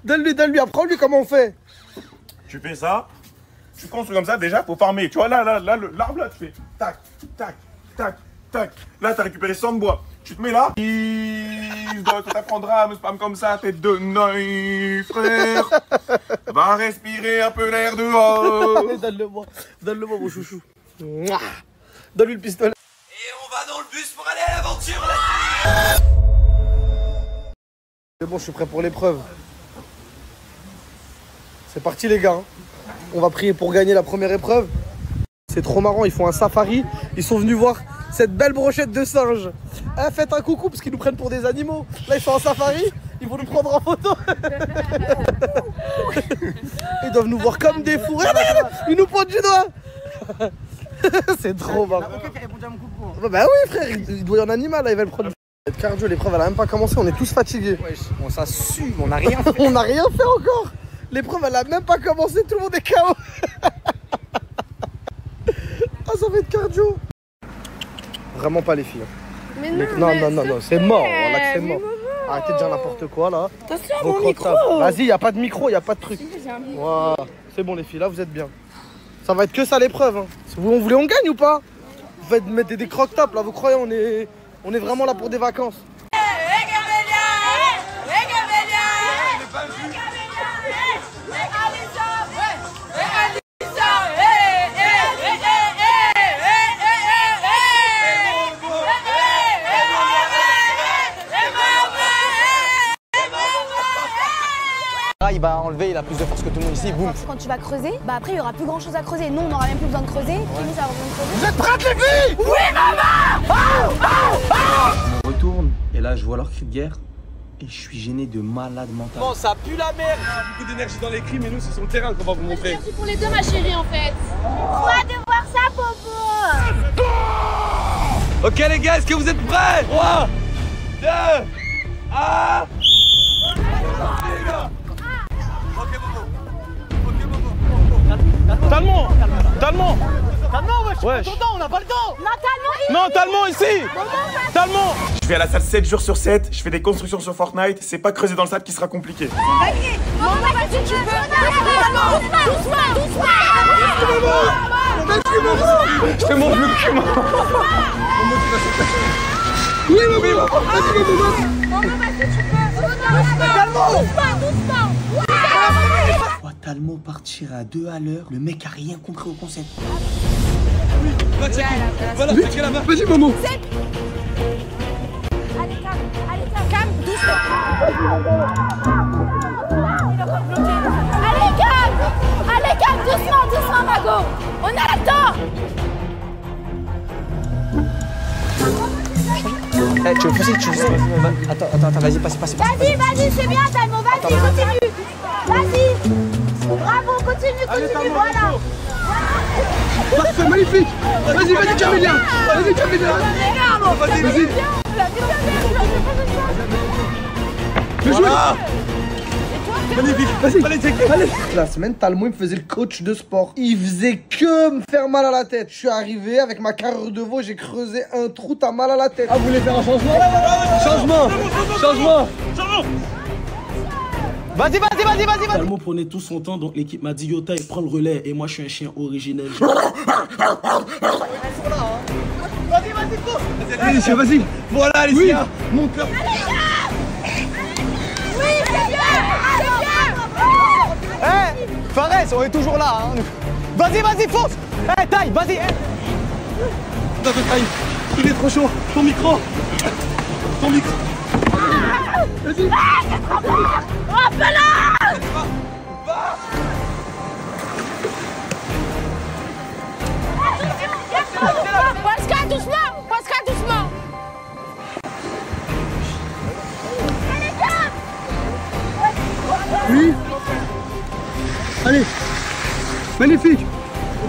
F: Donne-lui, apprends-lui comment on fait.
D: Tu fais ça, tu construis comme ça déjà pour farmer. Tu vois là, l'arbre là, tu fais tac, tac, tac, tac. Là, t'as récupéré 100 de bois. Tu te mets là, tu t'apprendras à me spam comme ça, tête de nain, frère. Va respirer un peu l'air dehors.
F: Donne-le-moi, mon chouchou. Donne-lui le pistolet.
E: Et on va dans le bus pour aller à l'aventure.
F: C'est bon, je suis prêt pour l'épreuve. C'est parti les gars. On va prier pour gagner la première épreuve. C'est trop marrant, ils font un safari. Ils sont venus voir cette belle brochette de singes. Eh, faites un coucou parce qu'ils nous prennent pour des animaux. Là, ils sont en safari. Ils vont nous prendre en photo. Ils doivent nous voir comme des fous. Regardez, ils nous pointent du doigt. C'est trop marrant. Bah oui frère, il doit y en animal là, ils veulent prendre. Cette cardio, l'épreuve elle a même pas commencé, on est tous fatigués.
G: Wesh, on s'assume, on n'a rien fait.
F: On n'a rien fait encore. L'épreuve elle a même pas commencé, tout le monde est KO. Ah ça va être cardio. Vraiment pas les filles.
C: Mais
F: non, c'est mort, là que c'est mort. Arrêtez de dire n'importe quoi là.
C: Attention à mon micro.
F: Vas-y, y a pas de micro, y a pas de truc. Voilà. C'est bon les filles, là vous êtes bien. Ça va être que ça l'épreuve. Hein. Si vous voulez on gagne ou pas? Vous faites mettre des croque-tapes là, vous croyez on est vraiment là pour des vacances.
G: Il va enlever, il a plus de force que tout le monde ici, boum.
Q: Quand tu vas creuser, bah après il y aura plus grand chose à creuser. Nous on n'aura même plus besoin de creuser. Nous ça va besoin de creuser.
F: Vous êtes prêtes les filles?
Q: Oui maman.
G: Je me retourne et là je vois leur cri de guerre et je suis gêné de malade mental.
F: Bon ça pue la merde. Beaucoup d'énergie dans les cris mais nous c'est sur le terrain qu'on va vous montrer.
C: C'est pour les deux ma chérie en fait.
M: Trop hâte de voir ça Popo.
E: Ok les gars, est-ce que vous êtes prêts? 3, 2, 1.
F: Talmon.
G: Talmont, ouais, on n'a pas le temps.
D: Non, Talmont ici. Talmont. Je vais à la salle 7 jours sur 7, je fais des constructions sur Fortnite, c'est pas creuser dans le sable qui sera compliqué.
G: Je te montre le cul.
K: Oui, maman. Vas-y, maman.
F: Je vois Talmont partir à 2 à l'heure. Le mec a rien compris au concept.
K: Voilà, la main. Vas-y, maman.
M: Calme, doucement. Allez, calme, doucement, Mago. On a le temps.
G: Eh, tu veux pousser, Attends, vas-y, passe.
M: Vas-y, c'est bien, Talmont, vas-y, continue. Vas-y. Bravo, continue, voilà.
K: Parfait, magnifique. Vas-y, Camélia. Vas-y.
F: Voilà.
K: Magnifique. Allez. La semaine, Talmont, il me faisait le coach de sport. Il faisait que me faire mal à la tête. Je suis arrivé avec ma carrure de veau, j'ai creusé un trou, t'as mal à la tête. Ah, vous voulez faire un changement? Changement.
G: Vas-y.
F: Talmont prenait tout son temps, donc l'équipe m'a dit Yota, il prend le relais. Et moi, je suis un chien originel.
K: Vas-y, Alicia, vas-y.
G: Voilà, Alicia.
K: Monte là.
M: Oui, c'est bien.
G: Eh, Fares, on est toujours là. Hein. Vas-y, fonce. Eh, taille, vas-y.
K: Taille, il est trop chaud. Ton micro. Vas-y.
M: Pascal, doucement.
K: Oui. Allez. Magnifique.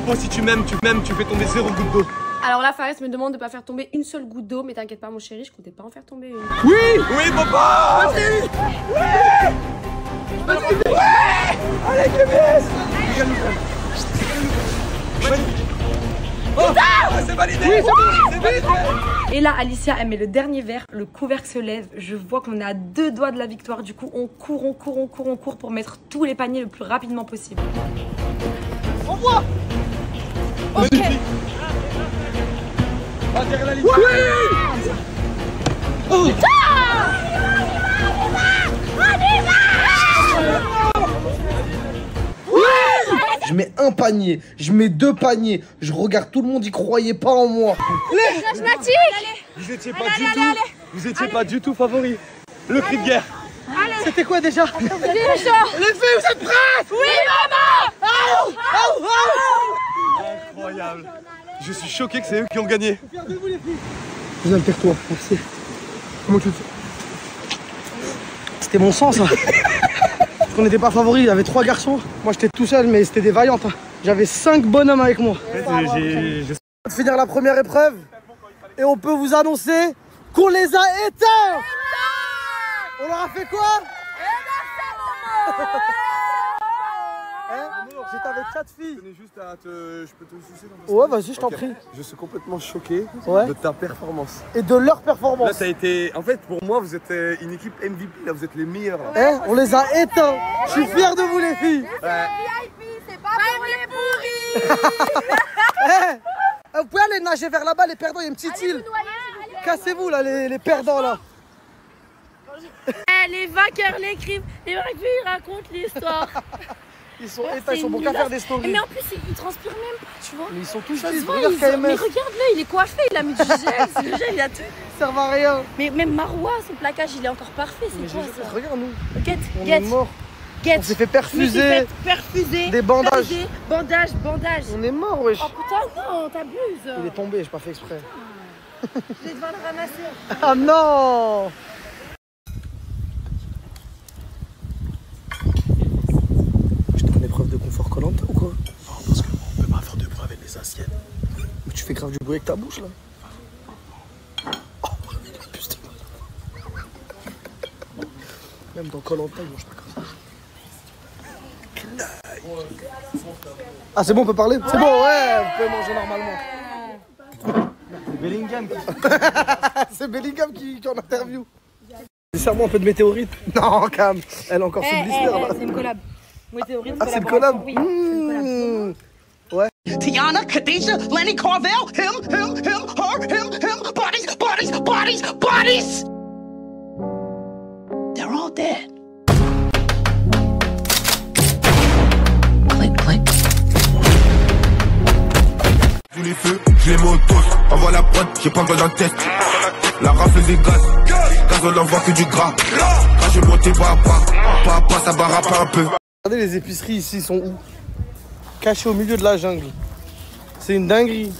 G: Oh, si tu m'aimes, tu fais tomber 0 goutte d'eau.
H: Alors là, Fares me demande de pas faire tomber une seule goutte d'eau, mais t'inquiète pas, mon chéri, je comptais pas en faire tomber une.
K: Oui,
G: papa.
K: Vas-y.
G: Allez, Kébès. C'est validé.
P: Et là, Alicia, elle met le dernier verre, le couvercle se lève. Je vois qu'on est à 2 doigts de la victoire. Du coup, on court pour mettre tous les paniers le plus rapidement possible.
G: On voit.
P: Ok.
K: Oh. Je mets un panier, je mets 2 paniers, je regarde tout le monde, y croyait pas en moi.
G: Vous étiez pas du tout favori. Le cri de guerre.
K: C'était quoi déjà? Les filles, vous êtes prêtes?
M: Oui, maman.
G: Incroyable. Je suis choqué que c'est eux qui ont gagné.
K: Regardez-vous les filles. Viens, perds-toi, merci. Comment tu le fais? C'était mon sang ça. Parce qu'on n'était pas favoris, il y avait 3 garçons. Moi j'étais tout seul, mais c'était des vaillantes. J'avais 5 bonhommes avec moi. On va finir la première épreuve et on peut vous annoncer qu'on les a éteints. On leur a fait quoi? J'étais avec 4 filles.
I: Je peux te sucer dans
K: Ouais, vas-y, je t'en prie.
I: Je suis complètement choqué
K: de
I: ta performance.
K: Et de leur performance.
I: Là, ça a été. En fait, pour moi, vous êtes une équipe MVP. Là, vous êtes les meilleurs.
K: On les a éteints. Je suis fier de vous, les filles.
M: C'est pas pour les pourris.
K: Vous pouvez aller nager vers là-bas, les perdants, il y a une petite île. Cassez-vous, là, les perdants, là.
M: Les vainqueurs l'écrivent, les vaincus ils racontent l'histoire.
K: Ils sont éteints, ils sont bons qu'à faire des stories.
H: Mais en plus, ils transpirent même pas, tu vois.
K: Mais ils sont tous
H: Ça se
K: fils,
H: voit,
K: regarde KMS.
H: Mais regarde-le, il est coiffé, il a mis du gel. Le gel, il a tout.
K: Ça sert à rien.
H: Mais même Marois, son plaquage, il est encore parfait. C'est quoi ça?
K: Regarde, nous.
H: On
K: est morts. On s'est fait perfuser. Des bandages.
H: Bandage.
K: On est morts, wesh.
H: Oh putain, non, t'abuses.
K: Il est tombé, j'ai pas fait exprès.
H: Je vais devoir le ramasser.
K: Ah non! Je te fais une épreuve de confort collante ou quoi?
F: Non, parce qu'on peut pas faire de preuve avec les assiettes.
K: Mais tu fais grave du bruit avec ta bouche là. Oh, putain. Même dans Koh-Lanta, ils mangent pas comme ça. Ah, c'est bon, on peut parler? C'est bon, ouais, vous pouvez manger normalement.
G: C'est Bellingham.
K: C'est Bellingham qui en interview. Serre-moi un peu de météorite. Non, Cam, elle est encore sous blister là.
P: C'est une collab. Météorite,
K: Ah, c'est une collab?
P: Oui, c'est une collab.
K: Ouais.
U: Tiana, Khadijah, Lenny Carvel, him, her, bodies. They're all dead. Click, click.
D: Tous les feux, je les mets au dos. Envoie la prod, j'ai pas besoin d'un test. La rafle des gaz, on n'envoie que du gras. Quand je monte pas à pas, ça va rapper un peu.
K: Regardez les épiceries ici, sont où? Cachées au milieu de la jungle. C'est une dinguerie.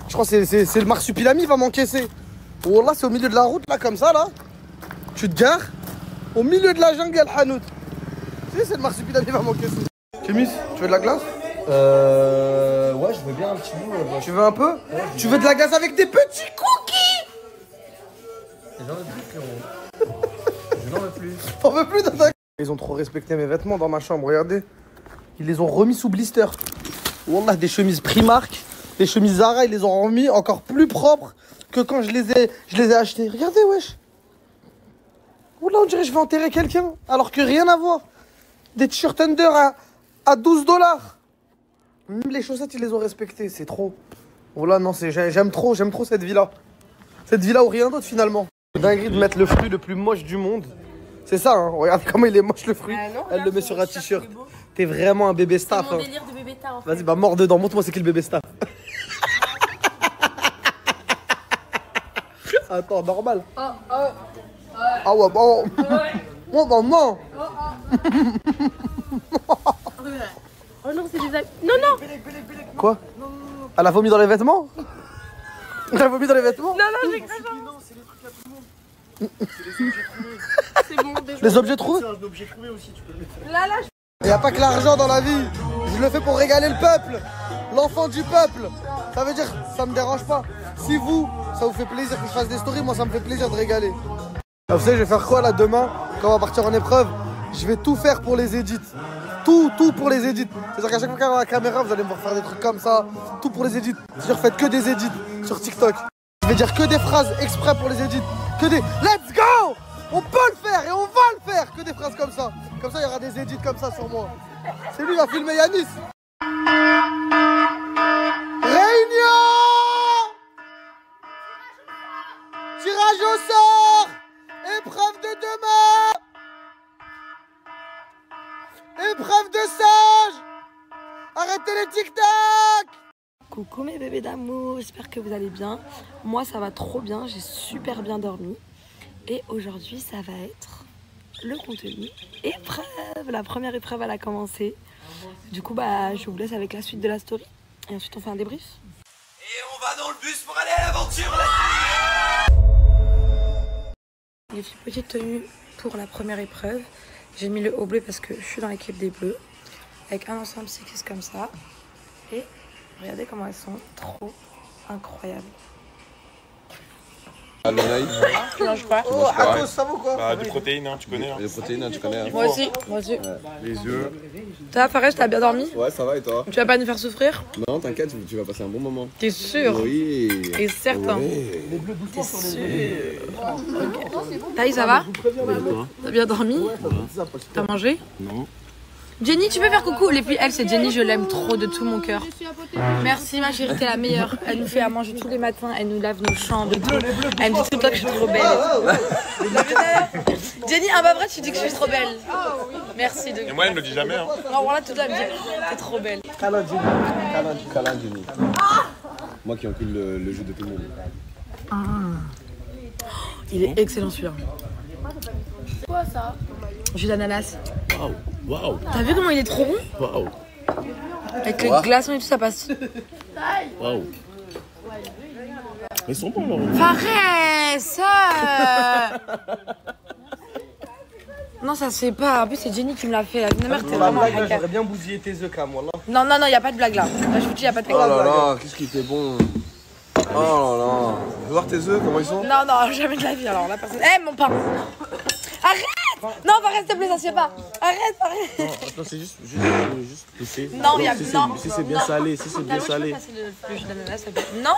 K: Je crois que c'est le marsupilami qui va m'encaisser. Oh là, c'est au milieu de la route, là, comme ça, là. Tu te gares au milieu de la jungle, il y a le hanout. Tu sais, c'est le marsupilami qui va m'encaisser. Kémis, tu veux de la glace?
G: Ouais, je veux bien un petit bout.
K: Tu veux un peu? Ouais, tu veux de la glace avec des petits cookies?
G: J'en veux plus, frérot. J'en veux plus.
K: T'en veux plus de ta... Ils ont trop respecté mes vêtements dans ma chambre, regardez. Ils les ont remis sous blister. Wallah, des chemises Primark, des chemises Zara, ils les ont remis encore plus propres que quand je les ai achetées. Regardez, wesh. Wallah, on dirait que je vais enterrer quelqu'un, alors que rien à voir. Des t-shirts Under à 12 $. Même les chaussettes, ils les ont respectées, c'est trop. Wallah, non, j'aime trop cette vie-là. Cette vie-là ou rien d'autre, finalement. C'est dinguerie de mettre le fruit le plus moche du monde. C'est ça, hein. Regarde comment il est moche le fruit. Non, elle le met sur un t-shirt. T'es vraiment un bébé staff.
P: C'est mon
K: hein.
P: délire de bébé staff. En fait.
K: Vas-y, bah mors dedans. Montre-moi c'est qui le bébé staff. Attends, normal. Ah ouais, bon. Oh bah non.
P: Oh non, c'est des amis. Non, non.
K: Quoi? Elle a vomi dans les vêtements? Elle a vomi dans les vêtements?
P: Non, non, j'ai cru. C'est bon, déjà.
K: Les objets trouvés?
T: C'est un objet trouvé aussi, tu peux le mettre.
P: Là,
K: Il n'y a pas que l'argent dans la vie. Je le fais pour régaler le peuple. L'enfant du peuple. Ça veut dire, ça me dérange pas. Si vous, ça vous fait plaisir que je fasse des stories, moi ça me fait plaisir de régaler. Vous savez, je vais faire quoi là demain, quand on va partir en épreuve? Je vais tout faire pour les édits. Tout pour les édits. C'est-à-dire qu'à chaque fois qu'il y a la caméra, vous allez me voir faire des trucs comme ça. Tout pour les édits. C'est-à-dire faites que des édits sur TikTok. Je vais dire que des phrases exprès pour les édits. Que des let's go! On peut le faire et on va le faire! Que des phrases comme ça. Comme ça, il y aura des édits comme ça sur moi. C'est lui qui va filmer Yanis. Réunion! Tirage au sort! Épreuve de demain! Épreuve de sage! Arrêtez les tic-tac!
P: Coucou mes bébés d'amour, j'espère que vous allez bien. Moi ça va trop bien, j'ai super bien dormi. Et aujourd'hui ça va être le contenu épreuve. La première épreuve elle a commencé. Du coup bah je vous laisse avec la suite de la story. Et ensuite on fait un débrief.
E: Et on va dans le bus pour aller à l'aventure là.
P: J'ai fait une petite tenue pour la première épreuve. J'ai mis le haut bleu parce que je suis dans l'équipe des bleus. Avec un ensemble cycliste comme ça. Et regardez comment elles sont trop incroyables.
I: Ah, le oeil.
P: Tu manges quoi?
I: Tu manges quoi?
K: Ça vaut quoi?
D: Bah, des protéines, hein, tu connais. Hein.
I: Des protéines, hein, tu connais. Hein.
P: Moi aussi, moi aussi.
I: Ouais.
D: Les œufs.
P: Toi, Fares, t'as bien dormi?
I: Ouais, ça va et toi?
P: Tu vas pas nous faire souffrir?
I: Non, t'inquiète, tu vas passer un bon moment.
P: T'es sûr?
I: Oui.
P: Et certain.
I: Ouais.
P: T'es sûr? Okay. Taï, ça va? T'as bien dormi? T'as mangé?
T: Non.
P: Jenny, tu peux faire coucou? Les filles, elle, c'est Jenny, je l'aime trop de tout mon cœur. Merci ma chérie, t'es la meilleure. Elle nous fait à manger tous les matins, elle nous lave nos chambres. Elle me dit tout le temps que je suis trop belle. Jenny, ah bah vrai, tu dis que je suis trop belle. Merci.
D: Et moi, elle me le dit jamais. Hein.
P: Non, voilà, tout le temps, elle me dit, t'es trop belle.
I: Câlin Jenny. Moi qui encule le jeu de tout le monde.
P: Ah. Il est excellent celui-là.
C: C'est quoi ça?
P: Jus d'ananas.
T: Waouh, waouh.
P: T'as vu comment il est trop bon?
T: Waouh.
P: Avec le glaçon et tout, ça passe.
T: Waouh. Ils sont bons, là.
P: Fares Non, ça se fait pas. En plus, c'est Jenny qui me l'a fait. La mère, t'es vraiment un hacker.
K: J'aurais bien bousillé tes œufs, Cam, voilà.
P: Non, non, non, y a pas de blague là. Là, je vous dis, y a pas de blague.
I: Oh là là, qu'est-ce qui était bon. Oh là là. Tu veux voir tes œufs, comment ils sont?
P: Non, non, jamais de la vie. Alors là, personne. Eh, mon pain. Arrête! Non, Fares, s'il te plaît, ça se fait pas. Arrête, Fares.
T: Non, attends, c'est juste pousser.
P: Non, il y a.
T: Si c'est bien
P: non.
T: salé, si c'est bien salé.
P: Non.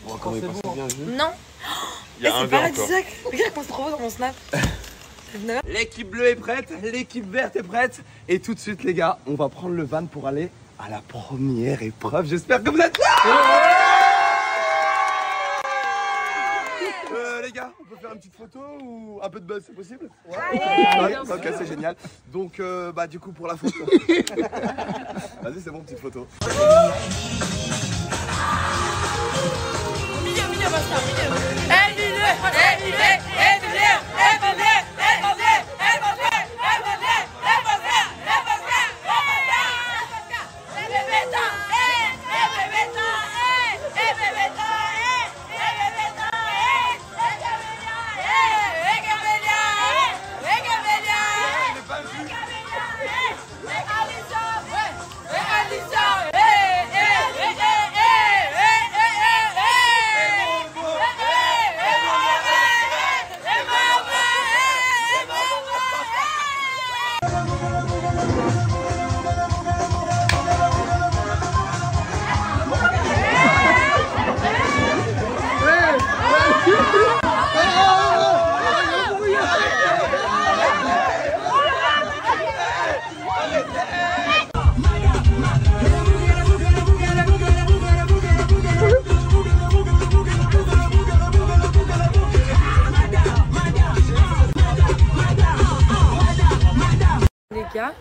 T: Bon, comment il passe bien le jus?
P: Non.
T: Il y a un verre encore.
P: Regarde qu'on se trouve dans mon snap.
I: L'équipe bleue est prête, l'équipe verte est prête. Et tout de suite, les gars, on va prendre le van pour aller à la première épreuve. J'espère que vous êtes là. Les gars, on peut faire une petite photo ou un peu de buzz, c'est possible? Ouais, ok, c'est génial. Donc, bah, du coup, pour la photo. Vas-y, c'est bon, petite photo.
N: Milieu, basta, milieu.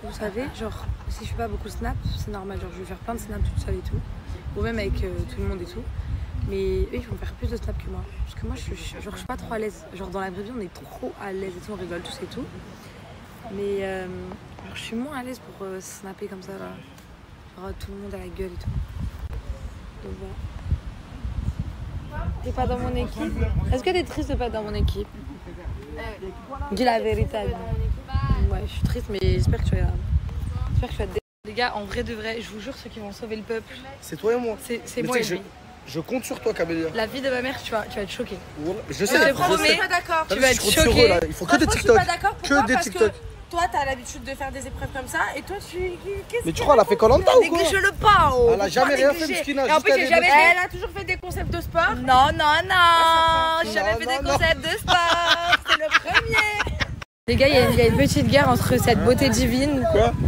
P: Vous savez, genre, si je fais pas beaucoup de snaps, c'est normal, genre je vais faire plein de snaps toute seule et tout, ou même avec tout le monde et tout, mais eux ils vont faire plus de snaps que moi, parce que moi je suis pas trop à l'aise, genre dans la vraie vie on est trop à l'aise et tout, on rigole tous et tout, mais genre, je suis moins à l'aise pour snapper comme ça là, genre tout le monde à la gueule et tout, donc voilà. T'es pas dans mon équipe? Est-ce que t'es triste de pas être dans mon équipe? Dis la vérité. Ouais, je suis triste, mais j'espère que tu vas Les gars, en vrai de vrai, je vous jure, ceux qui vont sauver le peuple,
K: c'est toi et moi.
P: C'est moi et lui.
K: Je compte sur toi, Camélia.
P: La vie de ma mère, tu vas être choquée.
K: Je sais.
P: Je te promets,
S: pas d'accord.
P: Tu vas être choquée.
K: Il faut que des TikTok.
S: Je suis pas d'accord. Pourquoi?
K: Que des
S: Parce
K: TikTok.
S: que toi, t'as l'habitude de faire des épreuves comme ça, et toi,
K: Mais tu crois, elle a fait Koh-Lanta ou quoi?
P: Néglige-le pas. Oh.
K: Elle a jamais rien fait, Mskina.
S: Et en plus, elle a toujours fait des concepts de sport.
P: Non, j'ai jamais fait des concepts de sport. C'est le premier. Les gars, il y a une petite guerre entre cette beauté divine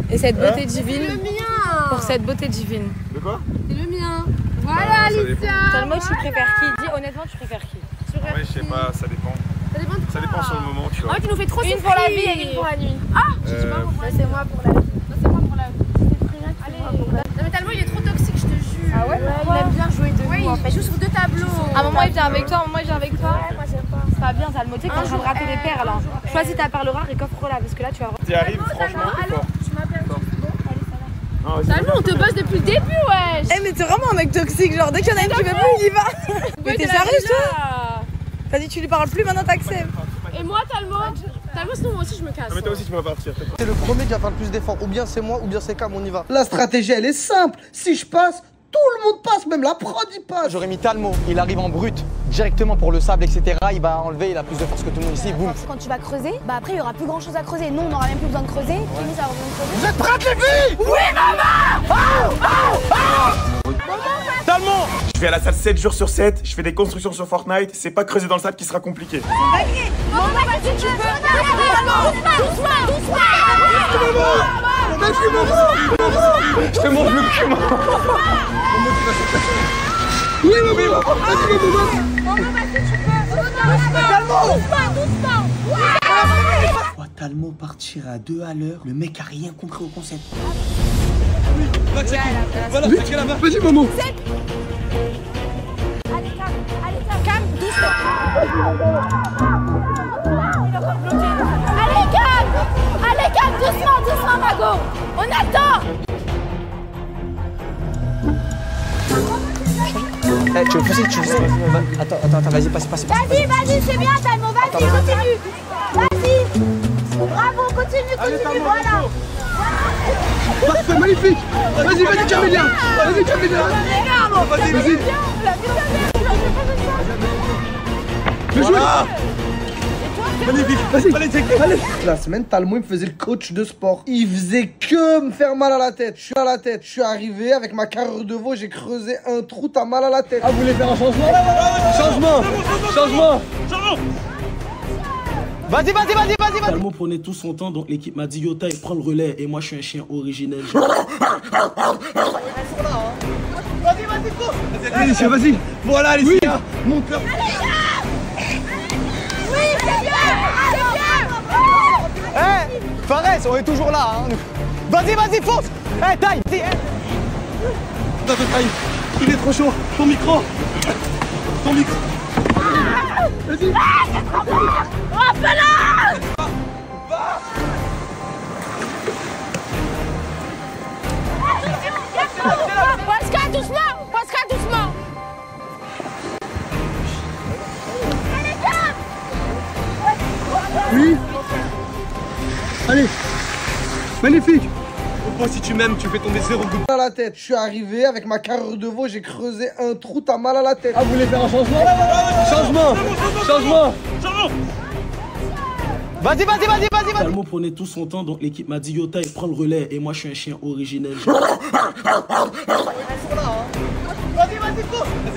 P: et cette beauté divine.
S: C'est le mien.
P: Pour cette beauté divine.
T: De quoi?
S: C'est le mien. Voilà, Alicia.
P: Talmo, tu préfères qui? Dis honnêtement, tu préfères qui?
T: Ouais, je sais pas, ça dépend.
S: Ça dépend de quoi?
T: Ça dépend sur le moment, tu vois.
S: Oh, tu nous fais trop
P: Une pour la vie et une pour la nuit.
S: Ah, c'est moi pour la vie.
P: C'est moi pour la vie.
S: C'est moi pour la vie. Allez. Non mais Talmo, il est trop toxique, je te jure.
P: Ah ouais? Il aime bien jouer de
S: nous en fait. Il joue sur deux tableaux.
P: À un moment il vient avec toi, à un moment il vient avec toi.
S: Ouais, moi j'aime pas.
P: C'est pas bien, Talmo, tu sais que t'es en train de rater des perles là. Choisis ta perle rare et coffre-la parce que là tu vas voir.
T: Tu arrives, franchement, t'es fort.
S: Tu m'appelles. Talmo, on te bosse depuis le début, wesh.
P: Eh mais t'es vraiment un mec toxique, genre dès qu'il y en a une qui veut plus, il y va. Mais t'es sérieuse toi? T'as dit tu lui parles plus, maintenant t'acceptes.
S: Et moi Talmo, sinon moi aussi je me casse.
T: Mais toi aussi tu vas partir.
K: C'est le premier qui va faire le plus d'efforts. Ou bien c'est moi, ou bien c'est Cam, on y va. La stratégie, elle est simple. Si je passe, tout le monde passe, même la prod il passe.
G: J'aurais mis Talmo, il arrive en brut, directement pour le sable, etc. Il va enlever, il a plus de force que tout le monde ici, boum.
Q: Quand tu vas creuser, bah après il y aura plus grand chose à creuser. Nous on n'aura même plus besoin de creuser. Nous ça va besoin de creuser.
K: Vous êtes prêtes les filles?
Q: Oui maman.
D: Talmo! Je vais à la salle 7 jours sur 7, je fais des constructions sur Fortnite, c'est pas creuser dans le sable qui sera compliqué.
Q: Maman, vas-y, tu peux. Doucement.
D: Je te montre le cul, maman.
K: Oui, maman. Vas-y, maman.
B: Doucement. Talmo partir à 2 à l'heure, le mec a rien compris au concept.
K: Voilà, vas-y, maman.
Q: Calme, doucement. Allez, calme, doucement, Mago. On attend.
G: Eh, tu veux pousser, Attends, vas-y, passe.
Q: Vas-y, c'est bien, Talmo, vas-y, continue. Vas-y. Bravo, continue, voilà.
K: Parfait, magnifique. Vas-y, Camélia. Vas-y.
D: Voilà.
K: Magnifique. Vas-y. Allez, check. Allez. La semaine, Talmo, il me faisait le coach de sport. Il faisait que me faire mal à la tête. Je suis à la tête. Je suis arrivé avec ma carrure de veau, j'ai creusé un trou, t'as mal à la tête. Ah, vous voulez faire un changement? Changement. Vas-y.
B: Talmo prenait tout son temps, donc l'équipe m'a dit yo taille, prends le relais. Et moi je suis un chien originel.
K: Alicia, vas-y. Voilà, Alicia. Mon cœur.
M: Oui, c'est bien.
G: Hé, Fares, on est toujours là. Hein. Vas-y, fonce. Hé, taille.
K: Taille. Il est trop chaud. Ton micro. Vas-y.
M: Hop-là.
C: Pascal, doucement.
K: Oui. Allez. Magnifique.
G: Moi, si tu m'aimes, tu fais tomber 0 goutte
K: à la tête. Je suis arrivé avec ma carrure de veau, j'ai creusé un trou, t'as mal à la tête. Ah, vous voulez faire un changement? Changement.
G: Vas-y.
B: Talmo prenait tout son temps, donc l'équipe m'a dit yo taille, prends le relais. Et moi je suis un chien originel.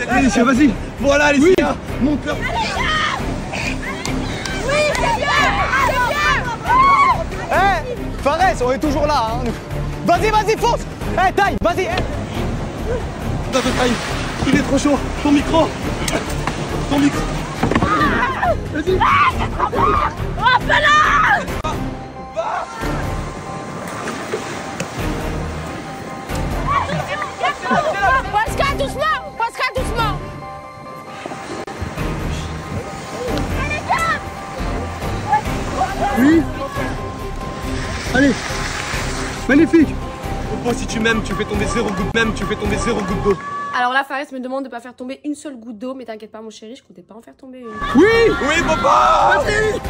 K: Alicia, vas-y. Voilà, Alicia. Mon cœur.
M: Oui, c'est bien.
G: Hé, Fares, on est toujours là. Hein. Vas-y, fonce. Hé, taille, vas-y.
K: Taille. Il est trop chaud. Ton micro. Vas-y.
M: Hop-là.
C: Pascal, doucement.
K: Oui. Allez. Magnifique.
G: Moi, si tu m'aimes, tu fais tomber 0 goutte d'eau.
H: Alors là, Fares me demande de pas faire tomber une seule goutte d'eau, mais t'inquiète pas, mon chéri, je comptais pas en faire tomber une.
K: Oui,
G: papa.
K: Vas-y.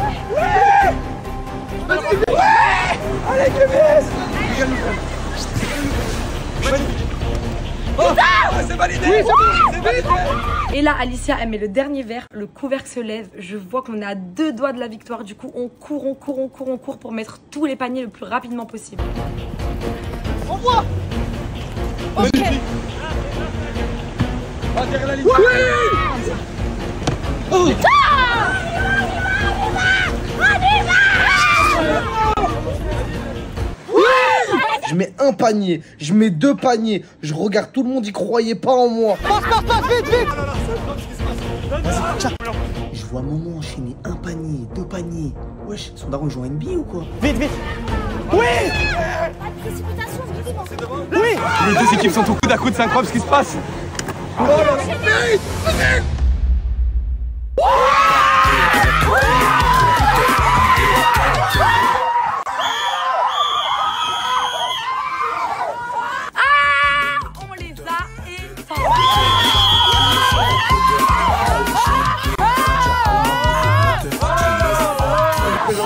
K: Allez, Clémence.
G: C'est validé.
K: Oui, c'est validé.
P: Et là, Alicia, elle met le dernier verre, le couvercle se lève. Je vois qu'on est à 2 doigts de la victoire. Du coup, on court pour mettre tous les paniers le plus rapidement possible.
K: On voit.
P: Ok.
K: Derrière la ligne. Oui. Oh. Je mets un panier, je mets 2 paniers, je regarde tout le monde, y croyait pas en moi.
G: Passe, vite.
B: Vas-y, tiens. Je vois Momo enchaîner 1 panier, 2 paniers. Wesh, son daron joue en NBA ou quoi?
G: Vite. Oui. Les deux équipes sont au coude à coude, c'est incroyable ce qui se passe.
P: On les a éteints.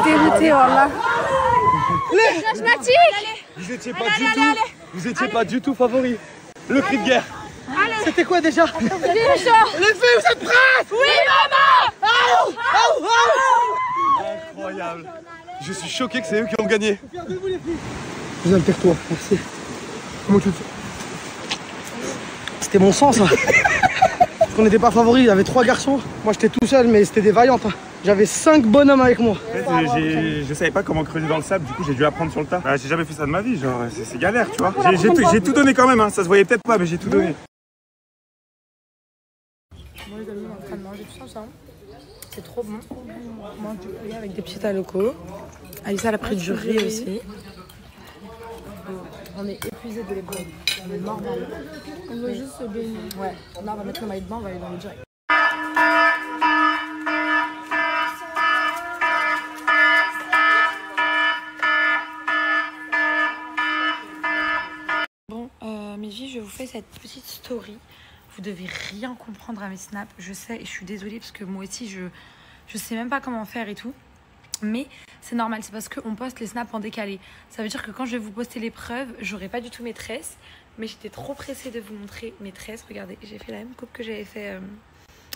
C: Dégoûté, voilà.
G: Vous étiez pas du tout favori. Le cri de guerre.
K: C'était quoi déjà? Les filles, vous êtes prêtes?
M: Oui, maman.
G: Incroyable. Je suis choqué que c'est eux qui ont gagné.
K: Regardez-vous les filles. Vous allez toi, merci. Comment tu le fais? C'était mon sang ça. Parce qu'on n'était pas favoris, il y avait 3 garçons. Moi j'étais tout seul mais c'était des vaillantes. Hein. J'avais 5 bonhommes avec moi.
D: En fait, je savais pas comment creuser dans le sable, du coup j'ai dû apprendre sur le tas. J'ai jamais fait ça de ma vie, genre c'est galère, tu vois. J'ai tout donné quand même, hein. Ça se voyait peut-être pas, mais j'ai tout donné.
P: Moi les amis, on est en train de manger tous ensemble. C'est trop bon. On mange du poulet avec des petits locaux. Alicia elle a pris du riz aussi. On est épuisé de l'épaule. On est normal.
C: On veut juste se baigner.
P: Ouais. Là on va mettre le maillot de bain, on va aller dans le direct. Bon, mes filles, je vous fais cette petite story. Vous devez rien comprendre à mes snaps. Je sais et je suis désolée parce que moi aussi, je sais même pas comment faire et tout. Mais c'est normal, c'est parce qu'on poste les snaps en décalé. Ça veut dire que quand je vais vous poster les preuves, j'aurai pas du tout mes tresses. Mais j'étais trop pressée de vous montrer mes tresses. Regardez, j'ai fait la même coupe que j'avais fait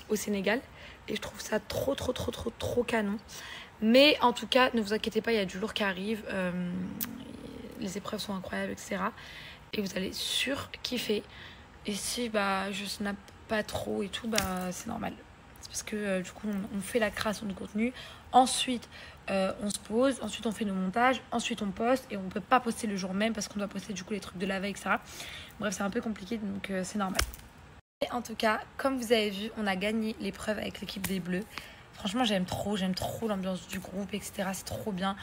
P: au Sénégal. Et je trouve ça trop canon. Mais en tout cas, ne vous inquiétez pas, il y a du lourd qui arrive. Les épreuves sont incroyables, etc. Et vous allez surkiffer. Et si je snap pas trop et tout, c'est normal. C'est parce que du coup, on fait la création de contenu. Ensuite, on se pose. Ensuite, on fait nos montages. Ensuite, on poste. Et on peut pas poster le jour même parce qu'on doit poster du coup les trucs de la veille, etc. Bref, c'est un peu compliqué, donc c'est normal. Et en tout cas, comme vous avez vu, on a gagné l'épreuve avec l'équipe des Bleus. Franchement, j'aime trop l'ambiance du groupe, etc. C'est trop bien.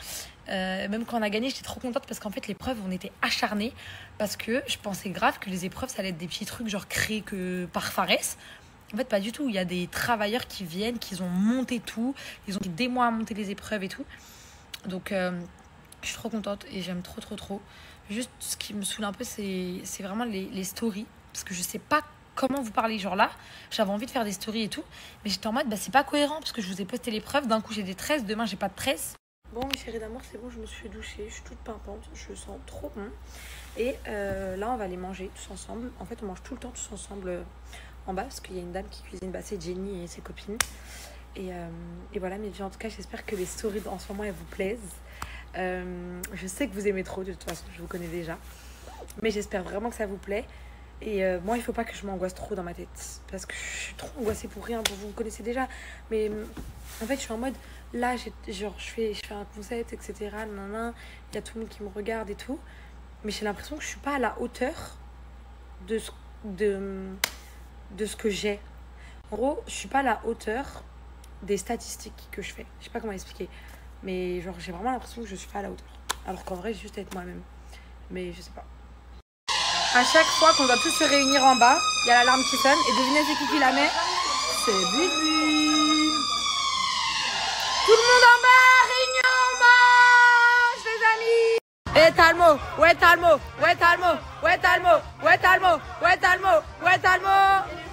P: Même quand on a gagné, j'étais trop contente parce qu'en fait, l'épreuve, on était acharnés. Parce que je pensais grave que les épreuves, ça allait être des petits trucs genre créés par Fares. En fait, pas du tout. Il y a des travailleurs qui viennent, qui ont monté tout. Ils ont mis des mois à monter les épreuves et tout. Donc, je suis trop contente et j'aime trop. Juste, ce qui me saoule un peu, c'est vraiment les stories. Parce que je sais pas comment vous parlez, genre là, j'avais envie de faire des stories et tout, mais j'étais en mode, c'est pas cohérent, parce que je vous ai posté l'épreuve, d'un coup j'ai des tresses, demain j'ai pas de tresses. Bon, mes chéris d'amour, c'est bon, je me suis douchée, je suis toute pimpante, je sens trop bon. Et là, on va aller manger tous ensemble. En fait, on mange tout le temps tous ensemble en bas, parce qu'il y a une dame qui cuisine, c'est Jenny et ses copines. Et voilà, mes vies, en tout cas, j'espère que les stories en ce moment, elles vous plaisent. Je sais que vous aimez trop, de toute façon, je vous connais déjà. Mais j'espère vraiment que ça vous plaît. Et moi, il faut pas que je m'angoisse trop dans ma tête. Parce que je suis trop angoissée pour rien. Vous me connaissez déjà. Mais en fait, je suis en mode... Là, je fais un concept, etc. Il y a tout le monde qui me regarde et tout. Mais j'ai l'impression que je suis pas à la hauteur de ce que j'ai. En gros, je suis pas à la hauteur des statistiques que je fais. Je sais pas comment expliquer. Mais genre, j'ai vraiment l'impression que je suis pas à la hauteur. Alors qu'en vrai, j'ai juste à être moi-même. Mais je sais pas. À chaque fois qu'on doit tous se réunir en bas, il y a l'alarme qui sonne. Et devinez c'est qui la met? C'est Bibi. Tout le monde en bas, réunion, mange les amis. Et Talmo, ouais Talmo, ouais Talmo, ouais Talmo, ouais Talmo, ouais Talmo, ouais Talmo.